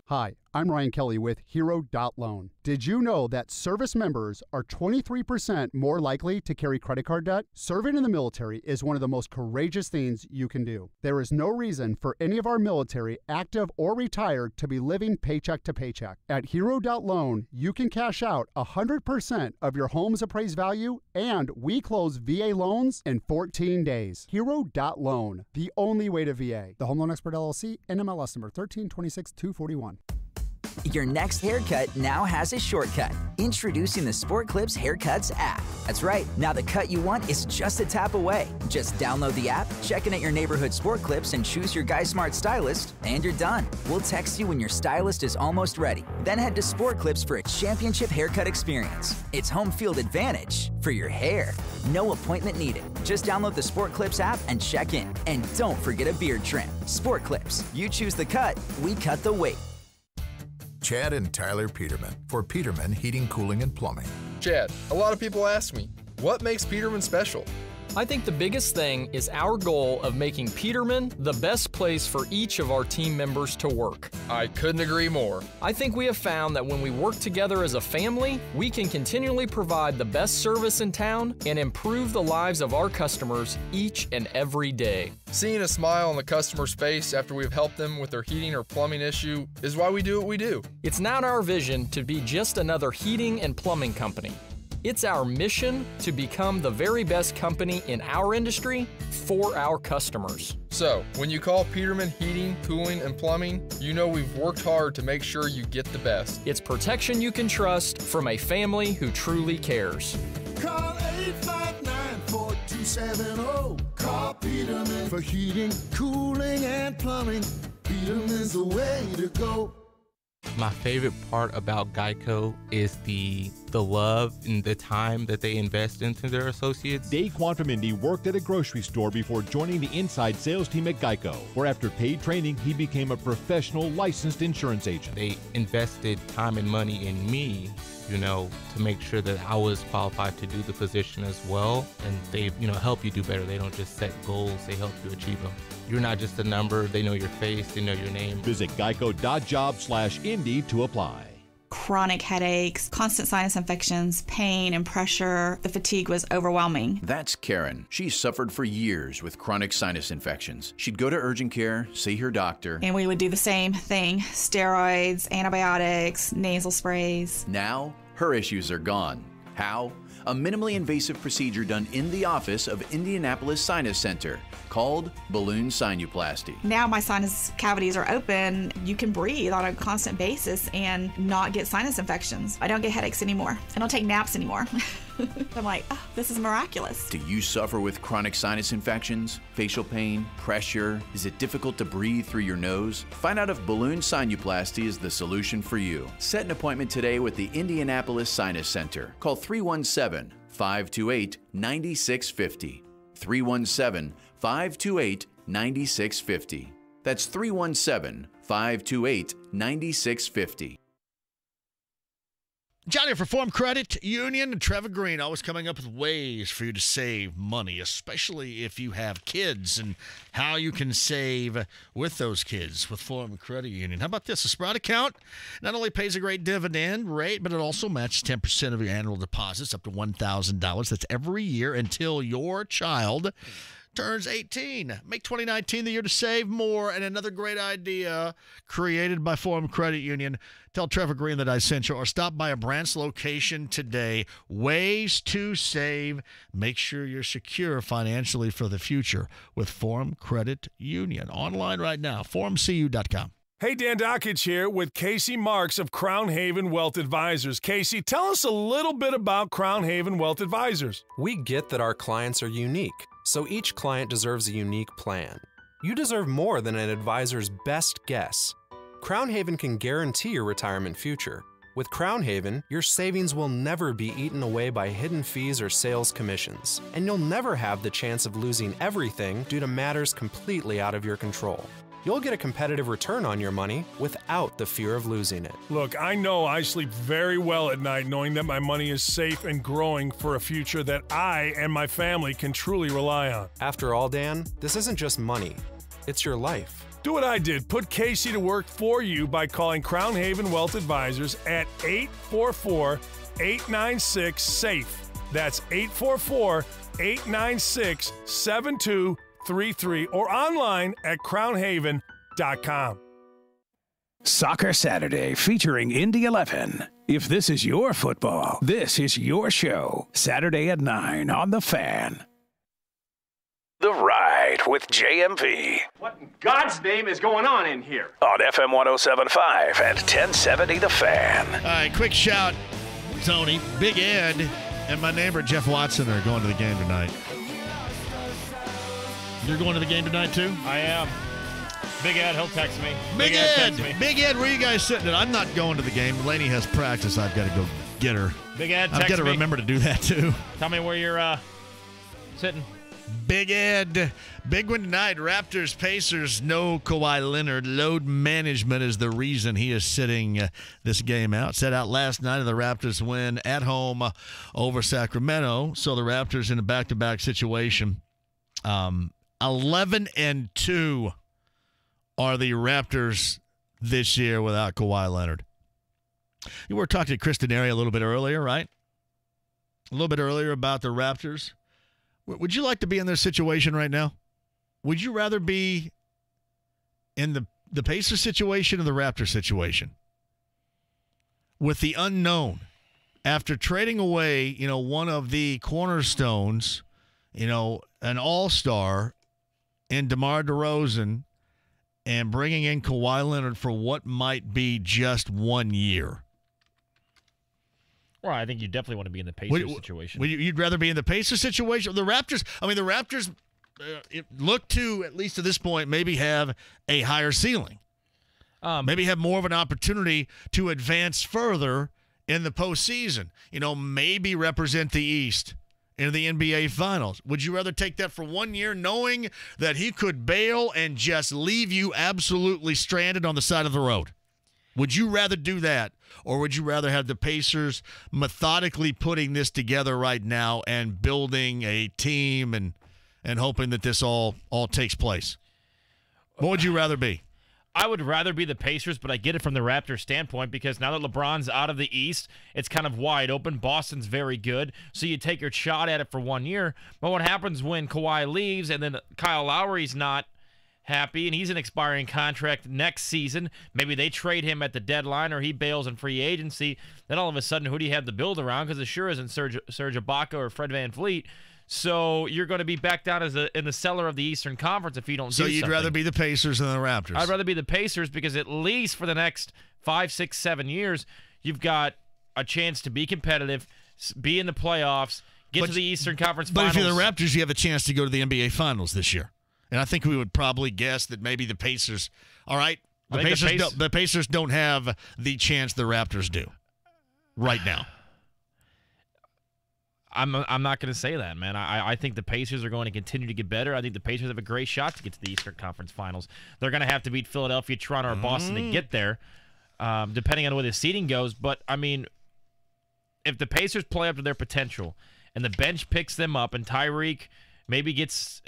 Hi, I'm Ryan Kelly with Hero.Loan. Did you know that service members are 23% more likely to carry credit card debt? Serving in the military is one of the most courageous things you can do. There is no reason for any of our military, active or retired, to be living paycheck to paycheck. At Hero.Loan, you can cash out 100% of your home's appraised value, and we close VA loans in 14 days. Hero.Loan, the only way to VA. The Home Loan Expert LLC, NMLS number 1326241. Your next haircut now has a shortcut. Introducing the Sport Clips Haircuts app. That's right. Now the cut you want is just a tap away. Just download the app, check in at your neighborhood Sport Clips, and choose your Guy Smart stylist, and you're done. We'll text you when your stylist is almost ready. Then head to Sport Clips for a championship haircut experience. It's home field advantage for your hair. No appointment needed. Just download the Sport Clips app and check in. And don't forget a beard trim. Sport Clips. You choose the cut, we cut the weight. Chad and Tyler Peterman for Peterman Heating, Cooling, and Plumbing. Chad, a lot of people ask me, what makes Peterman special? I think the biggest thing is our goal of making Peterman the best place for each of our team members to work. I couldn't agree more. I think we have found that when we work together as a family, we can continually provide the best service in town and improve the lives of our customers each and every day. Seeing a smile on the customer's face after we've helped them with their heating or plumbing issue is why we do what we do. It's not our vision to be just another heating and plumbing company. It's our mission to become the very best company in our industry for our customers. So, when you call Peterman Heating, Cooling, and Plumbing, you know we've worked hard to make sure you get the best. It's protection you can trust from a family who truly cares. Call 859-4270. Call Peterman for heating, cooling, and plumbing. Peterman's the way to go. My favorite part about Geico is the love and the time that they invest into their associates. Daquan from Indy worked at a grocery store before joining the inside sales team at Geico, where after paid training, he became a professional licensed insurance agent. They invested time and money in me, to make sure that I was qualified to do the position as well. And they, help you do better. They don't just set goals, they help you achieve them. You're not just a number, they know your face, they know your name. Visit geico.job/Indy to apply. Chronic headaches, constant sinus infections, pain and pressure. The fatigue was overwhelming. That's Karen. She suffered for years with chronic sinus infections. She'd go to urgent care, see her doctor. And we would do the same thing. Steroids, antibiotics, nasal sprays. Now, her issues are gone. How? A minimally invasive procedure done in the office of Indianapolis Sinus Center called balloon sinuplasty. Now my sinus cavities are open. You can breathe on a constant basis and not get sinus infections. I don't get headaches anymore. I don't take naps anymore. I'm like, oh, this is miraculous. Do you suffer with chronic sinus infections, facial pain, pressure? Is it difficult to breathe through your nose? Find out if balloon sinuplasty is the solution for you. Set an appointment today with the Indianapolis Sinus Center. Call 317-528-9650. 317-528-9650. That's 317-528-9650. Johnny for Farm Credit Union and Trevor Green always coming up with ways for you to save money, especially if you have kids, and how you can save with those kids with Farm Credit Union. How about this? A Sprout account not only pays a great dividend rate, but it also matches 10% of your annual deposits up to $1,000. That's every year until your child turns 18. Make 2019 the year to save more. And another great idea created by Forum Credit Union. Tell Trevor Green that I sent you, or stop by a branch location today. Ways to save. Make sure you're secure financially for the future with Forum Credit Union. Online right now, forumcu.com. Hey, Dan Dockage here with Casey Marks of Crown Haven Wealth Advisors. Casey, tell us a little bit about Crown Haven Wealth Advisors. We get that our clients are unique, so each client deserves a unique plan. You deserve more than an advisor's best guess. Crown Haven can guarantee your retirement future. With Crown Haven, your savings will never be eaten away by hidden fees or sales commissions, and you'll never have the chance of losing everything due to matters completely out of your control. You'll get a competitive return on your money without the fear of losing it. Look, I know I sleep very well at night knowing that my money is safe and growing for a future that I and my family can truly rely on. After all, Dan, this isn't just money. It's your life. Do what I did. Put Casey to work for you by calling Crown Haven Wealth Advisors at 844-896-SAFE. That's 844-896-7233 or online at crownhaven.com. Soccer Saturday featuring Indy 11. If this is your football, this is your show. Saturday at 9 on The Fan. The Ride with JMV. What in God's name is going on in here? On FM 107.5 and 1070 The Fan. All right, quick shout, Tony. Big Ed and my neighbor Jeff Watson are going to the game tonight. You're going to the game tonight, too? I am. Big Ed, he'll text me. Big Ed! Big Ed, where are you guys sitting at? I'm not going to the game. Lainey has practice. I've got to go get her. Big Ed, text me. I've got to remember to do that, too. Tell me where you're sitting. Big Ed. Big one tonight. Raptors, Pacers, no Kawhi Leonard. Load management is the reason he is sitting this game out. Set out last night of the Raptors win at home over Sacramento. So the Raptors in a back-to-back situation. 11-2 are the Raptors this year without Kawhi Leonard. You were talking to Chris Denari a little bit earlier, right? A little bit earlier about the Raptors. Would you like to be in their situation right now? Would you rather be in the Pacers situation or the Raptors situation? With the unknown, after trading away, one of the cornerstones, an all-star in DeMar DeRozan and bringing in Kawhi Leonard for what might be just 1 year. Well, I think you definitely want to be in the Pacers situation. You'd rather be in the Pacers situation? The Raptors, look to, at least to this point, maybe have a higher ceiling. Maybe have more of an opportunity to advance further in the postseason. Maybe represent the East in the NBA Finals. Would you rather take that for 1 year, knowing that he could bail and just leave you absolutely stranded on the side of the road? Would you rather do that, or would you rather have the Pacers methodically putting this together right now and building a team and hoping that this all takes place? What would you rather be? I would rather be the Pacers, but I get it from the Raptors standpoint because now that LeBron's out of the East, it's kind of wide open. Boston's very good, so you take your shot at it for 1 year. But what happens when Kawhi leaves and then Kyle Lowry's not happy and he's an expiring contract next season? Maybe they trade him at the deadline or he bails in free agency. Then all of a sudden, who do you have to build around? Because it sure isn't Serge Ibaka or Fred VanVleet. So you're going to be back down in the cellar of the Eastern Conference if you don't do something. So you'd rather be the Pacers than the Raptors? I'd rather be the Pacers because at least for the next 5, 6, 7 years, you've got a chance to be competitive, be in the playoffs, get to the Eastern Conference Finals. But if you're the Raptors, you have a chance to go to the NBA Finals this year. And I think we would probably guess that maybe the Pacers, all right, the Pacers don't have the chance the Raptors do right now. I'm not going to say that, man. I think the Pacers are going to continue to get better. I think the Pacers have a great shot to get to the Eastern Conference Finals. They're going to have to beat Philadelphia, Toronto, or Boston to get there, depending on where the seeding goes. But, if the Pacers play up to their potential and the bench picks them up and Tyreke maybe gets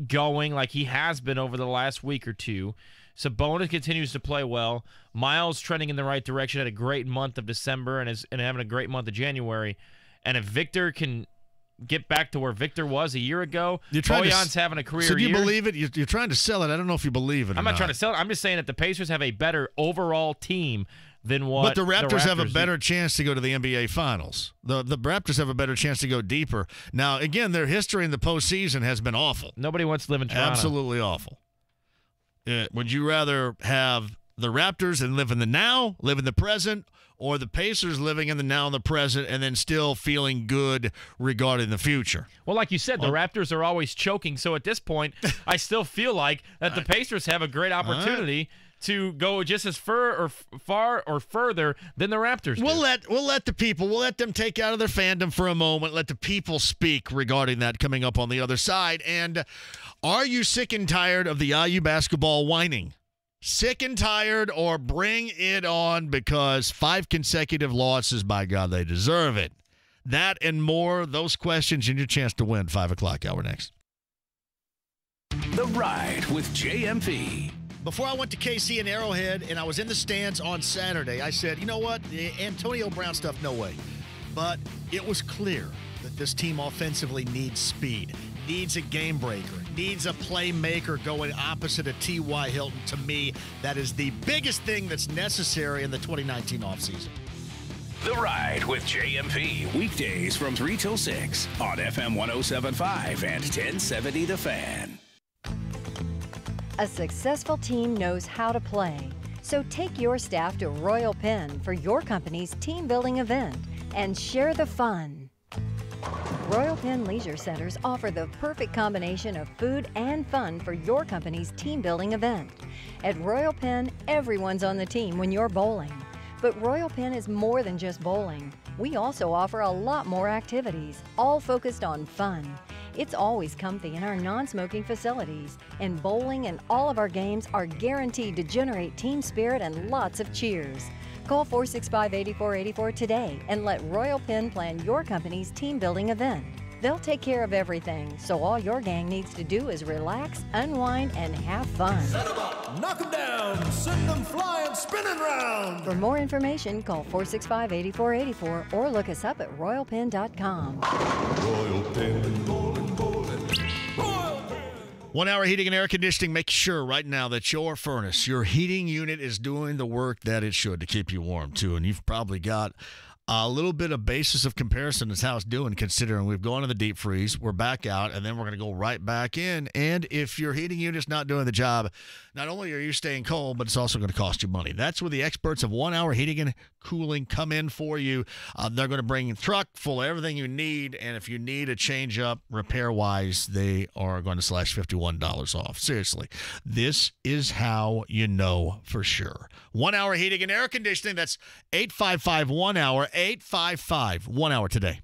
going like he has been over the last week or two, Sabonis continues to play well, Miles trending in the right direction, had a great month of December and having a great month of January, and if Victor can get back to where Victor was a year ago, Bojan's having a career year. So do you believe it? You're trying to sell it. I don't know if you believe it. I'm not trying to sell it. I'm just saying that the Pacers have a better overall team than what the Raptors have a do. better chance to go to the NBA Finals. The Raptors have a better chance to go deeper. Now, again, their history in the postseason has been awful. Nobody wants to live in Toronto. Absolutely awful. Would you rather have the Raptors and live in the now, live in the present, or the Pacers living in the now and the present and then still feeling good regarding the future? Well, like you said, the Raptors are always choking. So at this point, I still feel like that the Pacers have a great opportunity to go just as far or further than the Raptors do. We'll let the people, we'll let them take out of their fandom for a moment, let the people speak regarding that coming up on the other side. And are you sick and tired of the IU basketball whining? Sick and tired, or bring it on, because 5 consecutive losses, by God, they deserve it. That and more, those questions and your chance to win. 5 o'clock hour next. The Ride with JMV. Before I went to KC and Arrowhead and I was in the stands on Saturday, I said, you know what, the Antonio Brown stuff, no way. But it was clear that this team offensively needs speed, needs a game breaker, needs a playmaker going opposite of T.Y. Hilton. To me, that is the biggest thing that's necessary in the 2019 offseason. The Ride with JMV. Weekdays from 3 till 6 on FM 107.5 and 1070 The Fan. A successful team knows how to play. So take your staff to Royal Pen for your company's team building event and share the fun. Royal Pen Leisure Centers offer the perfect combination of food and fun for your company's team building event. At Royal Pen, everyone's on the team when you're bowling. But Royal Pen is more than just bowling. We also offer a lot more activities, all focused on fun. It's always comfy in our non-smoking facilities, and bowling and all of our games are guaranteed to generate team spirit and lots of cheers. Call 465-8484 today and let Royal Pen plan your company's team building event. They'll take care of everything, so all your gang needs to do is relax, unwind, and have fun. Set 'em up, knock 'em down, send them flying, spinning round. For more information, call 465-8484 or look us up at royalpen.com. Royal Pen, bowling, bowling. Royal Pen. 1 hour heating and air conditioning. Make sure right now that your furnace, your heating unit is doing the work that it should to keep you warm, too. And you've probably got a little bit of basis of comparison is how it's doing, considering we've gone to the deep freeze, we're back out, and then we're going to go right back in. And if your heating unit's not doing the job, not only are you staying cold, but it's also going to cost you money. That's where the experts of 1 hour heating and cooling come in for you. They're going to bring a truck full of everything you need, and if you need a change up repair-wise, they are going to slash $51 off. Seriously, this is how you know for sure. 1 hour heating and air conditioning. That's 855-1-HOUR, 855-1-HOUR today.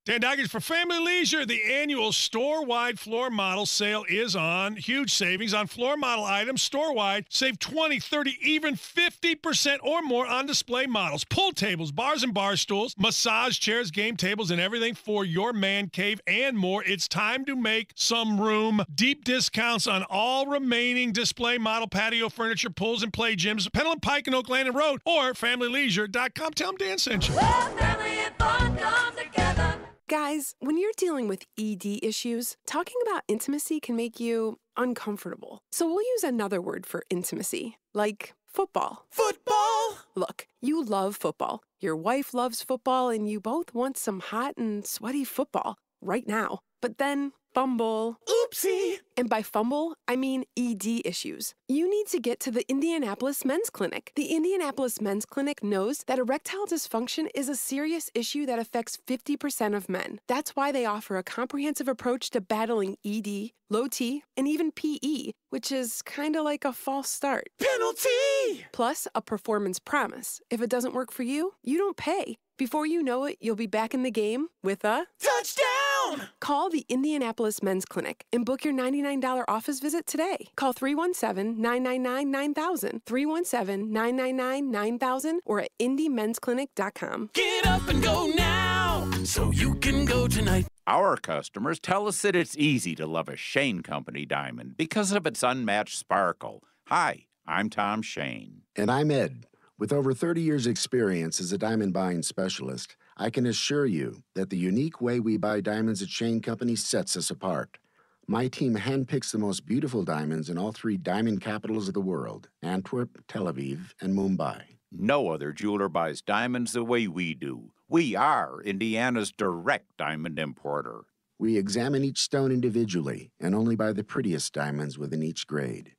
Dan Doggins for Family Leisure. The annual store-wide floor model sale is on. Huge savings on floor model items store-wide. Save 20, 30, even 50% or more on display models. Pool tables, bars and bar stools, massage chairs, game tables, and everything for your man cave and more. It's time to make some room. Deep discounts on all remaining display model patio furniture, pools, and play gyms. Pendleton Pike and Oak Landing Road or FamilyLeisure.com. Tell them Dan sent you. Family and fun come together. Guys, when you're dealing with ED issues, talking about intimacy can make you uncomfortable. So we'll use another word for intimacy, like football. Football? Look, you love football. Your wife loves football, and you both want some hot and sweaty football right now. But then fumble. Oopsie. And by fumble, I mean ED issues. You need to get to the Indianapolis Men's Clinic. The Indianapolis Men's Clinic knows that erectile dysfunction is a serious issue that affects 50% of men. That's why they offer a comprehensive approach to battling ED, low T, and even PE, which is kind of like a false start. Penalty! Plus, a performance promise. If it doesn't work for you, you don't pay. Before you know it, you'll be back in the game with a touchdown! Call the Indianapolis Men's Clinic and book your $99 office visit today. Call 317-999-9000, 317-999-9000, or at IndyMen'sClinic.com. Get up and go now, so you can go tonight. Our customers tell us that it's easy to love a Shane Company diamond because of its unmatched sparkle. Hi, I'm Tom Shane. And I'm Ed. With over 30 years' experience as a diamond buying specialist, I can assure you that the unique way we buy diamonds at Shane Company sets us apart. My team handpicks the most beautiful diamonds in all three diamond capitals of the world, Antwerp, Tel Aviv, and Mumbai. No other jeweler buys diamonds the way we do. We are Indiana's direct diamond importer. We examine each stone individually and only buy the prettiest diamonds within each grade.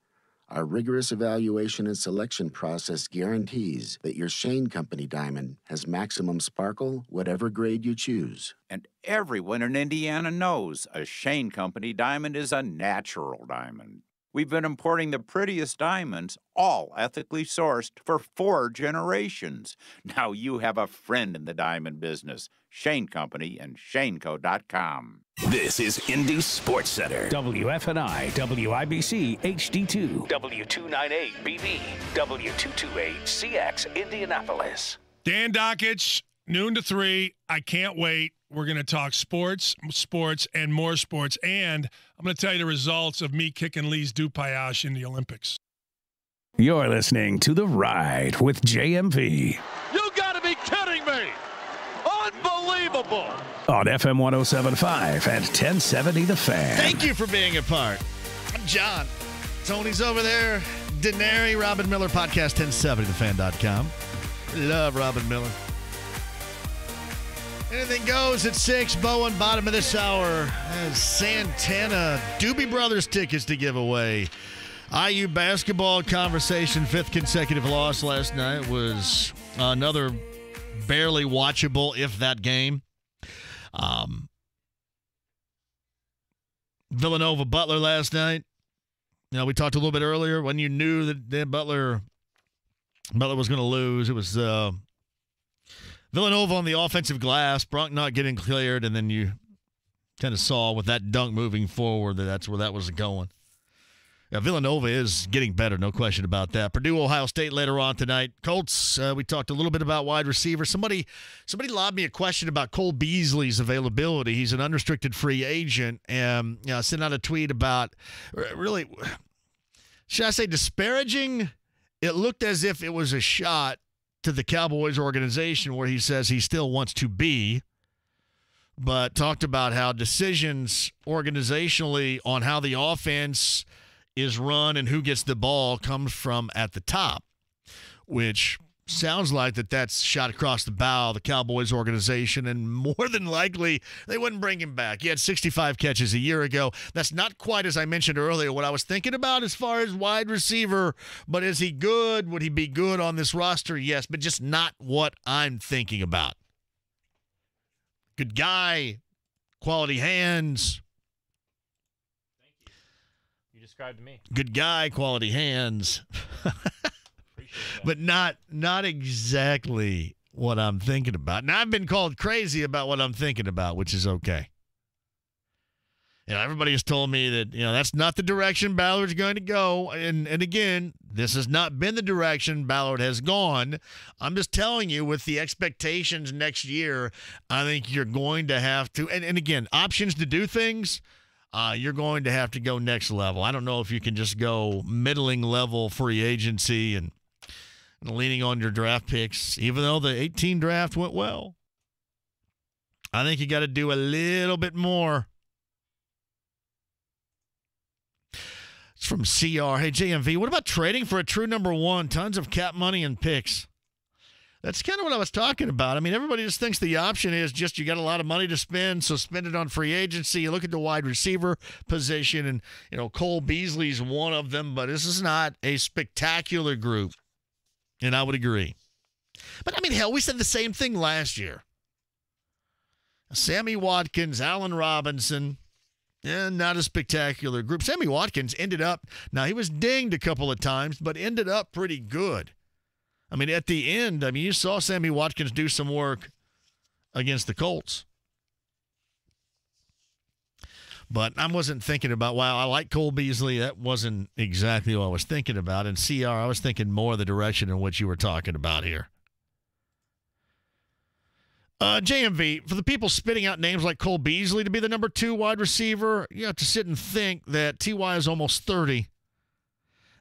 Our rigorous evaluation and selection process guarantees that your Shane Company diamond has maximum sparkle, whatever grade you choose. And everyone in Indiana knows a Shane Company diamond is a natural diamond. We've been importing the prettiest diamonds, all ethically sourced, for 4 generations. Now you have a friend in the diamond business. Shane Company and ShaneCo.com. This is Indy Sports Center. WFNI, WIBC, HD2, W298BV, W228CX, Indianapolis. Dan Dockich, noon to 3. I can't wait. We're going to talk sports, and more sports. And I'm going to tell you the results of me kicking Lee's Dupayash in the Olympics. You're listening to The Ride with JMV. You got to be kidding me. Unbelievable. On FM 107.5 and 1070 The Fan. Thank you for being a part. I'm John. Tony's over there. Denary, Robin Miller, podcast 1070thefan.com. Love Robin Miller. Anything goes at 6. Bowen, bottom of this hour. Has Santana Doobie Brothers tickets to give away. IU basketball conversation. 5th consecutive loss last night was another barely watchable, if that, game. Villanova Butler last night. You know, we talked a little bit earlier when you knew that Butler was going to lose. It was Villanova on the offensive glass, Bronk not getting cleared, and then you Kind of saw with that dunk moving forward that's where that was going. Yeah, Villanova is getting better, no question about that. Purdue, Ohio State later on tonight. Colts, we talked a little bit about wide receiver. Somebody lobbed me a question about Cole Beasley's availability. He's an unrestricted free agent. And I sent out a tweet about, really, should I say disparaging? It looked as if it was a shot to the Cowboys organization where he says he still wants to be, but talked about how decisions organizationally on how the offense is run and who gets the ball comes from at the top, which sounds like that's shot across the bow of the Cowboys organization, and more than likely they wouldn't bring him back. He had 65 catches a year ago. That's not quite, as I mentioned earlier, what I was thinking about as far as wide receiver, but is he good? Would he be good on this roster? Yes, but just not what I'm thinking about. Good guy, quality hands. Described to me. Good guy, quality hands. But not exactly what I'm thinking about. Now, I've been called crazy about what I'm thinking about, which is okay. Everybody has told me that, that's not the direction Ballard's going to go. And again, this has not been the direction Ballard has gone. I'm just telling you, with the expectations next year, I think you're going to have to, and again, options to do things, you're going to have to go next level. I don't know if you can just go middling level free agency and leaning on your draft picks, even though the 18 draft went well. I think you got to do a little bit more. It's from CR. Hey, JMV, what about trading for a true number one? Tons of cap money and picks. That's kind of what I was talking about. I mean, everybody just thinks the option is just you got a lot of money to spend, so spend it on free agency. You look at the wide receiver position, and, Cole Beasley's one of them, but this is not a spectacular group, and I would agree. But, I mean, hell, we said the same thing last year. Sammy Watkins, Allen Robinson, not a spectacular group. Sammy Watkins ended up, now he was dinged a couple of times, but ended up pretty good. I mean, at the end, you saw Sammy Watkins do some work against the Colts. But I wasn't thinking about, wow, I like Cole Beasley. That wasn't exactly what I was thinking about. And CR, I was thinking more of the direction in which you were talking about here. JMV, for the people spitting out names like Cole Beasley to be the number 2 wide receiver, you have to sit and think that T.Y. is almost 30.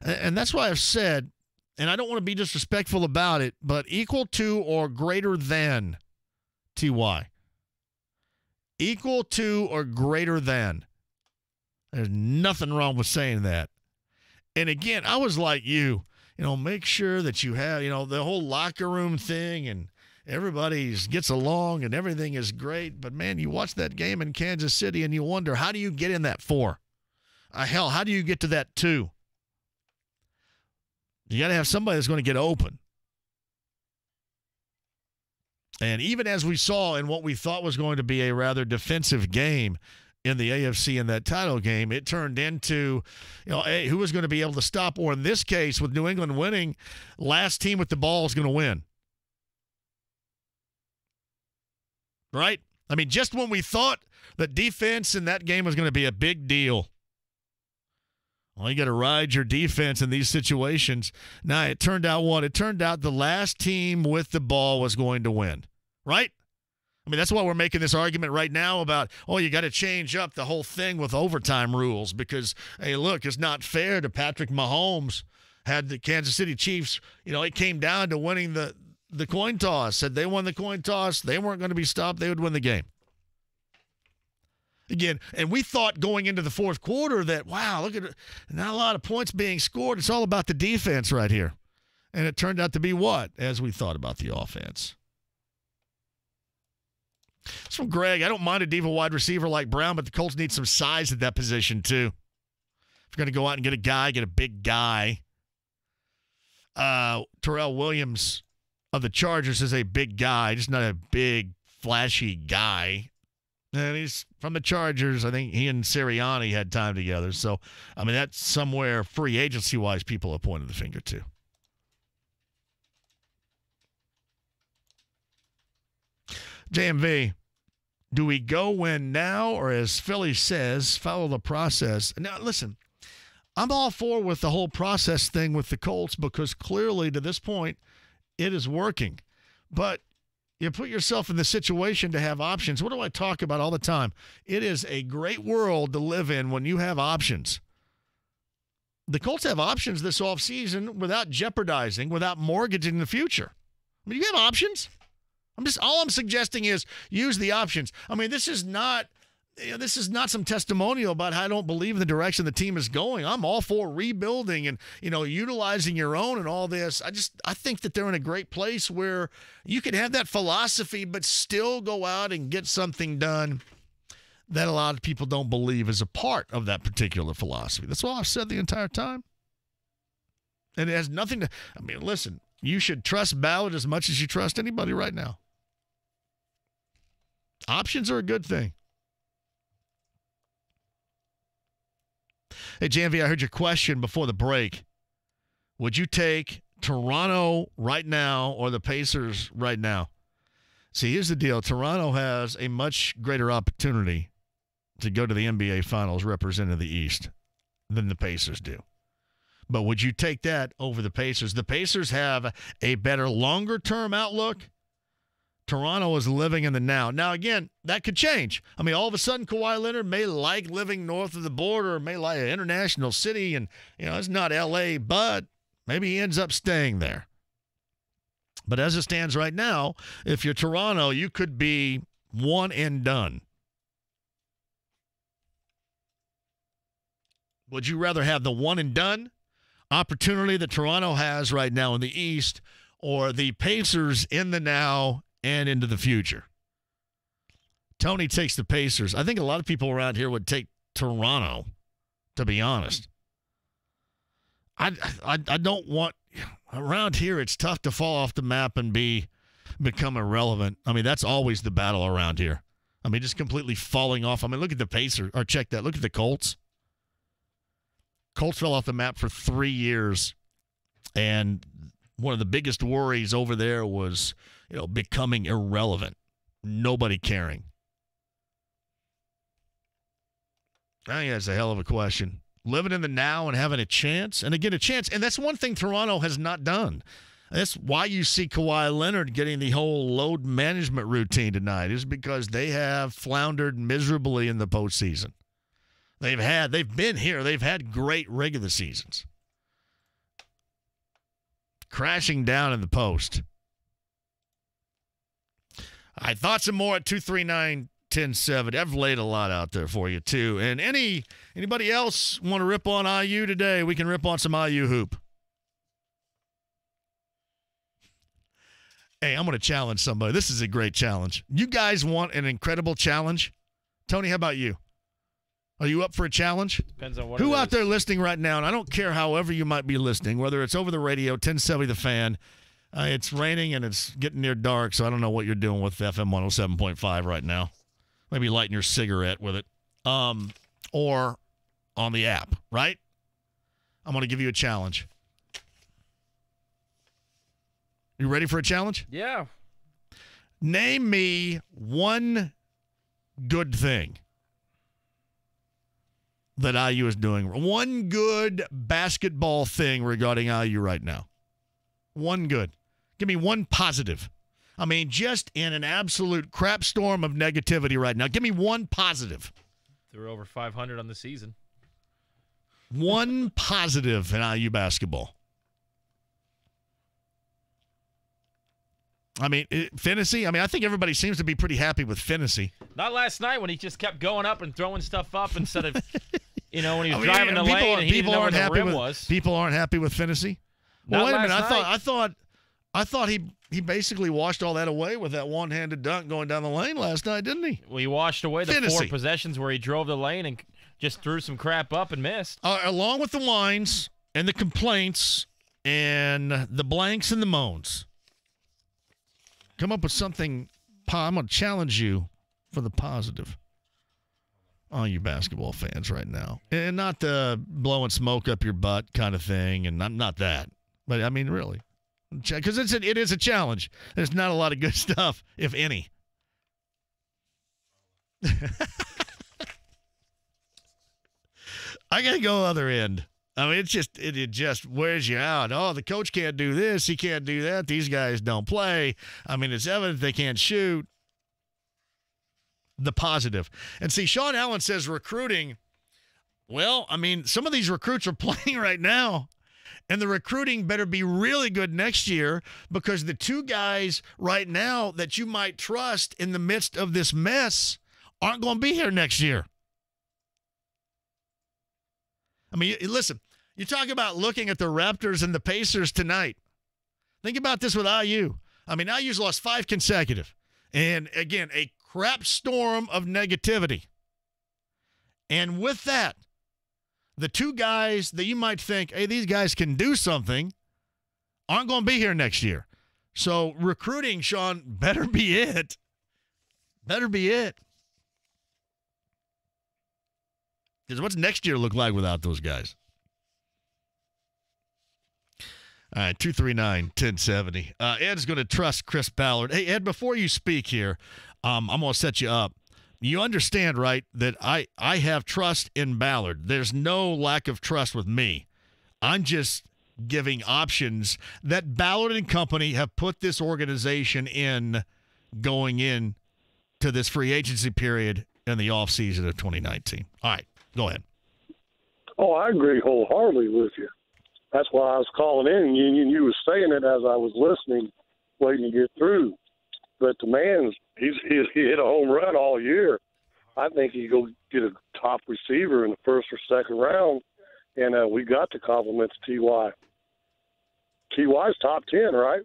And that's why I've said, and I don't want to be disrespectful about it, but equal to or greater than T.Y. Equal to or greater than. There's nothing wrong with saying that. And again, I was like you, make sure that you have, the whole locker room thing and everybody gets along and everything is great. But, man, you watch that game in Kansas City and you wonder, how do you get in that 4? Hell, how do you get to that 2? You got to have somebody that's going to get open. And even as we saw in what we thought was going to be a rather defensive game in the AFC in that title game, it turned into, who was going to be able to stop, or in this case, with New England winning, last team with the ball is going to win. Right? I mean, just when we thought that defense in that game was going to be a big deal, well, you got to ride your defense in these situations. Now, it turned out what? It turned out the last team with the ball was going to win, right? I mean, that's why we're making this argument right now about, you got to change up the whole thing with overtime rules because, hey, look, it's not fair to Patrick Mahomes. Had the Kansas City Chiefs, it came down to winning the coin toss. Said they won the coin toss. They weren't going to be stopped. They would win the game. Again, and we thought going into the fourth quarter that, wow, look at it, not a lot of points being scored. It's all about the defense right here. And it turned out to be what, as we thought about the offense. It's from Greg. I don't mind a diva wide receiver like Brown, but the Colts need some size at that position too. If you're going to go out and get a guy, get a big guy. Terrell Williams of the Chargers is a big guy, just not a big, flashy guy. And he's from the Chargers. I think he and Sirianni had time together. So, I mean, that's somewhere free agency-wise people have pointed the finger to. JMV, Do we go win now, or as Philly says, follow the process? Now, listen, I'm all for with the whole process thing with the Colts because clearly to this point it is working. But you put yourself in the situation to have options. What do I talk about all the time? It is a great world to live in when you have options. The Colts have options this offseason without jeopardizing, without mortgaging the future. I mean, you have options. All I'm suggesting is use the options. I mean, this is not some testimonial about how I don't believe in the direction the team is going. I'm all for rebuilding and, utilizing your own and all this. I think that they're in a great place where you can have that philosophy but still go out and get something done that a lot of people don't believe is a part of that particular philosophy. That's all I've said the entire time. And it has nothing to – listen, you should trust Ballard as much as you trust anybody right now. Options are a good thing. Hey, JMV, I heard your question before the break. Would you take Toronto right now or the Pacers right now? See, here's the deal. Toronto has a much greater opportunity to go to the NBA Finals representing the East than the Pacers do. But would you take that over the Pacers? The Pacers have a better longer-term outlook. Toronto is living in the now. Now, again, that could change. All of a sudden, Kawhi Leonard may like living north of the border, may like an international city, and, it's not L.A., but maybe he ends up staying there. But as it stands right now, if you're Toronto, you could be one and done. Would you rather have the one and done opportunity that Toronto has right now in the East or the Pacers in the now and into the future? Tony takes the Pacers. I think a lot of people around here would take Toronto, to be honest. I don't want – around here it's tough to fall off the map and become irrelevant. That's always the battle around here. Just completely falling off. Look at the Pacers – or check that. Look at the Colts. Colts fell off the map for 3 years, and one of the biggest worries over there was, becoming irrelevant, nobody caring. I think that's a hell of a question. Living in the now and having a chance, and again, a chance, and that's one thing Toronto has not done. That's why you see Kawhi Leonard getting the whole load management routine tonight, is because they have floundered miserably in the postseason. They've been here. They've had great regular seasons. Crashing down in the post. I thought some more at 239-1070. I've laid a lot out there for you, too. And anybody else want to rip on IU today? We can rip on some IU hoop. Hey, I'm going to challenge somebody. This is a great challenge. You guys want an incredible challenge? Tony, how about you? Are you up for a challenge? Depends on what Who out there listening right now, and I don't care however you might be listening, whether it's over the radio, 1070 The Fan, it's raining and it's getting near dark, so I don't know what you're doing with FM 107.5 right now. Maybe lighting your cigarette with it. Or on the app, right? I'm going to give you a challenge. You ready for a challenge? Yeah. Name me one good thing that IU is doing. One good basketball thing regarding IU right now. One good. Give me one positive. Just in an absolute crap storm of negativity right now. Give me one positive. They're over 500 on the season. One positive in IU basketball. Finney, I think everybody seems to be pretty happy with Finney. Not last night when he just kept going up and throwing stuff up instead of, when he was driving the lane and he didn't know where the rim was. People aren't happy with Finney? Well, wait a minute. I thought he basically washed all that away with that one-handed dunk going down the lane last night, didn't he? Well, he washed away the 4 possessions where he drove the lane and just threw some crap up and missed. Along with the whines and the complaints and the blanks and the moans. Come up with something. I'm going to challenge you for the positive. All you basketball fans right now. And not the blowing smoke up your butt kind of thing, and not that. But, really. Because it is a challenge. There's not a lot of good stuff, if any. I got to go other end. I mean, it just wears you out. Oh, the coach can't do this. He can't do that. These guys don't play. I mean, it's evident they can't shoot. The positive. And see, Sean Allen says recruiting. Well, I mean, some of these recruits are playing right now. And the recruiting better be really good next year because the two guys right now that you might trust in the midst of this mess aren't going to be here next year. I mean, listen, you talk about looking at the Raptors and the Pacers tonight. Think about this with IU. I mean, IU's lost 5 consecutive. And, again, a crap storm of negativity. And with that, the two guys that you might think, hey, these guys can do something, aren't going to be here next year. So recruiting, Sean, better be it. Better be it. Because what's next year look like without those guys? All right, 239-1070. Ed's going to trust Chris Ballard. Hey, Ed, before you speak here, I'm going to set you up. You understand, right, that I have trust in Ballard. There's no lack of trust with me. I'm just giving options that Ballard and company have put this organization in going in to this free agency period in the offseason of 2019. All right, go ahead. Oh, I agree wholeheartedly with you. That's why I was calling in, and you were saying it as I was listening, waiting to get through. But the man, he hit a home run all year. I think he'd go get a top receiver in the first or second round, and we got the compliments of T.Y. T.Y.'s top 10, right?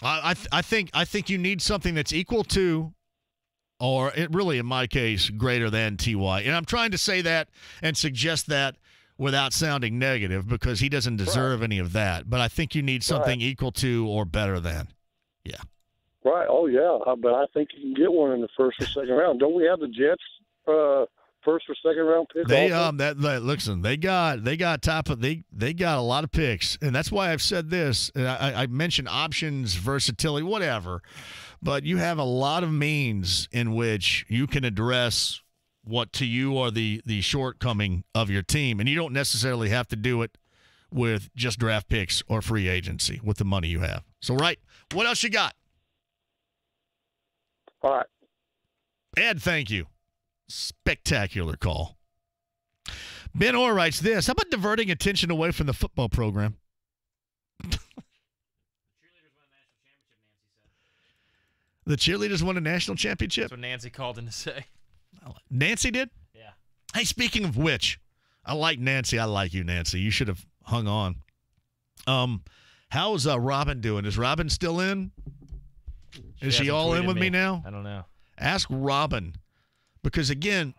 I think you need something that's equal to, or really in my case, greater than T.Y. And I'm trying to say that and suggest that without sounding negative because he doesn't deserve any of that. But I think you need something equal to or better than. Yeah. Right. Oh, yeah. But I think you can get one in the first or second round. Don't we have the Jets first or second round pick? Listen, they got a lot of picks, and that's why I've said this. And I mentioned options, versatility, whatever. But you have a lot of means in which you can address what to you are the shortcoming of your team, and you don't necessarily have to do it with just draft picks or free agency with the money you have. So, right, what else you got? All right. Ed, thank you. Spectacular call. Ben Orr writes this. How about diverting attention away from the football program? The cheerleaders won a national championship? That's what Nancy called in to say. Nancy did? Yeah. Hey, speaking of which, I like Nancy. I like you, Nancy. You should have hung on. How's Robin doing? Is Robin still in? Is she all in with me now? I don't know. Ask Robin. Because, again,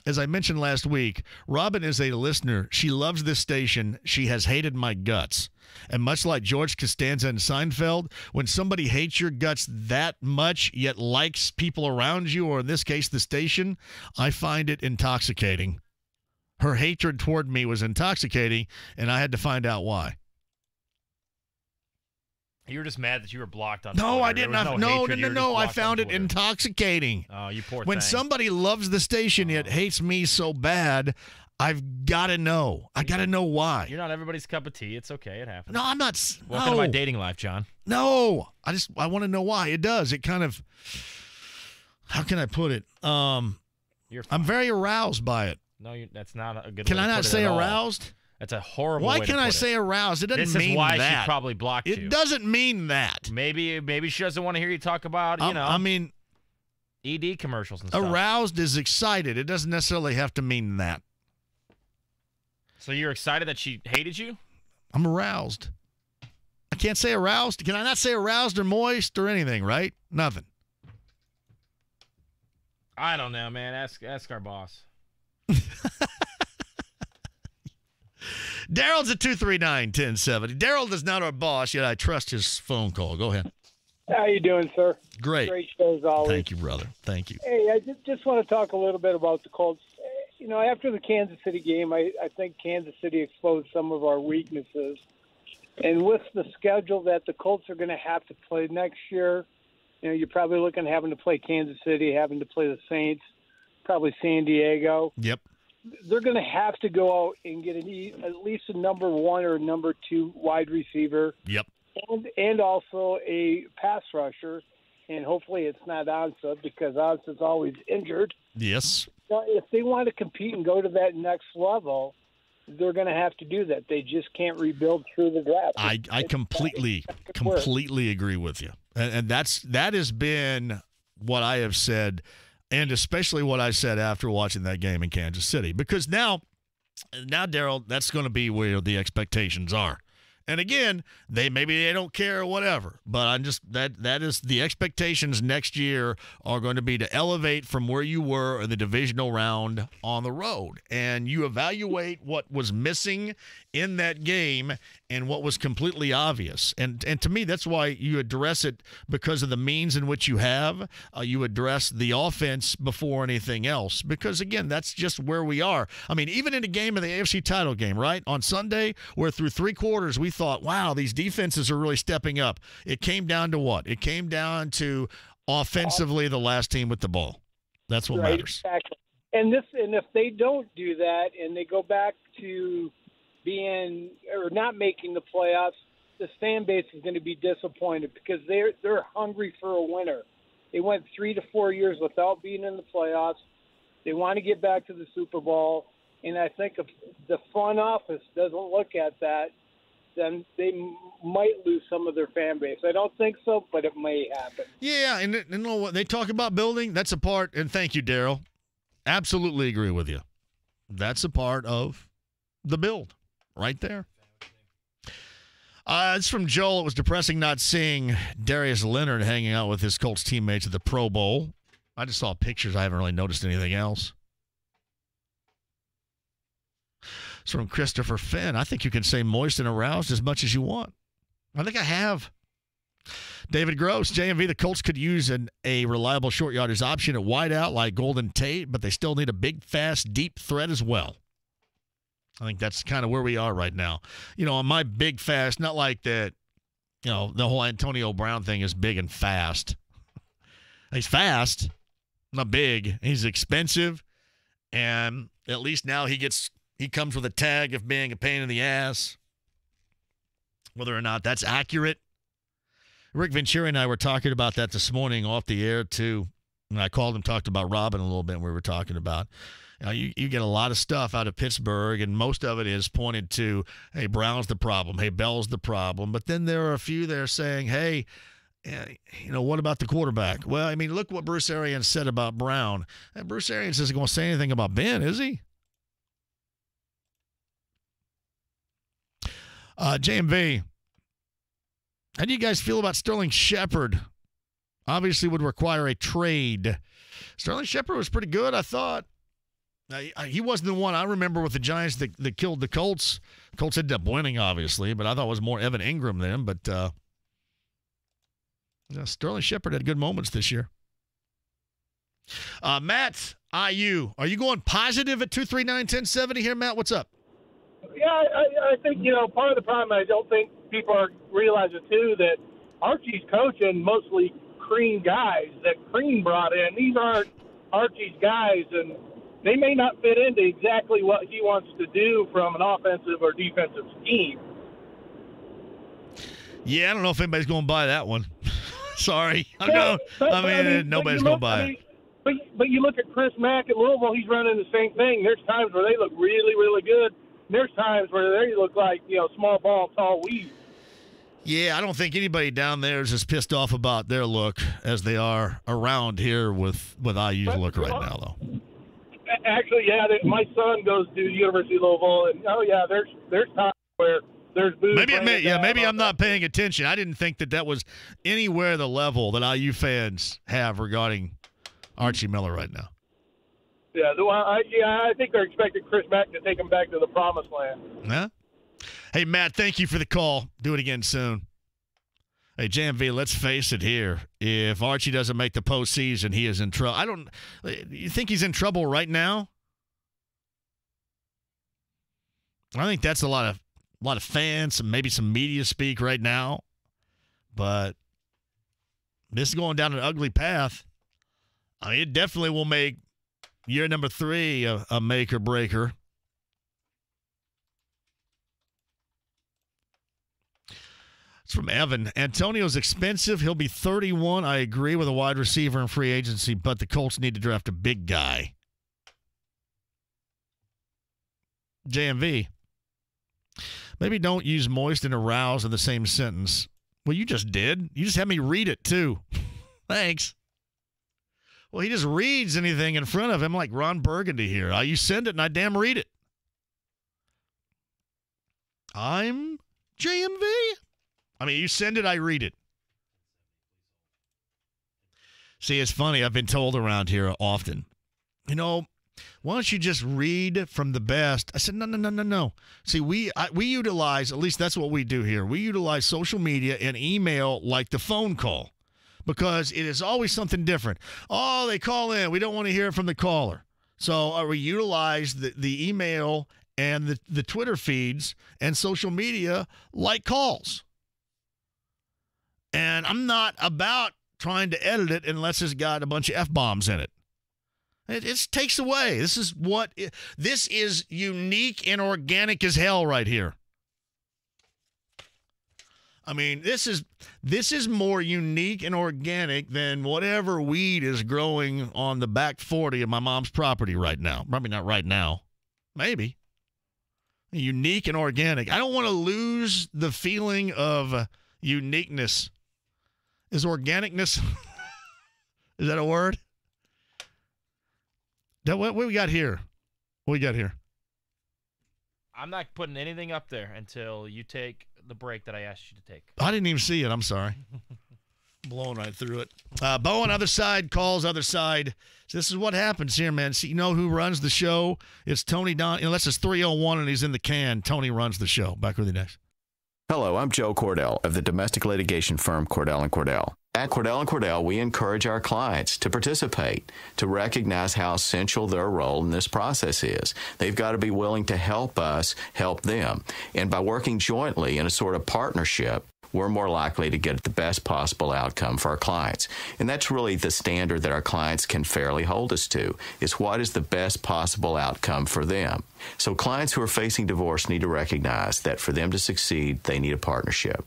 as I mentioned last week, Robin is a listener. She loves this station. She has hated my guts. And much like George Costanza and Seinfeld, when somebody hates your guts that much yet likes people around you, or in this case, the station, I find it intoxicating. Her hatred toward me was intoxicating, and I had to find out why. You were just mad that you were blocked on No, Twitter. I didn't. No. I found it intoxicating. Oh, you poor When thing. somebody loves the station yet hates me so bad, I've got to know. I got to know why. You're not everybody's cup of tea. It's okay. It happens. No, I'm not. Welcome to my dating life, John. No. I want to know why. It does. It kind of, how can I put it? I'm very aroused by it. No, that's not a good Can way I to not put it say at all. aroused? That's a horrible Why way can to I put say it. aroused? It doesn't This mean is why that. she probably blocked you. It doesn't mean that. Maybe she doesn't want to hear you talk about, I mean, ED commercials and stuff. aroused is excited. It doesn't necessarily have to mean that. So you're excited that she hated you? I'm aroused. I can't say aroused. Can I not say aroused or moist or anything, right? Nothing. I don't know, man. Ask our boss. Daryl's at 239-1070. Daryl is not our boss, yet I trust his phone call. Go ahead. How you doing, sir? Great. Great show as always. Thank you, brother. Thank you. Hey, I just want to talk a little bit about the Colts. You know, after the Kansas City game, I think Kansas City exposed some of our weaknesses. And with the schedule that the Colts are going to have to play next year, you know, you're probably looking at having to play Kansas City, having to play the Saints. probably San Diego. Yep. They're going to have to go out and get at least a number 1 or number 2 wide receiver. Yep. And also a pass rusher, and hopefully it's not Ansah because Ansah's always injured. Yes. If they want to compete and go to that next level, they're going to have to do that. They just can't rebuild through the draft. I completely agree with you. And that has been what I have said, and especially what I said after watching that game in Kansas City. Because now, Daryl, that's going to be where the expectations are. And again, maybe they don't care or whatever, but that is the expectations next year are going to be to elevate from where you were in the divisional round on the road. And you evaluate what was missing in that game and what was completely obvious. And to me, that's why you address it because of the means in which you have. You address the offense before anything else because, again, that's just where we are. I mean, even in a game of the AFC title game, right, on Sunday, where through 3 quarters we thought, wow, these defenses are really stepping up. It came down to what? It came down to offensively the last team with the ball. That's what matters. Exactly. And if they don't do that and they go back to being or not making the playoffs, the fan base is going to be disappointed because they're hungry for a winner. They went 3 to 4 years without being in the playoffs. They want to get back to the Super Bowl, and I think if the front office doesn't look at that, then they might lose some of their fan base. I don't think so, but it may happen. Yeah, and you know what they talk about building? That's a part, and thank you, Daryl. Absolutely agree with you. That's a part of the build right there. It's from Joel. It was depressing not seeing Darius Leonard hanging out with his Colts teammates at the Pro Bowl. I just saw pictures. I haven't really noticed anything else. It's from Christopher Finn. I think you can say moist and aroused as much as you want. I think I have. David Gross, JMV, the Colts could use a reliable short yardage option at wideout like Golden Tate, but they still need a big, fast, deep threat as well. I think that's kind of where we are right now. You know, on my big, fast, not like that, you know, the whole Antonio Brown thing is big and fast. He's fast, not big. He's expensive, and at least now he comes with a tag of being a pain in the ass. Whether or not that's accurate. Rick Venturi and I were talking about that this morning off the air, too. And I called him, talked about Robin a little bit, and we were talking about, you get a lot of stuff out of Pittsburgh, and most of it is pointed to, hey, Brown's the problem, hey, Bell's the problem. But then there are a few there saying, hey, you know, what about the quarterback? Well, I mean, look what Bruce Arians said about Brown. And Bruce Arians isn't going to say anything about Ben, is he? JMV, how do you guys feel about Sterling Shepard? Obviously would require a trade. Sterling Shepard was pretty good, I thought. He wasn't the one I remember with the Giants that killed the Colts. Colts ended up winning, obviously, but I thought it was more Evan Ingram then. But Sterling Shepard had good moments this year. Matt, IU, are you going positive at 239-1070 here, Matt? What's up? Yeah, I think, you know, part of the problem, I don't think people are realizing, too, that Archie's coaching mostly Crean guys that Crean brought in. These aren't Archie's guys, and they may not fit into exactly what he wants to do from an offensive or defensive scheme. Yeah, I don't know if anybody's going to buy that one. Sorry. Nobody's going to buy it. But you look at Chris Mack at Louisville, he's running the same thing. There's times where they look really, really good. There's times where they look like, you know, small ball, tall weed. Yeah, I don't think anybody down there is as pissed off about their look as they are around here with IU's look right now, though. Actually, yeah, my son goes to University of Louisville, and there's times where there's booze. Maybe I'm not paying attention. I didn't think that was anywhere the level that IU fans have regarding Archie Miller right now. Yeah, I think they're expecting Chris Mack to take them back to the promised land. Huh? Hey, Matt, thank you for the call. Do it again soon. Hey, JMV, let's face it here. If Archie doesn't make the postseason, he is in trouble. You think he's in trouble right now? I think that's a lot of fans and maybe some media speak right now. But this is going down an ugly path. I mean, it definitely will make Year number 3, a make or breaker. It's from Evan. Antonio's expensive. He'll be 31. I agree with a wide receiver in free agency, but the Colts need to draft a big guy. JMV. Maybe don't use moist and arouse in the same sentence. Well, you just did. You just had me read it, too. Thanks. Well, he just reads anything in front of him like Ron Burgundy here. You send it and I damn read it. I'm JMV. I mean, you send it, I read it. See, it's funny. I've been told around here often, you know, why don't you just read from the best? I said, no. See, we utilize, at least that's what we do here. We utilize social media and email like the phone call because it is always something different. Oh, they call in. We don't want to hear it from the caller. So we utilize the email and the Twitter feeds and social media like calls. And I'm not about trying to edit it unless it's got a bunch of F-bombs in it. It takes away. This is unique and organic as hell right here. I mean, this is more unique and organic than whatever weed is growing on the back 40 of my mom's property right now. Probably not right now. Maybe. Unique and organic. I don't want to lose the feeling of uniqueness. Is organicness, is that a word? What we got here? What we got here? I'm not putting anything up there until you take the break that I asked you to take. I didn't even see it. I'm sorry. Blowing right through it. Bowen, other side, calls other side. So this is what happens here, man. See, you know who runs the show? It's Tony Don. Unless it's 3:01 and he's in the can, Tony runs the show. Back with you next. Hello, I'm Joe Cordell of the domestic litigation firm Cordell & Cordell. At Cordell & Cordell, we encourage our clients to participate, to recognize how essential their role in this process is. They've got to be willing to help us help them. And by working jointly in a sort of partnership, we're more likely to get the best possible outcome for our clients. And that's really the standard that our clients can fairly hold us to, is what is the best possible outcome for them. So clients who are facing divorce need to recognize that for them to succeed, they need a partnership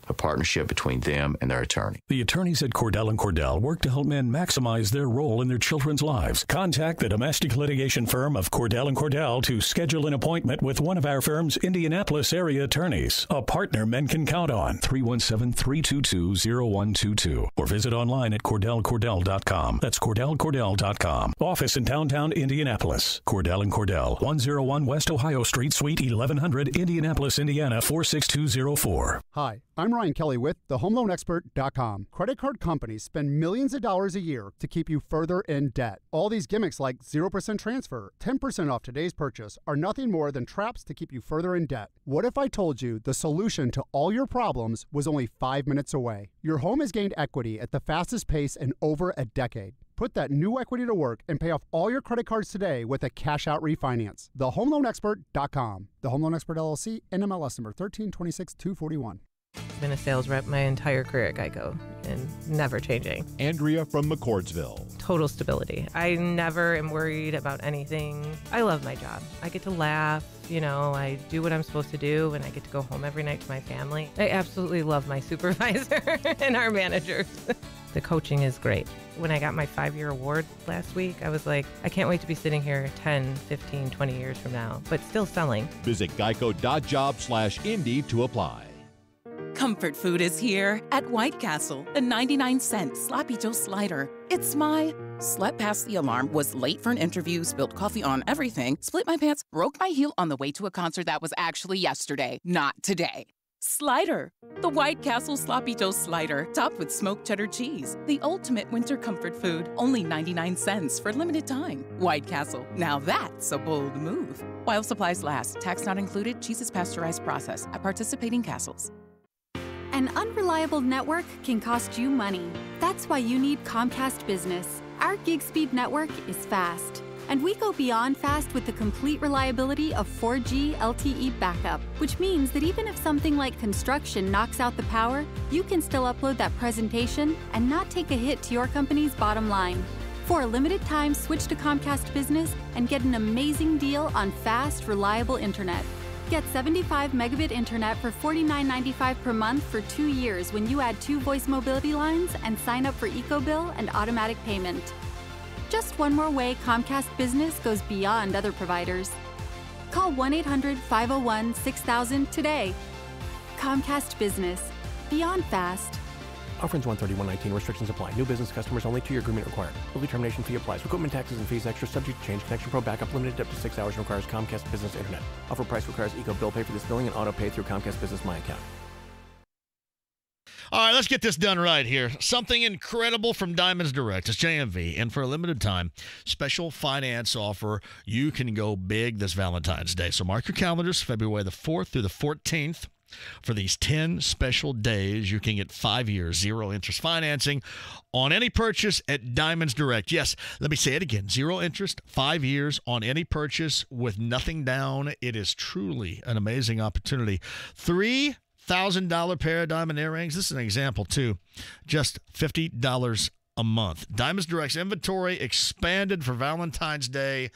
between them and their attorney. The attorneys at Cordell & Cordell work to help men maximize their role in their children's lives. Contact the domestic litigation firm of Cordell & Cordell to schedule an appointment with one of our firm's Indianapolis area attorneys, a partner men can count on. 317-322-0122 or visit online at CordellCordell.com. That's CordellCordell.com. Office in downtown Indianapolis. Cordell & Cordell, 101 West Ohio Street, Suite 1100, Indianapolis, Indiana 46204. Hi, I'm Ryan Kelly with thehomeloanexpert.com. Credit card companies spend millions of dollars a year to keep you further in debt. All these gimmicks like 0% transfer, 10% off today's purchase are nothing more than traps to keep you further in debt. What if I told you the solution to all your problems was only 5 minutes away? Your home has gained equity at the fastest pace in over a decade. Put that new equity to work and pay off all your credit cards today with a cash-out refinance. TheHomeLoanExpert.com. The Home Loan Expert LLC, NMLS number 1326241. I've been a sales rep my entire career at Geico and never changing. Andrea from McCordsville. Total stability. I never am worried about anything. I love my job. I get to laugh. You know, I do what I'm supposed to do, and I get to go home every night to my family. I absolutely love my supervisor and our managers. The coaching is great. When I got my 5-year award last week, I was like, I can't wait to be sitting here 10, 15, 20 years from now, but still selling. Visit geico.job/Indy to apply. Comfort food is here at White Castle, a 99-cent Sloppy Joe slider. It's my slept past the alarm, was late for an interview, spilled coffee on everything, split my pants, broke my heel on the way to a concert that was actually yesterday, not today. Slider. The White Castle Sloppy Joe slider, topped with smoked cheddar cheese. The ultimate winter comfort food. Only 99 cents for limited time. White Castle. Now that's a bold move. While supplies last. Tax not included. Cheese is pasteurized process at participating castles. An unreliable network can cost you money. That's why you need Comcast Business. Our gig speed network is fast. And we go beyond fast with the complete reliability of 4G LTE backup, which means that even if something like construction knocks out the power, you can still upload that presentation and not take a hit to your company's bottom line. For a limited time, switch to Comcast Business and get an amazing deal on fast, reliable internet. Get 75 megabit internet for $49.95 per month for 2 years when you add 2 voice mobility lines and sign up for EcoBill and automatic payment. Just one more way Comcast Business goes beyond other providers. Call 1-800-501-6000 today. Comcast Business. Beyond fast. Offer ends 1/31/19. Restrictions apply. New business customers only. 2-year agreement required. Early termination fee applies. Equipment taxes and fees extra. Subject to change. Connection Pro backup limited up to 6 hours. Requires Comcast Business Internet. Offer price requires EcoBill pay for this billing and auto pay through Comcast Business My Account. All right, let's get this done right here. Something incredible from Diamonds Direct. It's JMV, and for a limited time, special finance offer. You can go big this Valentine's Day. So mark your calendars, February the 4th through the 14th. For these 10 special days, you can get 5 years, 0 interest financing on any purchase at Diamonds Direct. Yes, let me say it again. 0 interest, 5 years on any purchase with nothing down. It is truly an amazing opportunity. $3,000 pair of diamond earrings. This is an example, too. Just $50 a month. Diamonds Direct's inventory expanded for Valentine's Day.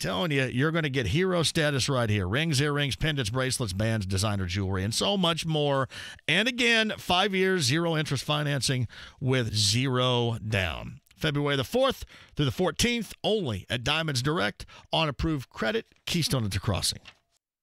Telling you, you're going to get hero status right here. Rings, earrings, pendants, bracelets, bands, designer jewelry, and so much more. And again, 5 years, 0 interest financing with 0 down. February the 4th through the 14th, only at Diamonds Direct on approved credit, Keystone Intercrossing.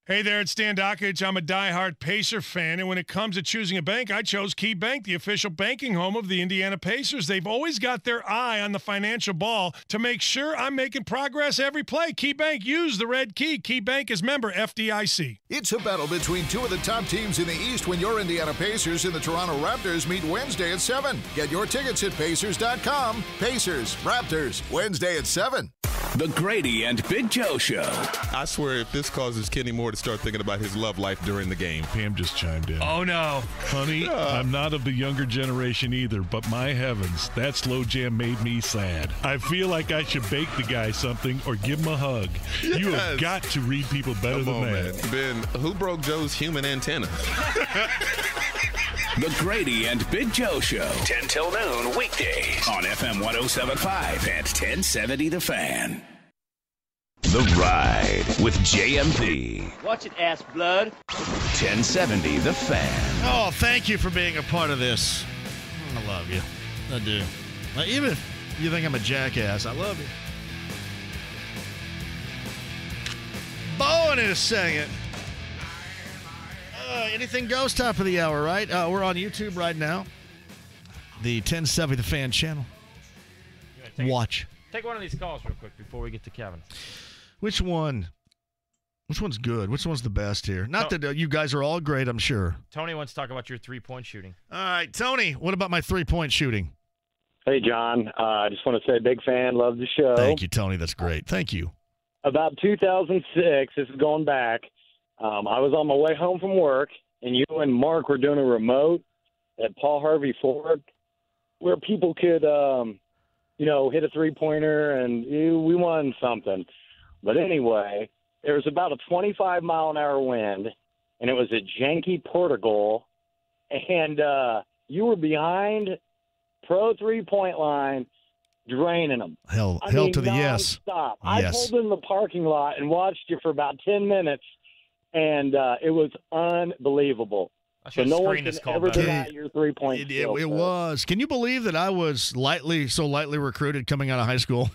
Hey there, it's Stan Dockage. I'm a diehard Pacer fan, and when it comes to choosing a bank, I chose Key Bank, the official banking home of the Indiana Pacers. They've always got their eye on the financial ball to make sure I'm making progress every play. Key Bank, use the red key. Key Bank is member FDIC. It's a battle between 2 of the top teams in the East when your Indiana Pacers and the Toronto Raptors meet Wednesday at 7. Get your tickets at Pacers.com. Pacers, Raptors, Wednesday at 7. The Grady and Big Joe Show. I swear if this causes Kenny Moore to start thinking about his love life during the game. Pam just chimed in. Oh, no. Honey, I'm not of the younger generation either, but my heavens, that slow jam made me sad. I feel like I should bake the guy something or give him a hug. Yes. You have got to read people better than that. Man. Ben, who broke Joe's human antenna? The Grady and Big Joe Show. 10 till noon weekdays on FM 107.5 and 1070 The Fan. The Ride with JMV. Watch it, ass blood. 1070 The Fan. Oh, thank you for being a part of this. I love you. I do. Even if you think I'm a jackass, I love you. Bowen in a second. Anything goes, top of the hour, right? We're on YouTube right now. The 1070 The Fan channel. Watch. Take one of these calls real quick before we get to Kevin. Which one? Which one's good? Which one's the best here? Not that you guys are all great, I'm sure. Tony wants to talk about your three-point shooting. All right, Tony, what about my three-point shooting? Hey, John. I just want to say big fan, love the show. Thank you, Tony. That's great. Thank you. About 2006, this is going back, I was on my way home from work, and you and Mark were doing a remote at Paul Harvey Ford where people could, hit a three-pointer, and we won something. But anyway, there was about a 25-mile-an-hour wind, and it was at Janky Portugal, and you were behind pro three-point line, draining them. Hell to the yes. Stop. I pulled in the parking lot and watched you for about 10 minutes, and it was unbelievable. So no one can ever deny your three-point skills. It was. Can you believe that I was so lightly recruited coming out of high school?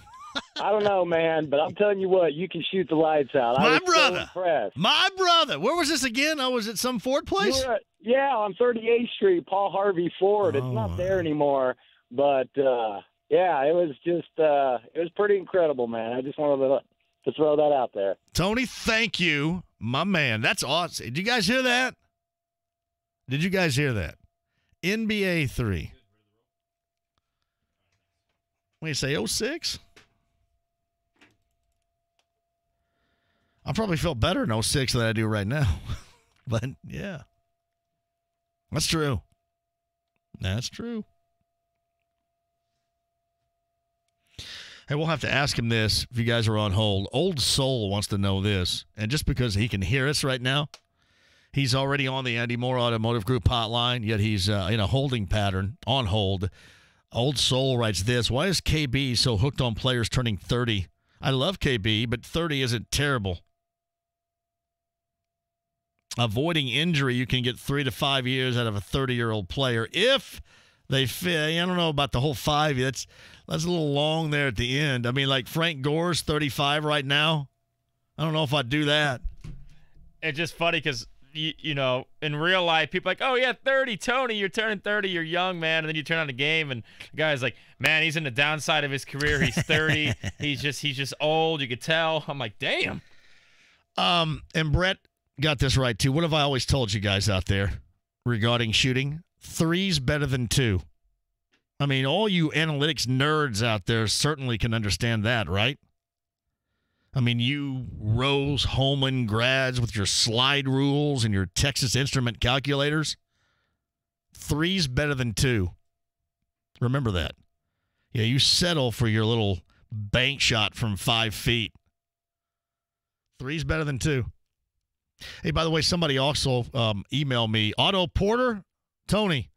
I don't know, man, but I'm telling you what, you can shoot the lights out. I was so impressed. My brother. Where was this again? I was at some Ford place? On 38th Street, Paul Harvey Ford. It's not there anymore, but it was just it was pretty incredible, man. I just wanted to throw that out there. Tony, thank you, my man. That's awesome. Did you guys hear that? NBA 3. What do you say, 06? I probably felt better in 06 than I do right now. But, yeah. That's true. That's true. Hey, we'll have to ask him this if you guys are on hold. Old Soul wants to know this. And just because he can hear us right now, he's already on the Andy Moore Automotive Group hotline, yet he's in a holding pattern, on hold. Old Soul writes this. Why is KB so hooked on players turning 30? I love KB, but 30 isn't terrible. Avoiding injury, you can get 3 to 5 years out of a 30-year-old player if they fit. I don't know about the whole 5. That's a little long there at the end. I mean, like Frank Gore's 35 right now. I don't know if I'd do that. It's just funny because, you know, in real life, people are like, oh, yeah, 30, Tony, you're turning 30, you're young, man. And then you turn on the game, and the guy's like, man, he's in the downside of his career. He's 30. he's just old. You could tell. I'm like, damn. And Brett got this right, too. What have I always told you guys out there regarding shooting? 3's better than 2. I mean, all you analytics nerds out there certainly can understand that, right? I mean, you Rose Holman grads with your slide rules and your Texas Instrument calculators, 3's better than 2. Remember that. Yeah, you settle for your little bank shot from 5 feet. 3's better than 2. Hey, by the way, somebody also emailed me. Otto Porter, Tony,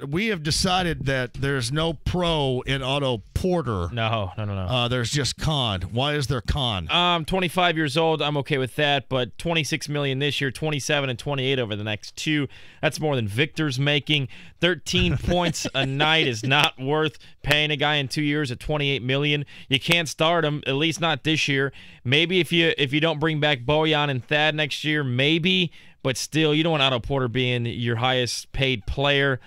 we have decided that there's no pro in Otto Porter. No. There's just con. Why is there con? 25 years old. I'm okay with that, but $26 million this year, 27 and 28 over the next 2. That's more than Victor's making. 13 points a night is not worth paying a guy in 2 years at $28 million. You can't start him, at least not this year. Maybe if you don't bring back Bojan and Thad next year, maybe. But still, you don't want Otto Porter being your highest paid player.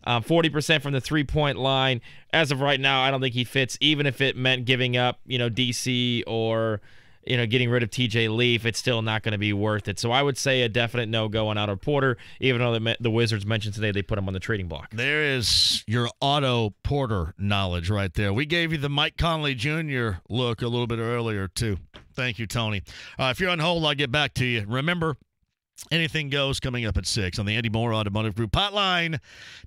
40% from the three-point line. As of right now, I don't think he fits. Even if it meant giving up, DC or, getting rid of TJ Leaf, it's still not going to be worth it. So I would say a definite no-go on Otto Porter, even though the Wizards mentioned today they put him on the trading block. There is your Otto Porter knowledge right there. We gave you the Mike Conley Jr. look a little bit earlier, too. Thank you, Tony. If you're on hold, I'll get back to you. Remember, anything goes coming up at 6 on the Andy Moore Automotive Group hotline,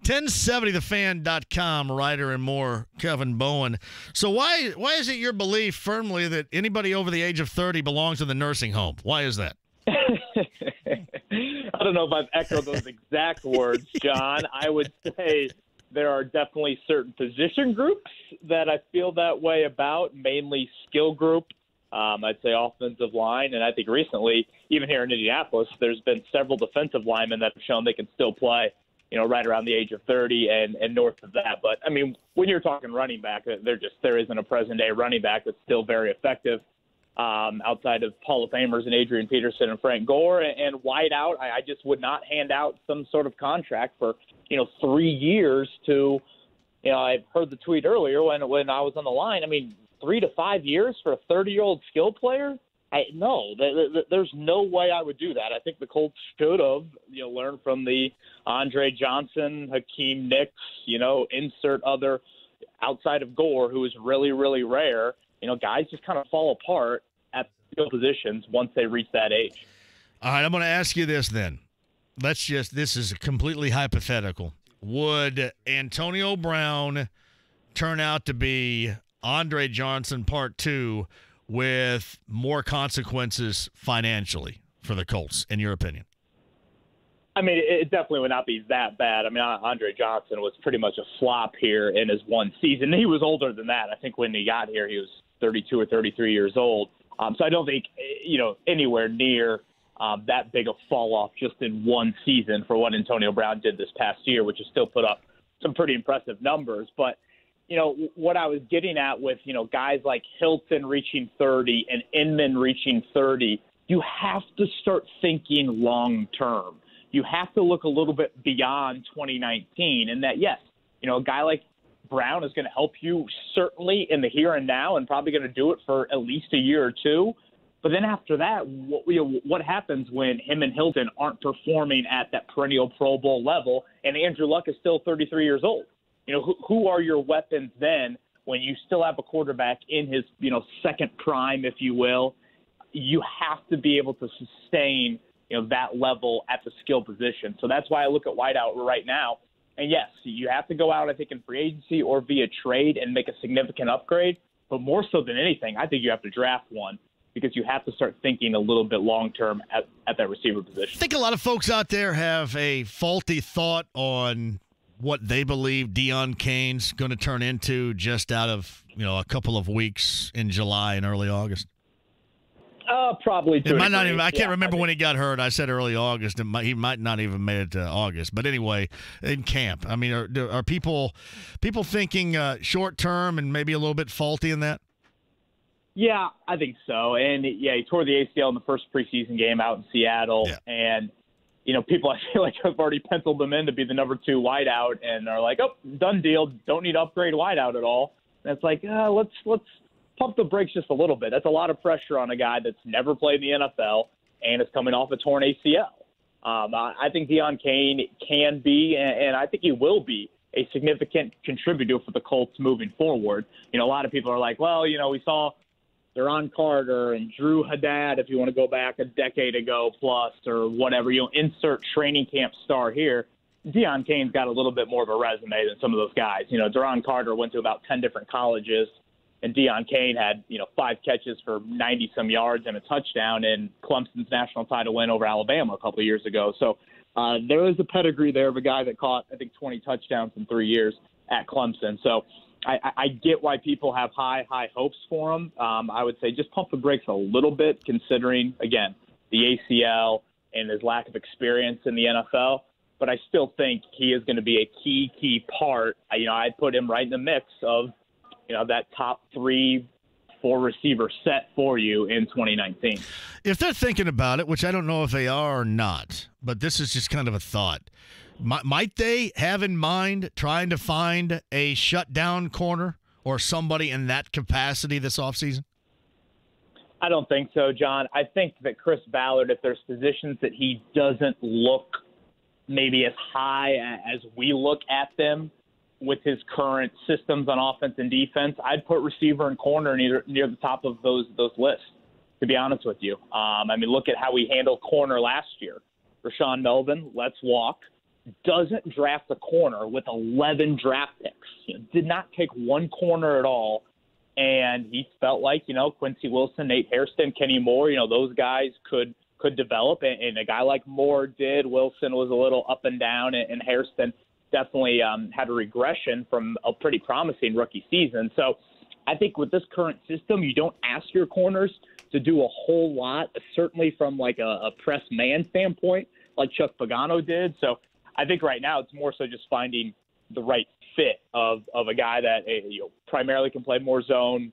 1070thefan.com, Ryder and more, Kevin Bowen. So why is it your belief firmly that anybody over the age of 30 belongs in the nursing home? Why is that? I don't know if I've echoed those exact words, John. I would say there are definitely certain position groups that I feel that way about, mainly skill group. I'd say offensive line, and I think recently, even here in Indianapolis, there's been several defensive linemen that have shown they can still play, right around the age of 30 and north of that. But, I mean, when you're talking running back, there isn't a present-day running back that's still very effective outside of Hall of Famers and Adrian Peterson and Frank Gore. And wide out, I just would not hand out some sort of contract for, 3 years to, I heard the tweet earlier when I was on the line. I mean, 3 to 5 years for a 30-year-old skill player? No, there's no way I would do that. I think the Colts should have, learned from the Andre Johnson, Hakeem Nicks, insert other outside of Gore, who is really, really rare. Guys just kind of fall apart at skill positions once they reach that age. All right, I'm going to ask you this then. This is completely hypothetical. Would Antonio Brown turn out to be Andre Johnson Part 2 with more consequences financially for the Colts, in your opinion? I mean, it definitely would not be that bad. I mean, Andre Johnson was pretty much a flop here in his one season. He was older than that. I think when he got here, he was 32 or 33 years old. So I don't think, anywhere near that big a fall off just in one season for what Antonio Brown did this past year, which has still put up some pretty impressive numbers. But what I was getting at with, guys like Hilton reaching 30 and Inman reaching 30, you have to start thinking long term. You have to look a little bit beyond 2019, and that, yes, a guy like Brown is going to help you certainly in the here and now and probably going to do it for at least a year or two. But then after that, what happens when him and Hilton aren't performing at that perennial Pro Bowl level and Andrew Luck is still 33 years old? Who are your weapons then when you still have a quarterback in his, second prime, if you will? You have to be able to sustain, that level at the skill position. So that's why I look at wideout right now. And, yes, you have to go out, I think, in free agency or via trade and make a significant upgrade. But more so than anything, I think you have to draft one because you have to start thinking a little bit long-term at that receiver position. I think a lot of folks out there have a faulty thought on what they believe Deion Kane's going to turn into just out of, a couple of weeks in July and early August? Probably. It might not even. I can't remember when he got hurt. I said early August. He might not even made it to August. But anyway, in camp, I mean, are people thinking short term and maybe a little bit faulty in that? Yeah, I think so. And he tore the ACL in the first preseason game out in Seattle, and people I feel like have already penciled him in to be the number 2 wideout, and are like, oh, done deal. Don't need to upgrade wideout at all. And it's like, let's pump the brakes just a little bit. That's a lot of pressure on a guy that's never played in the NFL and is coming off a torn ACL. I think Deion Kane can be, and I think he will be, a significant contributor for the Colts moving forward. A lot of people are like, well, we saw Duron Carter and Drew Haddad, if you want to go back a decade ago plus or whatever, insert training camp star here. Deion Kane's got a little bit more of a resume than some of those guys. Duron Carter went to about 10 different colleges, and Deion Kane had, 5 catches for 90-some yards and a touchdown in Clemson's national title win over Alabama a couple of years ago. So there is a pedigree there of a guy that caught, I think, 20 touchdowns in 3 years at Clemson. So I get why people have high hopes for him. I would say just pump the brakes a little bit, considering, again, the ACL and his lack of experience in the NFL. But I still think he is going to be a key part. I'd put him right in the mix of, that top 3-4 receiver set for you in 2019. If they're thinking about it, which I don't know if they are or not, but this is just kind of a thought. Might they have in mind trying to find a shutdown corner or somebody in that capacity this offseason? I don't think so, John. I think that Chris Ballard, if there's positions that he doesn't look maybe as high as we look at them with his current systems on offense and defense, I'd put receiver and corner near the top of those lists, to be honest with you. Look at how we handled corner last year. Rashawn Melvin, let's walk. Doesn't draft a corner with 11 draft picks. Did not take one corner at all. And he felt like, Quincy Wilson, Nate Hairston, Kenny Moore, those guys could develop. And a guy like Moore did. Wilson was a little up and down, and Hairston definitely had a regression from a pretty promising rookie season. So I think with this current system, you don't ask your corners to do a whole lot, certainly from like a press man standpoint, like Chuck Pagano did. So I think right now it's more so just finding the right fit of a guy that primarily can play more zone,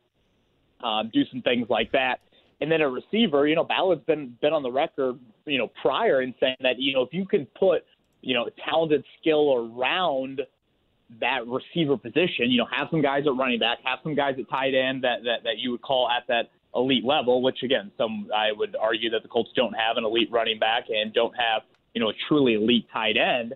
do some things like that. And then a receiver, Ballard's been on the record, prior in saying that, if you can put, talented skill around that receiver position, have some guys at running back, have some guys at tight end that you would call at that elite level, which again, I would argue that the Colts don't have an elite running back and don't have, a truly elite tight end.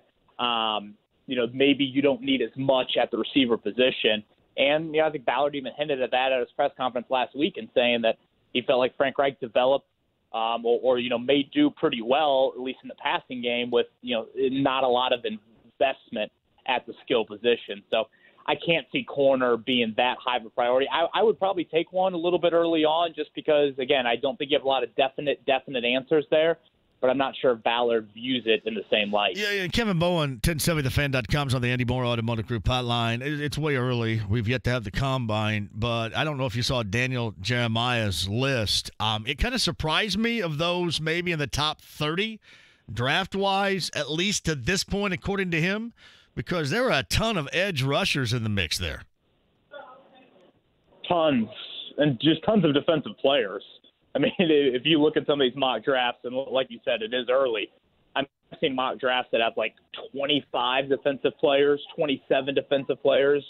Maybe you don't need as much at the receiver position. And, I think Ballard even hinted at that at his press conference last week and saying that he felt like Frank Reich developed or may do pretty well, at least in the passing game, with, not a lot of investment at the skill position. So I can't see corner being that high of a priority. I would probably take one a little bit early on just because, again, I don't think you have a lot of definite answers there. But I'm not sure if Ballard views it in the same light. Yeah. Kevin Bowen, 1070thefan.com is on the Andy Moore Automotive Group hotline. It's way early. We've yet to have the combine, but I don't know if you saw Daniel Jeremiah's list. It kind of surprised me of those maybe in the top 30 draft-wise, at least to this point, according to him, because there were a ton of edge rushers in the mix there. Tons, and just tons of defensive players. If you look at some of these mock drafts, and like you said, it is early. I'm seeing mock drafts that have like 25 defensive players, 27 defensive players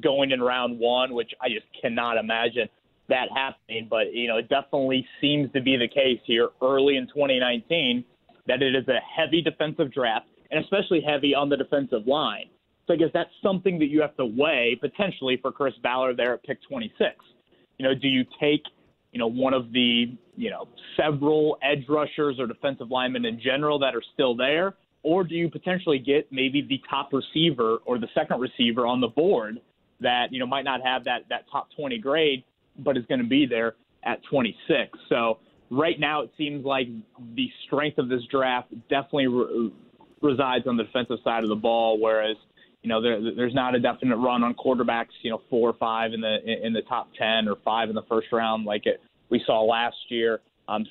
going in round 1, which I just cannot imagine that happening. But, it definitely seems to be the case here early in 2019 that it is a heavy defensive draft, and especially heavy on the defensive line. So I guess that's something that you have to weigh potentially for Chris Ballard there at pick 26. Do you take one of the, several edge rushers or defensive linemen in general that are still there? Or do you potentially get maybe the top receiver or the second receiver on the board that, might not have that top 20 grade, but is going to be there at 26? So right now it seems like the strength of this draft definitely resides on the defensive side of the ball, whereas, there's not a definite run on quarterbacks, 4 or 5 in the top 10 or 5 in the first round like we saw last year.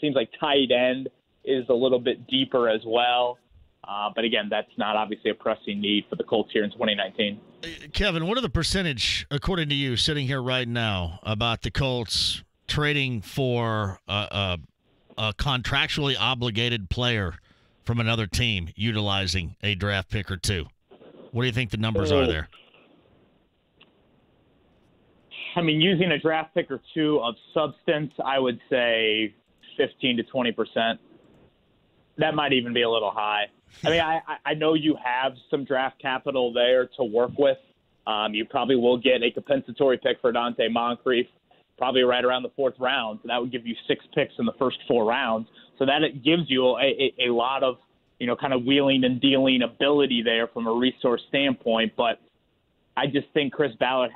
Seems like tight end is a little bit deeper as well. But again, that's not obviously a pressing need for the Colts here in 2019. Kevin, what are the percentage, according to you, sitting here right now, about the Colts trading for a contractually obligated player from another team utilizing a draft pick or two? What do you think the numbers are there? I mean, using a draft pick or two of substance, I would say 15 to 20%. That might even be a little high. I mean, I know you have some draft capital there to work with. You probably will get a compensatory pick for Dante Moncrief, probably right around the 4th round. So that would give you 6 picks in the first 4 rounds. So that it gives you a lot of, kind of wheeling and dealing ability there from a resource standpoint. But I just think Chris Ballard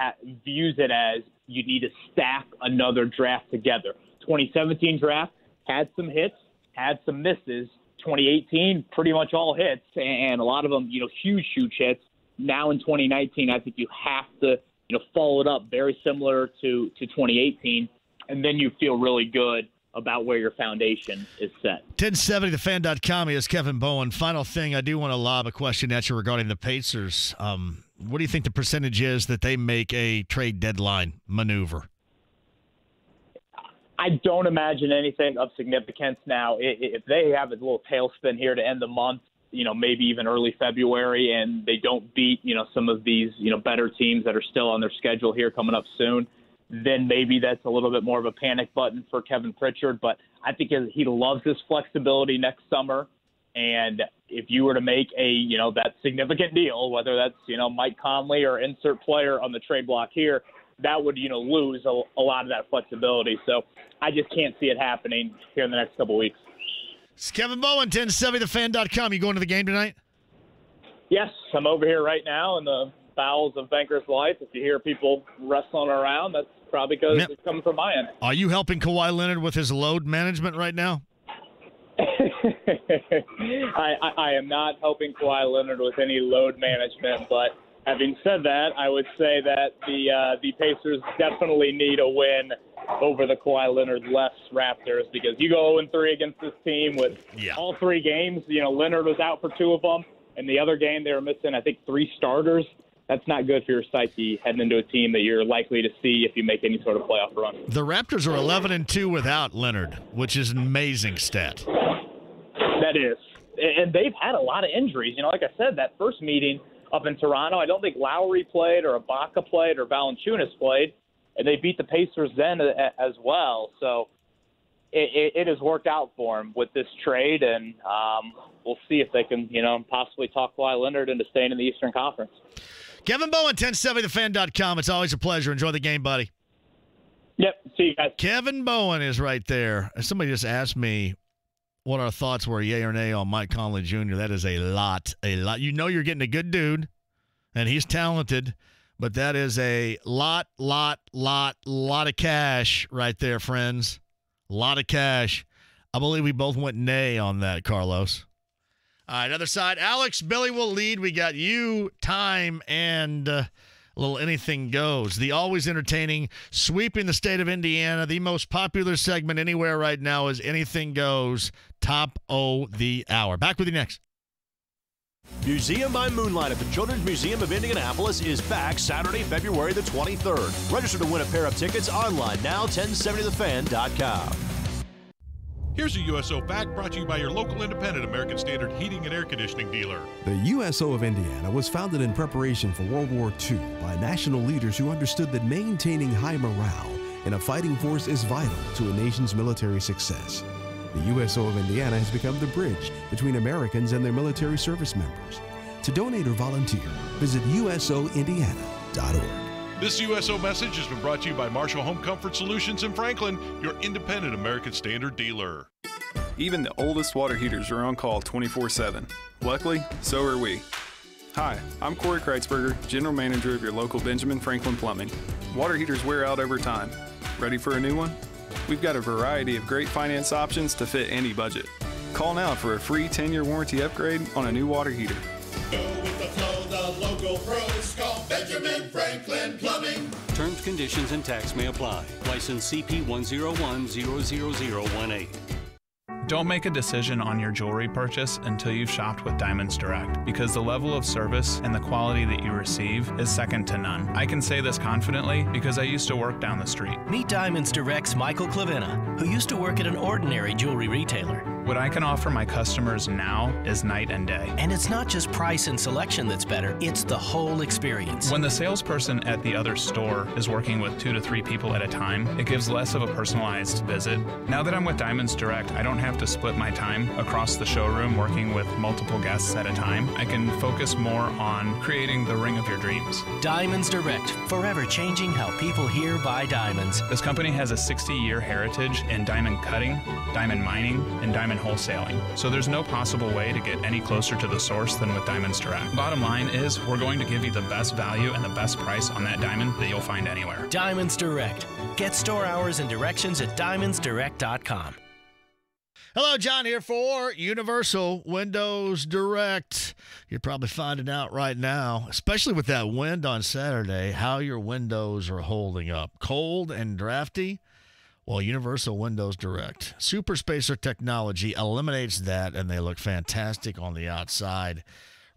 views it as you need to stack another draft together. 2017 draft had some hits, had some misses. 2018, pretty much all hits, and a lot of them, huge hits. Now in 2019, I think you have to, follow it up very similar to 2018, and then you feel really good about where your foundation is set. 1070thefan.com is Kevin Bowen. Final thing, I do want to lob a question at you regarding the Pacers. What do you think the percentage is that they make a trade deadline maneuver? I don't imagine anything of significance now. If they have a little tailspin here to end the month, maybe even early February, and they don't beat, some of these, better teams that are still on their schedule here coming up soon, then maybe that's a little bit more of a panic button for Kevin Pritchard. But I think he loves this flexibility next summer. And if you were to make that significant deal, whether that's, Mike Conley or insert player on the trade block here, that would, lose a lot of that flexibility. So I just can't see it happening here in the next couple of weeks. It's Kevin Bowen, 1070thefan.com. You going to the game tonight? Yes, I'm over here right now in the bowels of Bankers Life. If you hear people wrestling around, that's probably because it's coming from my end. Are you helping Kawhi Leonard with his load management right now? I am not helping Kawhi Leonard with any load management, but having said that, I would say that the Pacers definitely need a win over the Kawhi Leonard-less Raptors, because you go 0-3 against this team with all 3 games. Leonard was out for 2 of them, and the other game they were missing, I think, 3 starters. That's not good for your psyche heading into a team that you're likely to see if you make any sort of playoff run. The Raptors are 11-2 without Leonard, which is an amazing stat. That is. And they've had a lot of injuries. Like I said, that first meeting up in Toronto, I don't think Lowry played or Ibaka played or Valanciunas played, and they beat the Pacers then as well. So it has worked out for them with this trade, and we'll see if they can, possibly talk Kawhi Leonard into staying in the Eastern Conference. Kevin Bowen, 1070thefan.com. It's always a pleasure. Enjoy the game, buddy. Yep. See you guys. Kevin Bowen is right there. Somebody just asked me what our thoughts were, yay or nay, on Mike Conley Jr. That is a lot. You're getting a good dude, and he's talented, but that is a lot of cash right there, friends. A lot of cash. I believe we both went nay on that, Carlos. All right, other side. Alex, Billy will lead. We got you, time, and a little anything goes. The always entertaining, sweeping the state of Indiana. The most popular segment anywhere right now is Anything Goes, top of the hour. Back with you next. Museum by Moonlight at the Children's Museum of Indianapolis is back Saturday, February the 23rd. Register to win a pair of tickets online now, 1070thefan.com. Here's a USO fact brought to you by your local independent American Standard heating and air conditioning dealer. The USO of Indiana was founded in preparation for World War II by national leaders who understood that maintaining high morale in a fighting force is vital to a nation's military success. The USO of Indiana has become the bridge between Americans and their military service members. To donate or volunteer, visit usoindiana.org. This USO message has been brought to you by Marshall Home Comfort Solutions in Franklin, your independent American Standard dealer. Even the oldest water heaters are on call 24/7. Luckily, so are we. Hi, I'm Corey Kreitzberger, General Manager of your local Benjamin Franklin Plumbing. Water heaters wear out over time. Ready for a new one? We've got a variety of great finance options to fit any budget. Call now for a free 10-year warranty upgrade on a new water heater. Go with the flow, the local pros. Plumbing. Terms, conditions, and tax may apply. License CP101-00018. Don't make a decision on your jewelry purchase until you've shopped with Diamonds Direct, because the level of service and the quality that you receive is second to none. I can say this confidently because I used to work down the street. Meet Diamonds Direct's Michael Clavina, who used to work at an ordinary jewelry retailer. What I can offer my customers now is night and day. And it's not just price and selection that's better, it's the whole experience. When the salesperson at the other store is working with 2 to 3 people at a time, it gives less of a personalized visit. Now that I'm with Diamonds Direct, I don't have to split my time across the showroom working with multiple guests at a time. I can focus more on creating the ring of your dreams. Diamonds Direct, forever changing how people here buy diamonds. This company has a 60-year heritage in diamond cutting, diamond mining, and diamond wholesaling. So there's no possible way to get any closer to the source than with Diamonds Direct. Bottom line is, we're going to give you the best value and the best price on that diamond that you'll find anywhere. Diamonds Direct. Get store hours and directions at diamondsdirect.com. Hello, John here for Universal Windows Direct. You're probably finding out right now, especially with that wind on Saturday, how your windows are holding up. Cold and drafty? Well, Universal Windows Direct. Super Spacer technology eliminates that, and they look fantastic on the outside.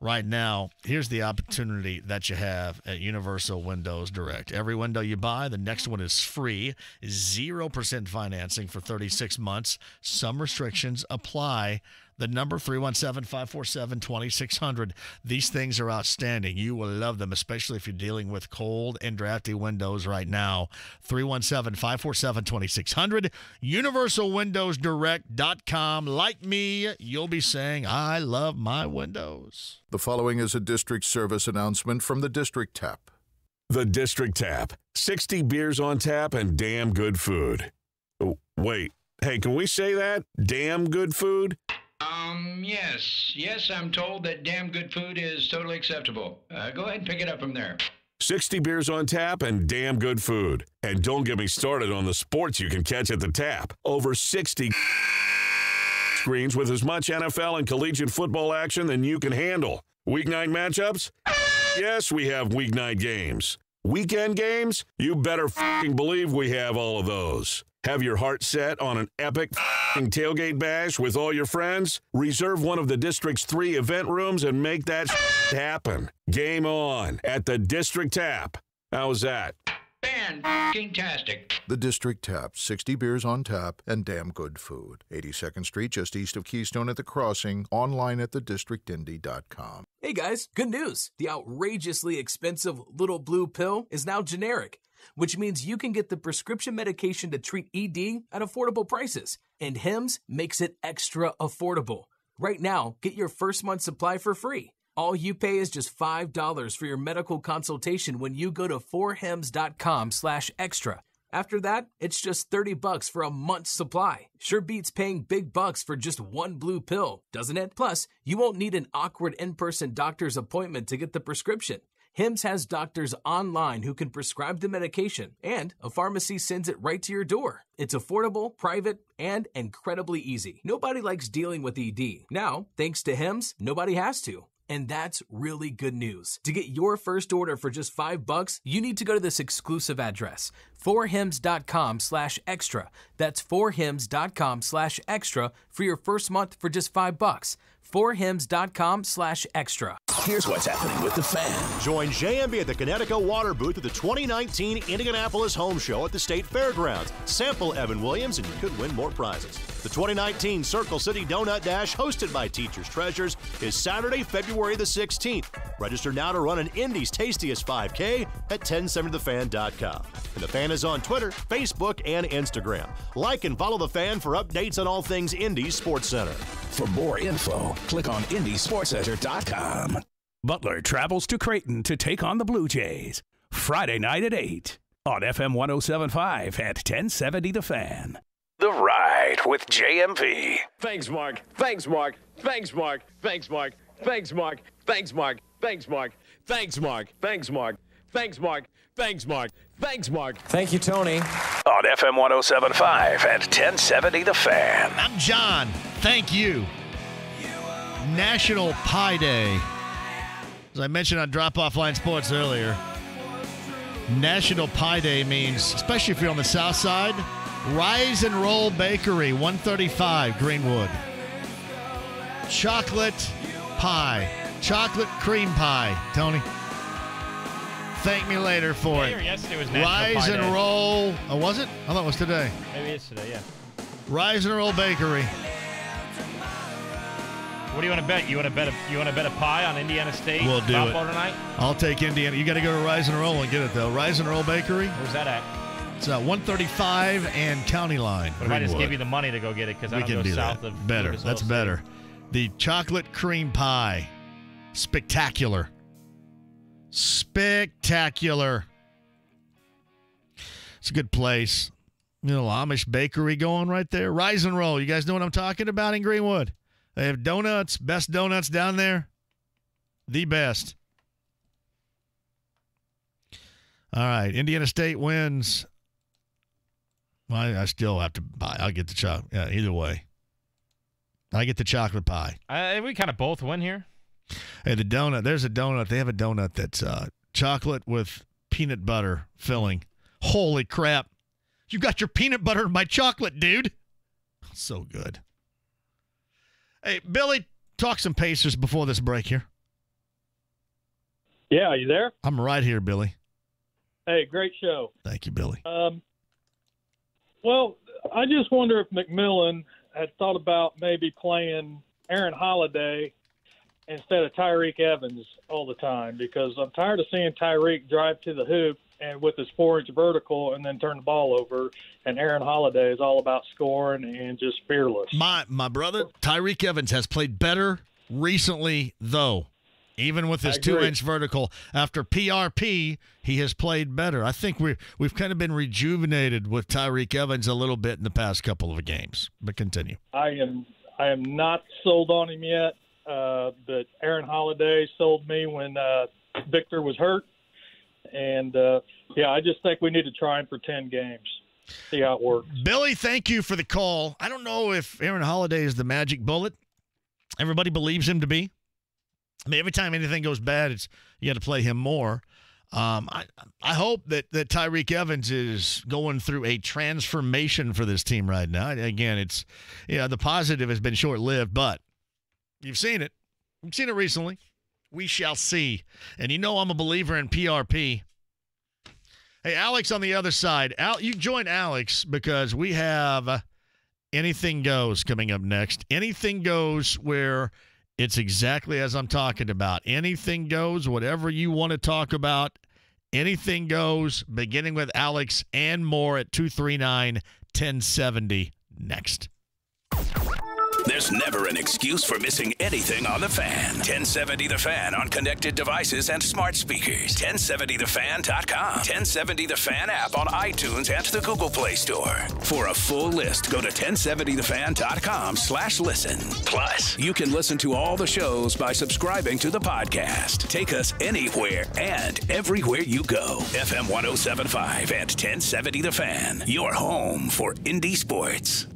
Right now, here's the opportunity that you have at Universal Windows Direct. Every window you buy, the next one is free. 0% financing for 36 months. Some restrictions apply. The number 317-547-2600. These things are outstanding. You will love them, especially if you're dealing with cold and drafty windows right now. 317-547-2600. UniversalWindowsDirect.com. Like me, you'll be saying, I love my windows. The following is a district service announcement from the District Tap. The District Tap. 60 beers on tap and damn good food. Oh, wait. Hey, can we say that? Damn good food? Yes, I'm told that damn good food is totally acceptable. Go ahead and pick it up from there. 60 beers on tap and damn good food. And don't get me started on the sports you can catch at the tap. Over 60 screens with as much NFL and collegiate football action than you can handle. Weeknight matchups? Yes, we have weeknight games. Weekend games? You better f***ing believe we have all of those. Have your heart set on an epic tailgate bash with all your friends? Reserve one of the District's 3 event rooms and make that happen. Game on at the District Tap. How's that? Fantastic. The District Tap. 60 beers on tap and damn good food. 82nd Street, just east of Keystone at the Crossing. Online at thedistrictindy.com. Hey guys, good news. The outrageously expensive Little Blue Pill is now generic, which means you can get the prescription medication to treat ED at affordable prices. And Hims makes it extra affordable. Right now, get your first month supply for free. All you pay is just $5 for your medical consultation when you go to 4hims.com/extra. After that, it's just $30 for a month's supply. Sure beats paying big bucks for just one blue pill, doesn't it? Plus, you won't need an awkward in-person doctor's appointment to get the prescription. Hims has doctors online who can prescribe the medication, and a pharmacy sends it right to your door. It's affordable, private, and incredibly easy. Nobody likes dealing with ED. Now, thanks to Hims, nobody has to. And that's really good news. To get your first order for just $5, you need to go to this exclusive address, 4hims.com/extra. That's 4hims.com/extra for your first month for just $5. 4hims.com/extra. Here's what's happening with the Fan. Join JMV at the Connecticut Water Booth at the 2019 Indianapolis Home Show at the State Fairgrounds. Sample Evan Williams and you could win more prizes. The 2019 Circle City Donut Dash, hosted by Teachers Treasures, is Saturday, February the 16th. Register now to run an Indy's Tastiest 5K at 1070thefan.com. And the Fan is on Twitter, Facebook, and Instagram. Like and follow the Fan for updates on all things Indy Sports Center. For more info, click on IndySportsCenter.com. Butler travels to Creighton to take on the Blue Jays. Friday night at 8 on FM 107.5 at 1070 The Fan. The Ride with JMV. Thanks, Mark. Thanks, Mark. Thanks, Mark. Thanks, Mark. Thanks, Mark. Thanks, Mark. Thanks, Mark. Thanks, Mark. Thanks, Mark. Thanks, Mark. Thanks, Mark. Thanks, Mark. Thank you, Tony. On FM 107.5 at 1070 The Fan. I'm John. Thank you. National Pie Day. As I mentioned on Drop Off Line Sports earlier, National Pie Day means, especially if you're on the south side, Rise and Roll Bakery, 135 Greenwood. Chocolate pie. Chocolate cream pie. Tony, thank me later for it. Yesterday was National Rise Pie and Day. Roll. Oh, was it? I thought it was today. Maybe it's today, yeah. Rise and Roll Bakery. What do you want to bet? You want to bet a pie on Indiana State? We'll do it tonight? I'll take Indiana. You got to go to Rise and Roll and get it, though. Rise and Roll Bakery. Where's that at? It's 135 and County Line. What if I just give you the money to go get it? Because I don't go south of better. Lucas That's Oil better. City. The chocolate cream pie. Spectacular. Spectacular. It's a good place. Little Amish bakery going right there. Rise and Roll. You guys know what I'm talking about in Greenwood? They have donuts. Best donuts down there. The best. All right. Indiana State wins. Well, I still have to buy. I'll get the chocolate. Yeah, either way. I get the chocolate pie. We kind of both win here. Hey, the donut. There's a donut. They have a donut that's chocolate with peanut butter filling. Holy crap. You got your peanut butter in my chocolate, dude. So good. Hey, Billy, talk some Pacers before this break here. Yeah, are you there? I'm right here, Billy. Hey, great show. Thank you, Billy. Well, I just wonder if McMillan had thought about maybe playing Aaron Holiday instead of Tyreke Evans all the time, because I'm tired of seeing Tyreke drive to the hoop and with his 4-inch vertical and then turn the ball over, and Aaron Holiday is all about scoring and just fearless. My brother, Tyreke Evans, has played better recently, though. Even with his 2-inch vertical, after PRP, he has played better. I think we've kind of been rejuvenated with Tyreke Evans a little bit in the past couple of games. But continue. I am not sold on him yet, but Aaron Holiday sold me when Victor was hurt. And, I just think we need to try him for 10 games, see how it works. Billy, thank you for the call. I don't know if Aaron Holiday is the magic bullet. Everybody believes him to be. I mean, every time anything goes bad, you got to play him more. I hope that Tyreke Evans is going through a transformation for this team right now. Again, the positive has been short-lived, but you've seen it. You've seen it recently. We shall see. And I'm a believer in PRP. Hey, Alex on the other side. You join Alex because we have Anything Goes coming up next. Anything Goes where it's exactly as I'm talking about. Anything goes, whatever you want to talk about. Anything goes, beginning with Alex and more at 239-1070 next. There's never an excuse for missing anything on The Fan. 1070 The Fan on connected devices and smart speakers. 1070thefan.com. 1070 The Fan app on iTunes and the Google Play Store. For a full list, go to 1070thefan.com/listen. Plus, you can listen to all the shows by subscribing to the podcast. Take us anywhere and everywhere you go. FM 107.5 and 1070 The Fan. Your home for indie sports.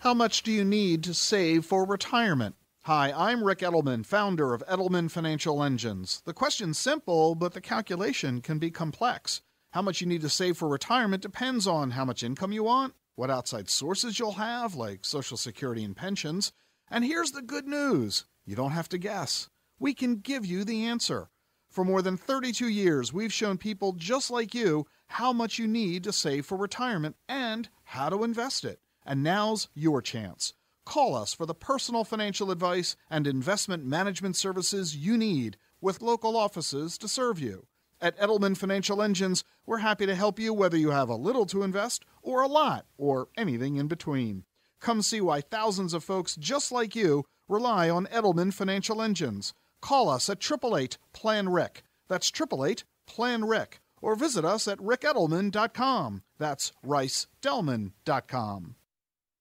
How much do you need to save for retirement? Hi, I'm Rick Edelman, founder of Edelman Financial Engines. The question's simple, but the calculation can be complex. How much you need to save for retirement depends on how much income you want, what outside sources you'll have, like Social Security and pensions. And here's the good news. You don't have to guess. We can give you the answer. For more than 32 years, we've shown people just like you how much you need to save for retirement and how to invest it. And now's your chance. Call us for the personal financial advice and investment management services you need with local offices to serve you. At Edelman Financial Engines, we're happy to help you whether you have a little to invest or a lot or anything in between. Come see why thousands of folks just like you rely on Edelman Financial Engines. Call us at 888-PLAN-RIC. That's 888-PLAN-RIC. Or visit us at rickedelman.com. That's ricedelman.com.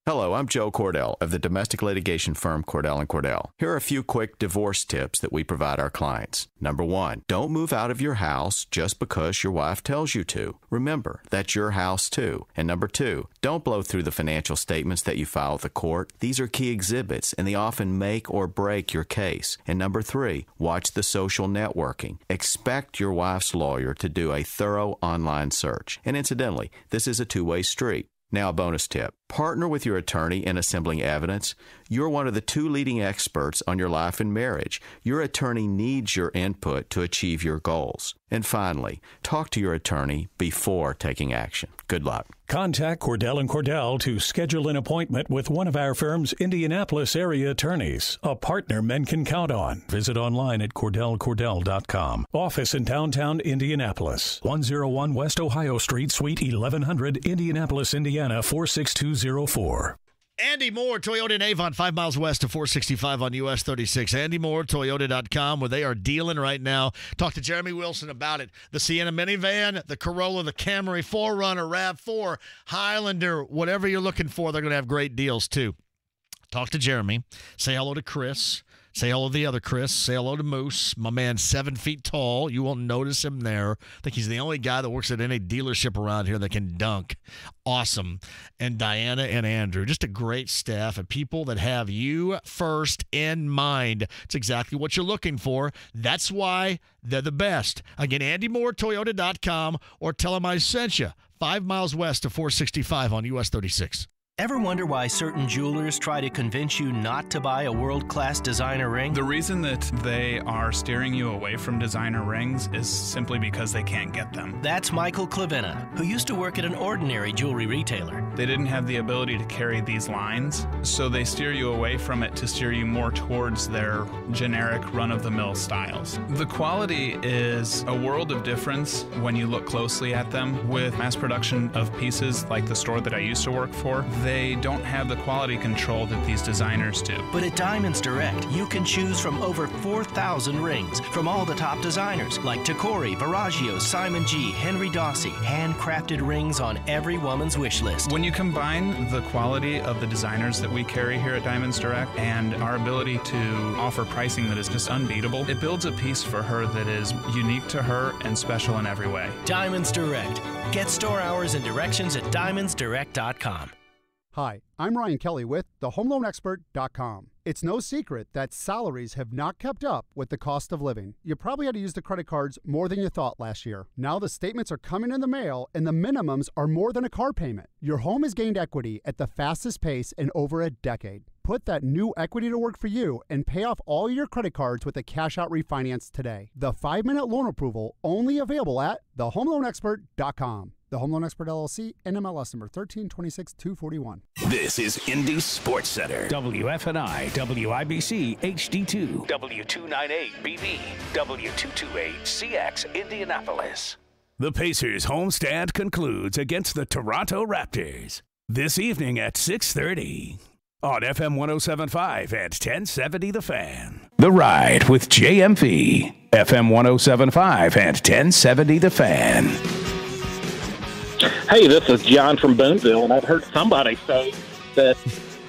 Hello, I'm Joe Cordell of the domestic litigation firm Cordell & Cordell. Here are a few quick divorce tips that we provide our clients. Number 1, don't move out of your house just because your wife tells you to. Remember, that's your house too. And number 2, don't blow through the financial statements that you file with the court. These are key exhibits, and they often make or break your case. And number 3, watch the social networking. Expect your wife's lawyer to do a thorough online search. And incidentally, this is a two-way street. Now, a bonus tip. Partner with your attorney in assembling evidence. You're one of the 2 leading experts on your life and marriage. Your attorney needs your input to achieve your goals. And finally, talk to your attorney before taking action. Good luck. Contact Cordell & Cordell to schedule an appointment with one of our firm's Indianapolis area attorneys, a partner men can count on. Visit online at CordellCordell.com. Office in downtown Indianapolis, 101 West Ohio Street, Suite 1100, Indianapolis, Indiana, 46204. Andy Moore, Toyota in Avon, 5 miles west of 465 on US 36. AndyMooreToyota.com, where they are dealing right now. Talk to Jeremy Wilson about it. The Sienna minivan, the Corolla, the Camry, 4Runner, RAV4, Highlander, whatever you're looking for, they're going to have great deals too. Talk to Jeremy. Say hello to Chris. Say hello to the other Chris. Say hello to Moose. My man's 7 feet tall. You won't notice him there. I think he's the only guy that works at any dealership around here that can dunk. Awesome. And Diana and Andrew. Just a great staff and people that have you first in mind. It's exactly what you're looking for. That's why they're the best. Again, AndyMooreToyota.com, or tell him I sent you. 5 miles west of 465 on US 36. Ever wonder why certain jewelers try to convince you not to buy a world-class designer ring? The reason that they are steering you away from designer rings is simply because they can't get them. That's Michael Clavina, who used to work at an ordinary jewelry retailer. They didn't have the ability to carry these lines, so they steer you away from it to steer you more towards their generic run-of-the-mill styles. The quality is a world of difference when you look closely at them. With mass production of pieces like the store that I used to work for, they don't have the quality control that these designers do. But at Diamonds Direct, you can choose from over 4,000 rings from all the top designers like Tacori, Verragio, Simon G, Henry Dossi. Handcrafted rings on every woman's wish list. When you combine the quality of the designers that we carry here at Diamonds Direct and our ability to offer pricing that is just unbeatable, it builds a piece for her that is unique to her and special in every way. Diamonds Direct. Get store hours and directions at diamondsdirect.com. Hi, I'm Ryan Kelly with thehomeloanexpert.com. It's no secret that salaries have not kept up with the cost of living. You probably had to use the credit cards more than you thought last year. Now the statements are coming in the mail and the minimums are more than a car payment. Your home has gained equity at the fastest pace in over a decade. Put that new equity to work for you and pay off all your credit cards with a cash-out refinance today. The 5-minute loan approval only available at thehomeloanexpert.com. The Home Loan Expert LLC, NMLS number 1326241. This is Indy Sports Center. WFNI, WIBC, HD2. W298BV, W228CX, Indianapolis. The Pacers' homestand concludes against the Toronto Raptors this evening at 6:30 on FM 107.5 and 1070 The Fan. The Ride with JMV, FM 107.5 and 1070 The Fan. Hey, this is John from Boonville, and I've heard somebody say that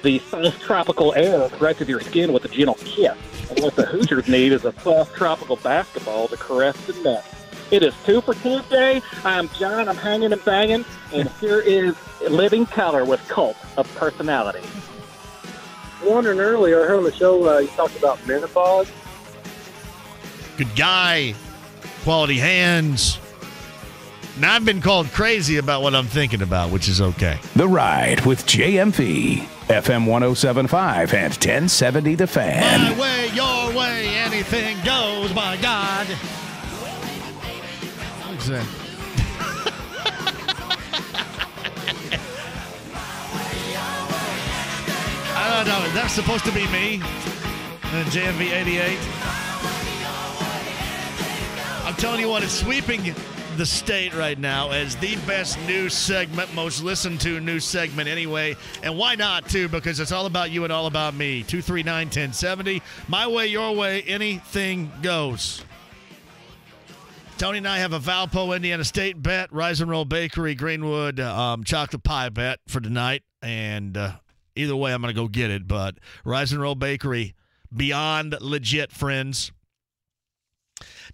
the soft tropical air corrected your skin with a gentle kiss. And what the Hoosiers need is a soft tropical basketball to caress the net. It is 2 for Tuesday. I'm John. I'm hanging and banging. And here is Living Color with Cult of Personality. Wondering earlier, I heard on the show you talked about menopause. Good guy. Quality hands. Now I've been called crazy about what I'm thinking about, which is okay. The Ride with JMV, FM 107.5 and 1070 The Fan. My way, your way, anything goes, my God. What's that? I don't know. Is that supposed to be me? JMV 88? I'm telling you what, it's sweeping the state right now as the best news segment, most listened to news segment anyway. And why not, too, because it's all about you and all about me. 239-1070. My way, your way, anything goes. Tony and I have a Valpo, Indiana State bet, Rise and Roll Bakery, Greenwood chocolate pie bet for tonight. And Either way, I'm going to go get it. But Rise and Roll Bakery, beyond legit, friends.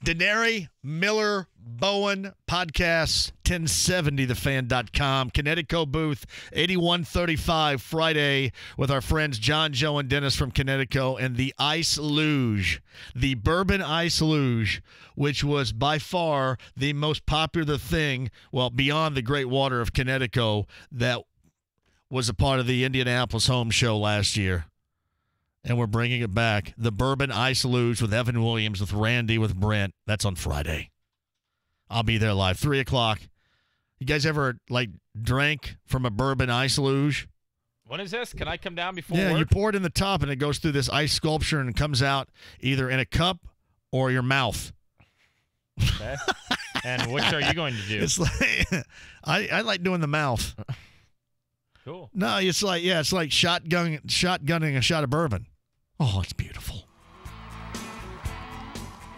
Denary, Miller, Bowen, podcasts, 1070thefan.com. Connecticut booth, 8135 Friday with our friends John, Joe, and Dennis from Connecticut, and the Ice Luge, the Bourbon Ice Luge, which was by far the most popular thing, well, beyond the great water of Connecticut, that was a part of the Indianapolis home show last year. And we're bringing it back. The Bourbon Ice Luge with Evan Williams, with Randy, with Brent. That's on Friday. I'll be there live, 3 o'clock. You guys ever, drank from a Bourbon Ice Luge? What is this? Can I come down before Yeah, work? you pour it in the top, and it goes through this ice sculpture and comes out either in a cup or your mouth. Okay. And which are you going to do? It's like I like doing the mouth. Cool. No, it's like shotgunning a shot of bourbon. Oh, it's beautiful.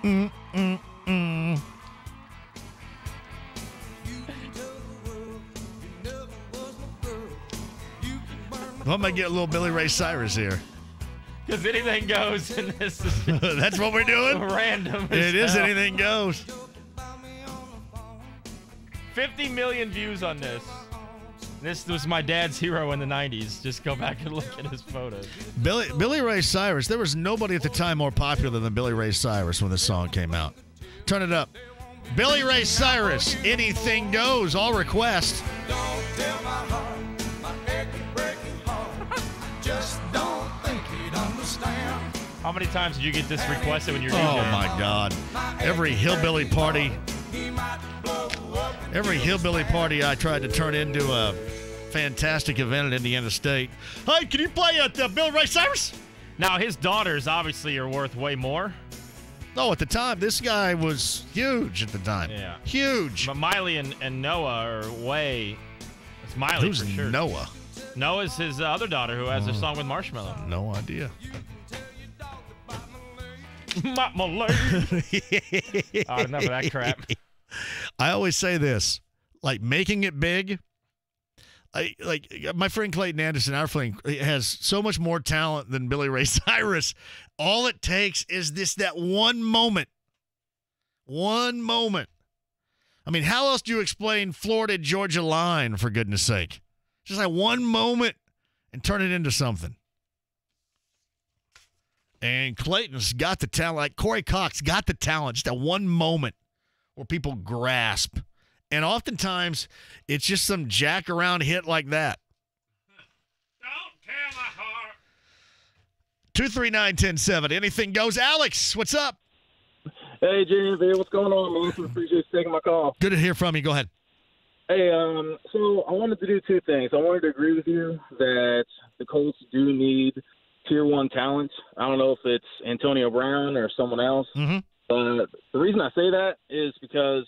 I'm going to get a little Billy Ray Cyrus here. Because anything goes in this. That's what we're doing? Random. It is anything goes. 50 million views on this. This was my dad's hero in the 90s. Just go back and look at his photos. Billy Ray Cyrus. There was nobody at the time more popular than Billy Ray Cyrus when this song came out. Turn it up. Billy Ray Cyrus, Anything Goes, all request. Don't tell my heart, my achy breaking heart. Just don't think he'd understand. How many times did you get this requested when you were DJing? Oh, my God. Every hillbilly party I tried to turn into a fantastic event at Indiana State. Hey, can you play at Billy Ray Cyrus? Now, his daughters obviously are worth way more. Oh, at the time, this guy was huge at the time. Yeah. Huge. But Miley and Noah are way... It's Miley Who's for sure. Noah? Noah's his other daughter who has a song with Marshmello. No idea. My lady. Oh, enough of that crap. I always say this, making it big. My friend Clayton Anderson, our friend, has so much more talent than Billy Ray Cyrus. All it takes is that one moment. One moment. I mean, how else do you explain Florida-Georgia line, for goodness sake? Just one moment and turn it into something. And Clayton's got the talent. Like Corey Cox got the talent. Just that one moment where people grasp. And oftentimes, it's just some jack-around hit like that. Don't tell my heart. 239-1070. Anything goes. Alex, what's up? Hey, JMV, what's going on, man? Appreciate you taking my call. Good to hear from you. Go ahead. Hey, so I wanted to do two things. I wanted to agree with you that the Colts do need Tier 1 talent. I don't know if it's Antonio Brown or someone else. Mm-hmm. But the reason I say that is because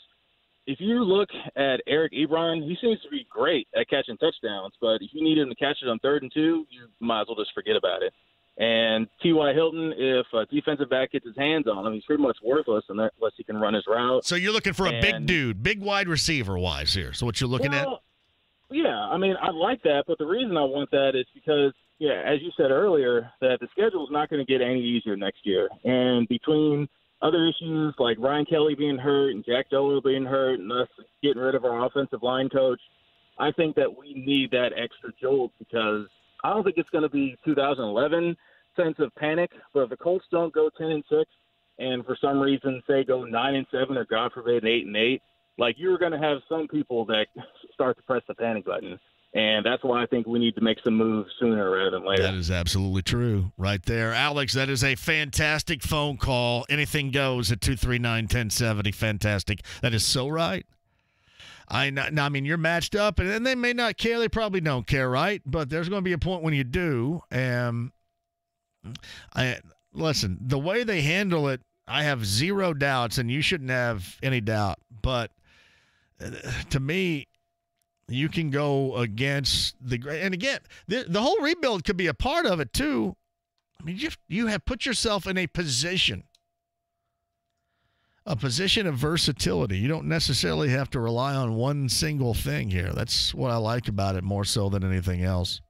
if you look at Eric Ebron, he seems to be great at catching touchdowns. But if you need him to catch it on 3rd and 2, you might as well just forget about it. And T.Y. Hilton, if a defensive back gets his hands on him, he's pretty much worthless unless he can run his route. So you're looking for a big dude, big wide receiver-wise here. So what you're looking at? Yeah, I mean, I like that. But the reason I want that is because, as you said earlier, that the schedule is not going to get any easier next year. And between other issues like Ryan Kelly being hurt and Jack Doyle being hurt and us getting rid of our offensive line coach, I think that we need that extra jolt because I don't think it's going to be 2011 sense of panic. But if the Colts don't go 10-6 and for some reason say go 9-7 or God forbid 8-8, you're going to have some people that start to press the panic button. And that's why I think we need to make some moves sooner rather than later. That is absolutely true right there. Alex, that is a fantastic phone call. Anything goes at 239-1070. Fantastic. That is so right. I mean, you're matched up, and they may not care. They probably don't care, right? But there's going to be a point when you do. Listen, the way they handle it, I have zero doubts, and you shouldn't have any doubt. But to me, you can go against and again, the whole rebuild could be a part of it too. I mean, you have put yourself in a position of versatility. You don't necessarily have to rely on one single thing here. That's what I like about it more so than anything else.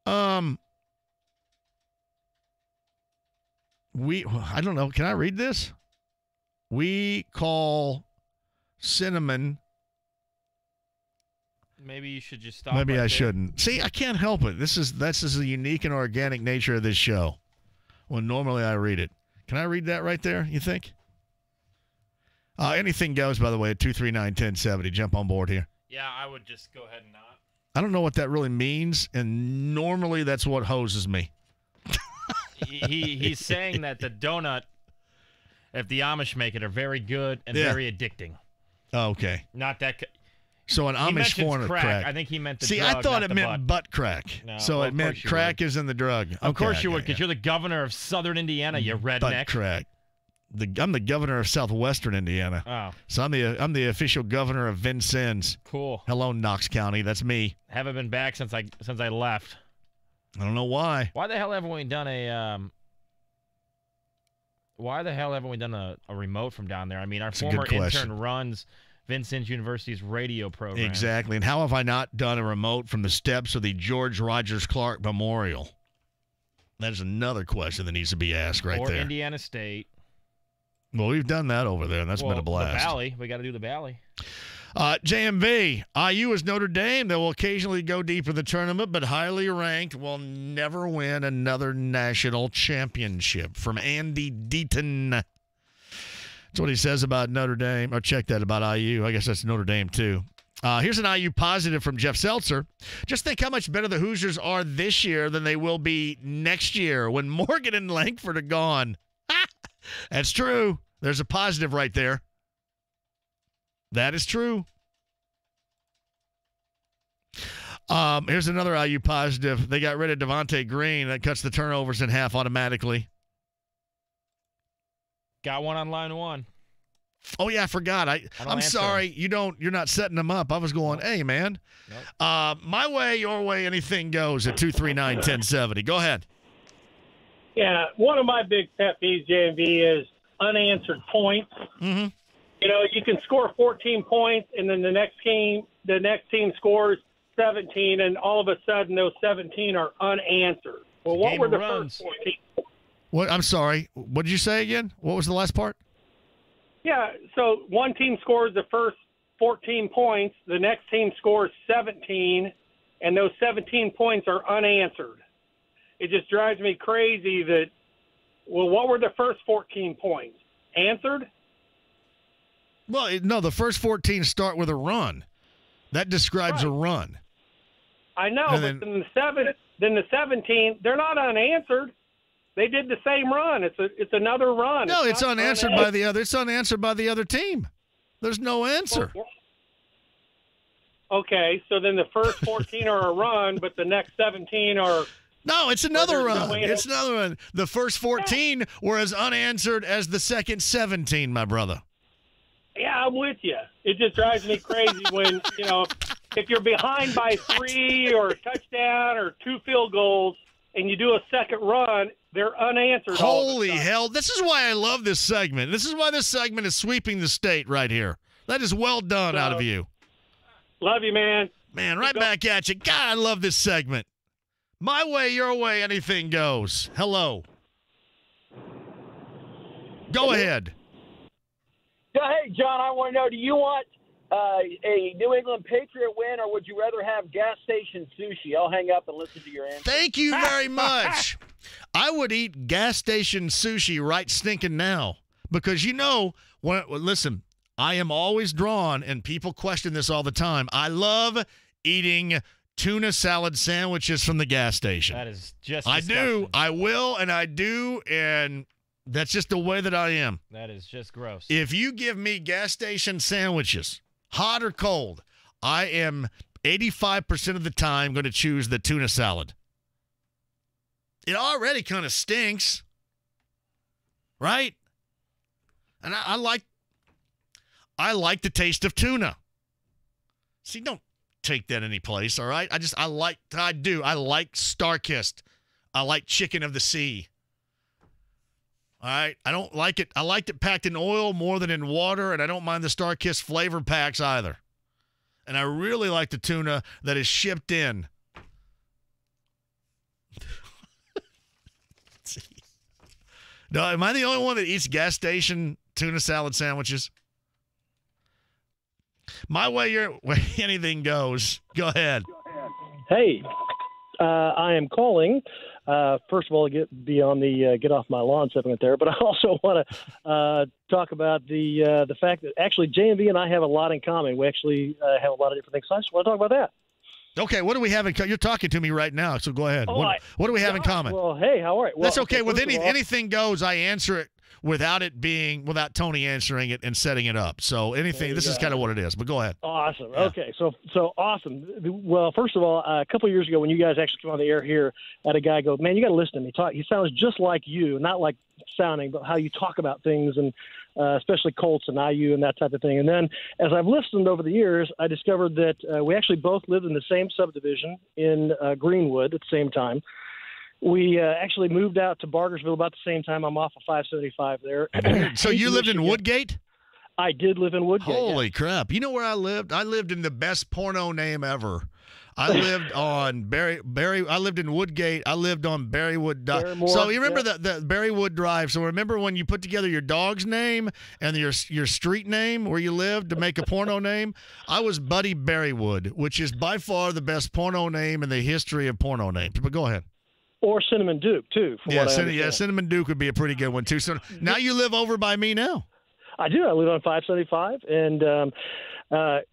I don't know. Can I read this? We call cinnamon. Maybe you should just stop. Maybe right I there. shouldn't. See, I can't help it. This is the unique and organic nature of this show. When normally I read it. Can I read that right there, you think? Anything goes, by the way, at 239-1070. Jump on board here. Yeah, I would just go ahead and not. I don't know what that really means, and normally that's what hoses me. He's saying that the donut, if the Amish make it, are very good and very addicting. Oh, okay. Not that. So an Amish form of crack. I think he meant the See, drug, I thought not it the meant butt crack. No, So well, it meant crack is in the drug. Of course you would, because you're the governor of Southern Indiana, you redneck. Butt crack. I'm the governor of Southwestern Indiana. Oh. So I'm the official governor of Vincennes. Cool. Hello, Knox County. That's me. Haven't been back since I left. I don't know why. Why the hell haven't we done a remote from down there? I mean, our former intern runs Vincennes University's radio program. Exactly. And how have I not done a remote from the steps of the George Rogers Clark Memorial? That is another question that needs to be asked right or there. Indiana State. Well, we've done that over there, and that's been a blast. The Valley. We got to do the Valley. JMV, IU is Notre Dame. They will occasionally go deep in the tournament, but highly ranked will never win another national championship. From Andy Deaton. That's what he says about Notre Dame. Or check that about IU. I guess that's Notre Dame, too. Here's an IU positive from Jeff Seltzer. Just think how much better the Hoosiers are this year than they will be next year when Morgan and Langford are gone. That's true. There's a positive right there. That is true. Here's another IU positive. They got rid of Devontae Green. That cuts the turnovers in half automatically. Got one on line one. Oh yeah, I forgot. I'm sorry. You're not setting them up. I was going, hey man. Nope. My way, your way, anything goes at 239-1070. Go ahead. Yeah, one of my big pet peeves, JMV, is unanswered points. Mm-hmm. You know, you can score 14 points, and then the next team scores 17, and all of a sudden those 17 are unanswered. Well, what were the first 14? What? I'm sorry. What did you say again? What was the last part? Yeah, so one team scores the first 14 points, the next team scores 17, and those 17 points are unanswered. It just drives me crazy that, well, what were the first 14 points? Answered? Well, no, the first 14 start with a run. That describes a run. I know, but then the 17, they're not unanswered. They did the same run. It's another run. No, it's unanswered by the other. It's unanswered by the other team. There's no answer. Okay, so then the first 14 are a run, but the next 17 are. No, it's another run. It's another one. The first 14 were as unanswered as the second 17, my brother. Yeah, I'm with you. It just drives me crazy when, if you're behind by 3 or a touchdown or 2 field goals and you do a second run, they're unanswered. Holy hell. This is why I love this segment. This is why this segment is sweeping the state right here. That is well done out of you. Love you, man. Man, right back at you. God, I love this segment. My way, your way, anything goes. Hello. Go ahead. Hey, John, I want to know, do you want a New England Patriot win, or would you rather have gas station sushi? I'll hang up and listen to your answer. Thank you very much. I would eat gas station sushi right stinking now because, listen, I am always drawn, and people question this all the time. I love eating tuna salad sandwiches from the gas station. That is just I do. I will, and I do, and that's just the way that I am. That is just gross. If you give me gas station sandwiches, hot or cold, I am 85% of the time going to choose the tuna salad. It already kind of stinks, right? And I like the taste of tuna. See, don't take that any place, all right? I like Star-Kissed. I like chicken of the sea. All right? I don't like it. I liked it packed in oil more than in water, and I don't mind the Star-Kissed flavor packs either. And I really like the tuna that is shipped in. No, am I the only one that eats gas station tuna salad sandwiches? My way, your way, anything goes. Go ahead. Hey, I am calling. First of all, be on the get off my lawn segment there, but I also want to talk about the fact that actually JMV and I have a lot in common. We actually have a lot of different things. So I just want to talk about that. Okay, what do we have in common? You're talking to me right now, so go ahead. What do we have in common? Well, hey, how are you? Well, that's okay. With all, anything goes, I answer it without Tony answering it and setting it up. So anything, this is kind of what it is. But go ahead. Awesome. Yeah. Okay, so awesome. Well, first of all, a couple of years ago when you guys actually came on the air here, I had a guy go, "Man, you got to listen to me talk. He sounds just like you, not like sounding, but how you talk about things and." Especially Colts and IU and that type of thing. And then as I've listened over the years, I discovered that we actually both lived in the same subdivision in Greenwood at the same time. We actually moved out to Bargersville about the same time. I'm off of 575 there. So you lived in Woodgate? I did live in Woodgate. Holy crap. You know where I lived? I lived in the best porno name ever. I lived on I lived in Woodgate. I lived on Berrywood Drive. So you remember the Berrywood Drive. So remember when you put together your dog's name and your street name where you lived to make a porno name? I was Buddy Berrywood, which is by far the best porno name in the history of porno names. But go ahead. Or Cinnamon Duke, too. Cinnamon Duke would be a pretty good one, too. So now you live over by me now. I do. I live on 575, and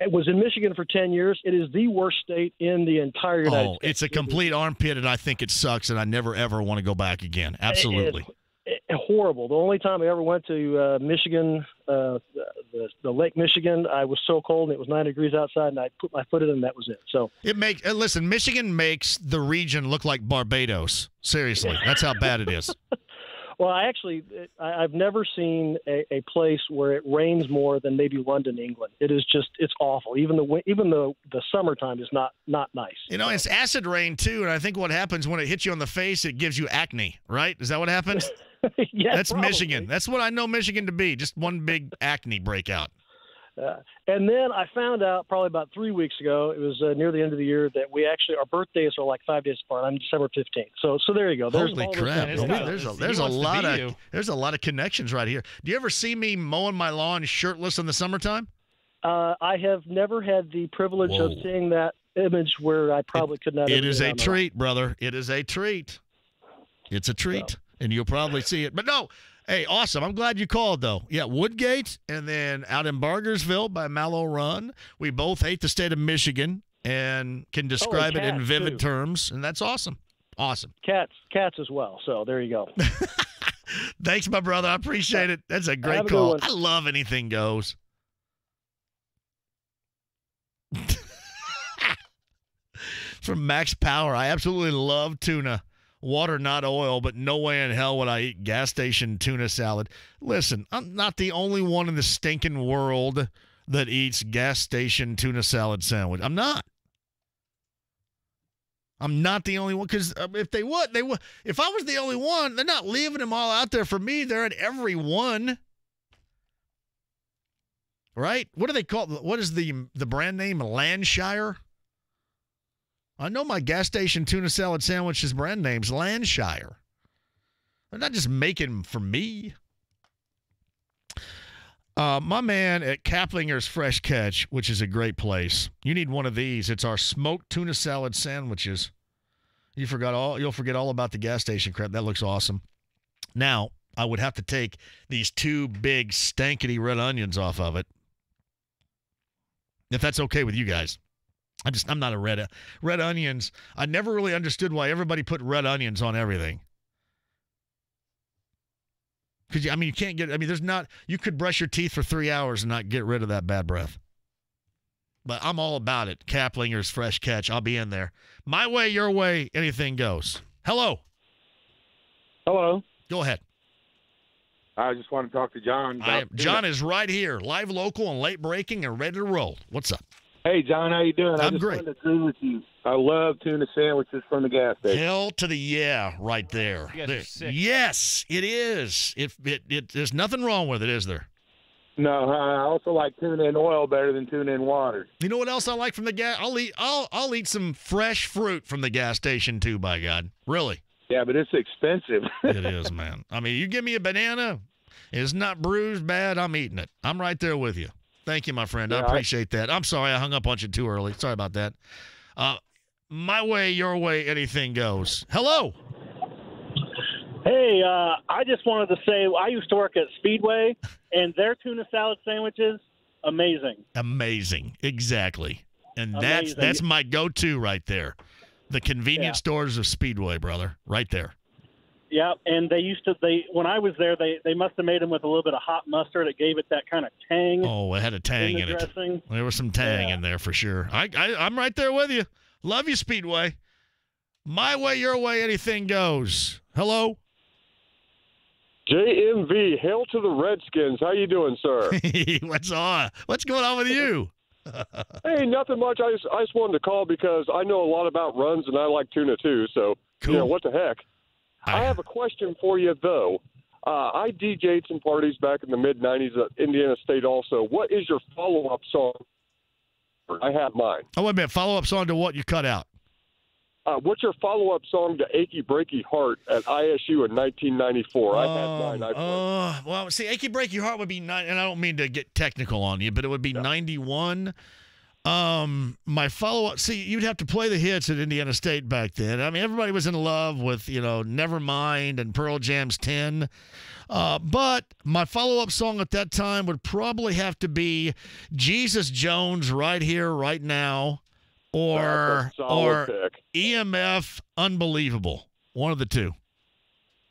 it was in Michigan for 10 years. It is the worst state in the entire United States. It's a complete armpit, and I think it sucks, and I never, ever want to go back again. Absolutely. It's horrible. The only time I ever went to Michigan, the Lake Michigan, I was so cold, and it was 9 degrees outside, and I put my foot in it, and that was it. So listen, Michigan makes the region look like Barbados. Seriously. That's how bad it is. Well, I've never seen a place where it rains more than maybe London, England. It's awful. Even the summertime is not nice. You know, it's acid rain too, and I think what happens when it hits you on the face, it gives you acne, right? Is that what happens? Yeah, that's probably. Michigan. That's what I know Michigan to be, just one big acne breakout. And then I found out probably about 3 weeks ago, it was near the end of the year, that our birthdays are like 5 days apart. I'm December 15th. So there you go. Holy crap. There's a lot of connections right here. Do you ever see me mowing my lawn shirtless in the summertime? I have never had the privilege of seeing that image where I probably could not. It is a treat, brother. It is a treat. It's a treat. And you'll probably see it. But no. Hey, awesome. I'm glad you called, though. Yeah, Woodgate, and then out in Bargersville by Mallow Run. We both hate the state of Michigan and can describe it in vivid terms, and that's awesome. Awesome. Cats as well, so there you go. Thanks, my brother. I appreciate it. That's a great call. I love anything goes. From Max Power, I absolutely love tuna. Water, not oil, but no way in hell would I eat gas station tuna salad. Listen, I'm not the only one in the stinking world that eats gas station tuna salad sandwich. I'm not. I'm not the only one, because if they would. If I was the only one, they're not leaving them all out there for me. They're at every one. Right? What do they call it? What is the brand name? Landshire? I know my gas station tuna salad sandwich's brand name's Landshire. They're not just making them for me. My man at Kaplinger's Fresh Catch, which is a great place. You need one of these. It's our smoked tuna salad sandwiches. You'll forget all about the gas station crap. That looks awesome. Now, I would have to take these 2 big stankety red onions off of it. If that's okay with you guys. I'm not a red onions. I never really understood why everybody put red onions on everything. Because, you can't you could brush your teeth for 3 hours and not get rid of that bad breath. But I'm all about it. Kaplinger's Fresh Catch. I'll be in there. My way, your way, anything goes. Hello. Hello. Go ahead. I just want to talk to John. John is right here, live, local, and late breaking, and ready to roll. What's up? Hey, John, how you doing? I'm great. I just wanted to agree with you. I love tuna sandwiches from the gas station. Hell to the yeah, right there. You guys are sick. Yes, it is. There's nothing wrong with it, is there? No, I also like tuna in oil better than tuna in water. You know what else I like from the gas? I'll eat some fresh fruit from the gas station too. By God, really? Yeah, but it's expensive. It is, man. I mean, you give me a banana, it's not bruised bad. I'm eating it. I'm right there with you. Thank you, my friend. I appreciate that. I'm sorry I hung up on you too early. Sorry about that. My way, your way, anything goes. Hello. Hey, I just wanted to say I used to work at Speedway, and their tuna salad sandwiches, amazing. Amazing. Exactly. And Amazing. that's my go-to right there. The convenience stores of Speedway, brother. Right there. Yeah, and when I was there, they must have made them with a little bit of hot mustard. It gave it that kind of tang. Oh, it had a tang in it. There was some tang in there for sure. I'm right there with you. Love you, Speedway. My way, your way, anything goes. Hello? JMV, hail to the Redskins. How you doing, sir? What's on? What's going on with you? Hey, nothing much. I just wanted to call because I know a lot about runs, and I like tuna too. So, cool. What the heck? I have a question for you, though. I DJ'd some parties back in the mid-'90s at Indiana State also. What is your follow-up song? I have mine. Oh, wait a minute. Follow-up song to what you cut out? What's your follow-up song to Achy Breaky Heart at ISU in 1994? I had mine. Well, see, Achy Breaky Heart would be and I don't mean to get technical on you, but it would be 91. My follow-up, see, you'd have to play the hits at Indiana State back then. I mean, everybody was in love with, Nevermind and Pearl Jam's 10. But my follow-up song at that time would probably have to be Jesus Jones, Right Here, Right Now, or EMF, Unbelievable. One of the two.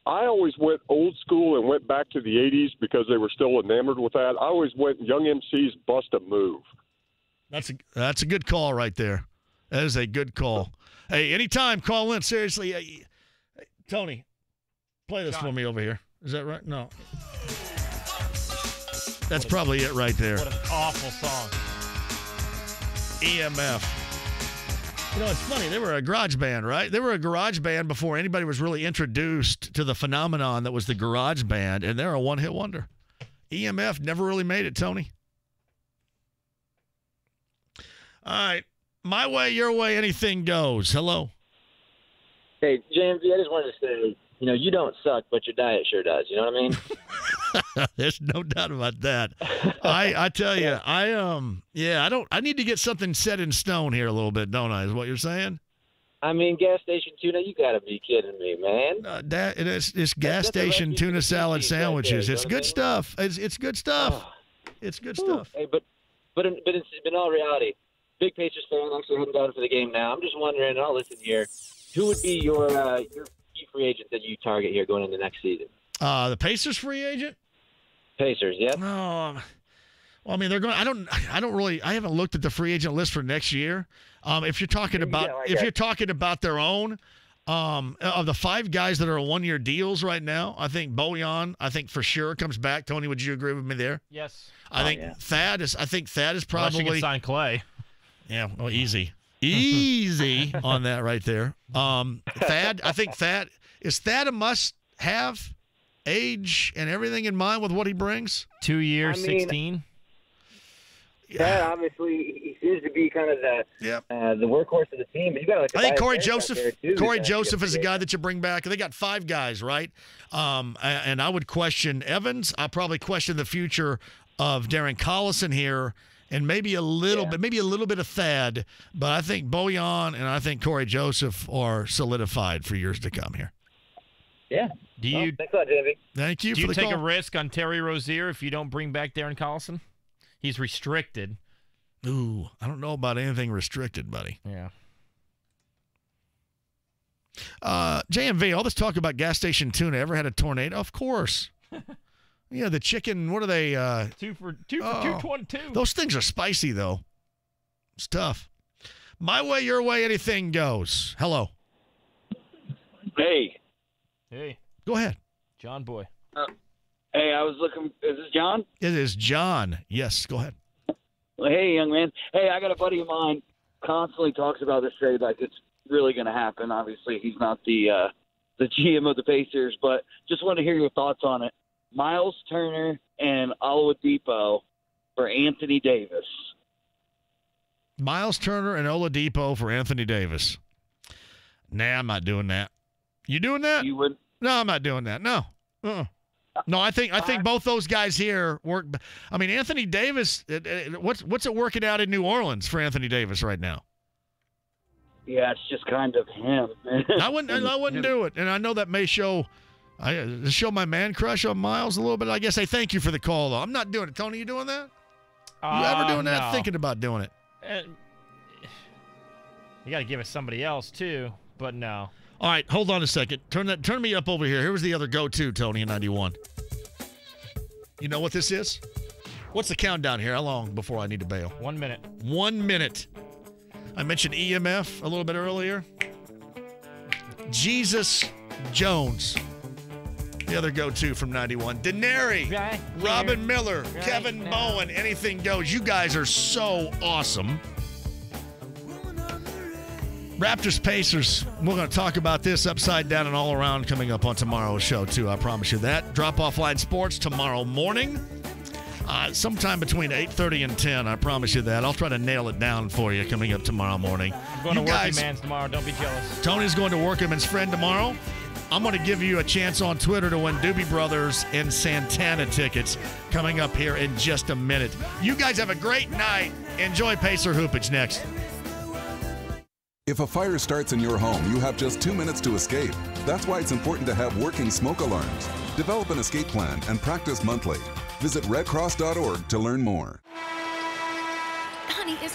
I always went old school and went back to the 80s because they were still enamored with that. I always went Young MC's Bust a Move. That's a good call right there. That is a good call. Hey, anytime, call in. Seriously. Hey, Tony, play this for me over here. Is that right? No. That's probably it right there. What an awful song. EMF. It's funny. They were a garage band, right? They were a garage band before anybody was really introduced to the phenomenon that was the garage band, and they're a one-hit wonder. EMF never really made it, Tony. All right. My way, your way, anything goes. Hello. Hey, JMV, I just wanted to say, you don't suck, but your diet sure does. You know what I mean? There's no doubt about that. I tell you, I need to get something set in stone here a little bit, don't I? Is what you're saying? I mean, gas station tuna, you got to be kidding me, man. It's gas station tuna salad sandwiches. It's good stuff. It's good stuff. It's good stuff. Hey, but in all reality, big Pacers fan, actually heading down for the game now. I'm just wondering, and I'll listen here, who would be your key free agent that you target here going into next season? The Pacers free agent? Pacers, yeah. Well, I mean, they're going. I haven't looked at the free agent list for next year. If you're talking about their own, of the 5 guys that are on 1-year deals right now, I think Bojan, for sure comes back. Tony, would you agree with me there? Yes. I think Thad is probably. Unless you can sign Clay. Yeah. Well, easy on that right there. Thad, I think Thad a must-have? Age and everything in mind with what he brings? 2 years, 16. That obviously he seems to be kind of the workhorse of the team. You got I think Corey Joseph is a guy that you bring back. They got 5 guys, right? And I would question Evans. I'll probably question the future of Darren Collison here, and maybe a little bit of Thad. But I think Bojan and I think Corey Joseph are solidified for years to come here. Yeah. Thanks a lot, JV. Thank you. Do you take a risk on Terry Rozier if you don't bring back Darren Collison? He's restricted. Ooh, I don't know about anything restricted, buddy. Yeah. JMV, all this talk about gas station tuna. Ever had a tornado? Of course. Yeah, the chicken. What are they? 2 for $2.22. Those things are spicy, though. It's tough. My way, your way, anything goes. Hello. Hey. Go ahead. John Boy. Hey, I was looking. Is this John? It is John. Yes, go ahead. Well, hey, young man. Hey, I got a buddy of mine constantly talks about this trade like it's really going to happen. Obviously, he's not the GM of the Pacers, but just wanted to hear your thoughts on it. Miles Turner and Oladipo for Anthony Davis. Miles Turner and Oladipo for Anthony Davis. Nah, I'm not doing that. You doing that? You would? No, I'm not doing that. No. No, I think both those guys here work. I mean, Anthony Davis. What's it working out in New Orleans for Anthony Davis right now? Yeah, it's just kind of him. I wouldn't do it, and I know that may show my man crush on Miles a little bit. I guess I thank you for the call, though. I'm not doing it. Tony, you doing that? You ever doing that? No. Thinking about doing it? You got to give it somebody else too, but no. All right, hold on a second. Turn me up over here. Here was the other go-to, Tony, in 91. You know what this is? What's the countdown here? How long before I need to bail? 1 minute. 1 minute. I mentioned EMF a little bit earlier. Jesus Jones, the other go-to from 91. Denary, right Robin Miller, right Kevin now. Bowen, anything goes. You guys are so awesome. Raptors Pacers, we're going to talk about this upside down and all around coming up on tomorrow's show, too. I promise you that. Drop Offline Sports tomorrow morning, sometime between 8:30 and 10. I promise you that. I'll try to nail it down for you coming up tomorrow morning. I'm going to Working Man's tomorrow. Don't be jealous. Tony's going to Workman's Friend tomorrow. I'm going to give you a chance on Twitter to win Doobie Brothers and Santana tickets coming up here in just a minute. You guys have a great night. Enjoy Pacer Hoopage next. If a fire starts in your home, you have just 2 minutes to escape. That's why it's important to have working smoke alarms. Develop an escape plan and practice monthly. Visit redcross.org to learn more. Honey, is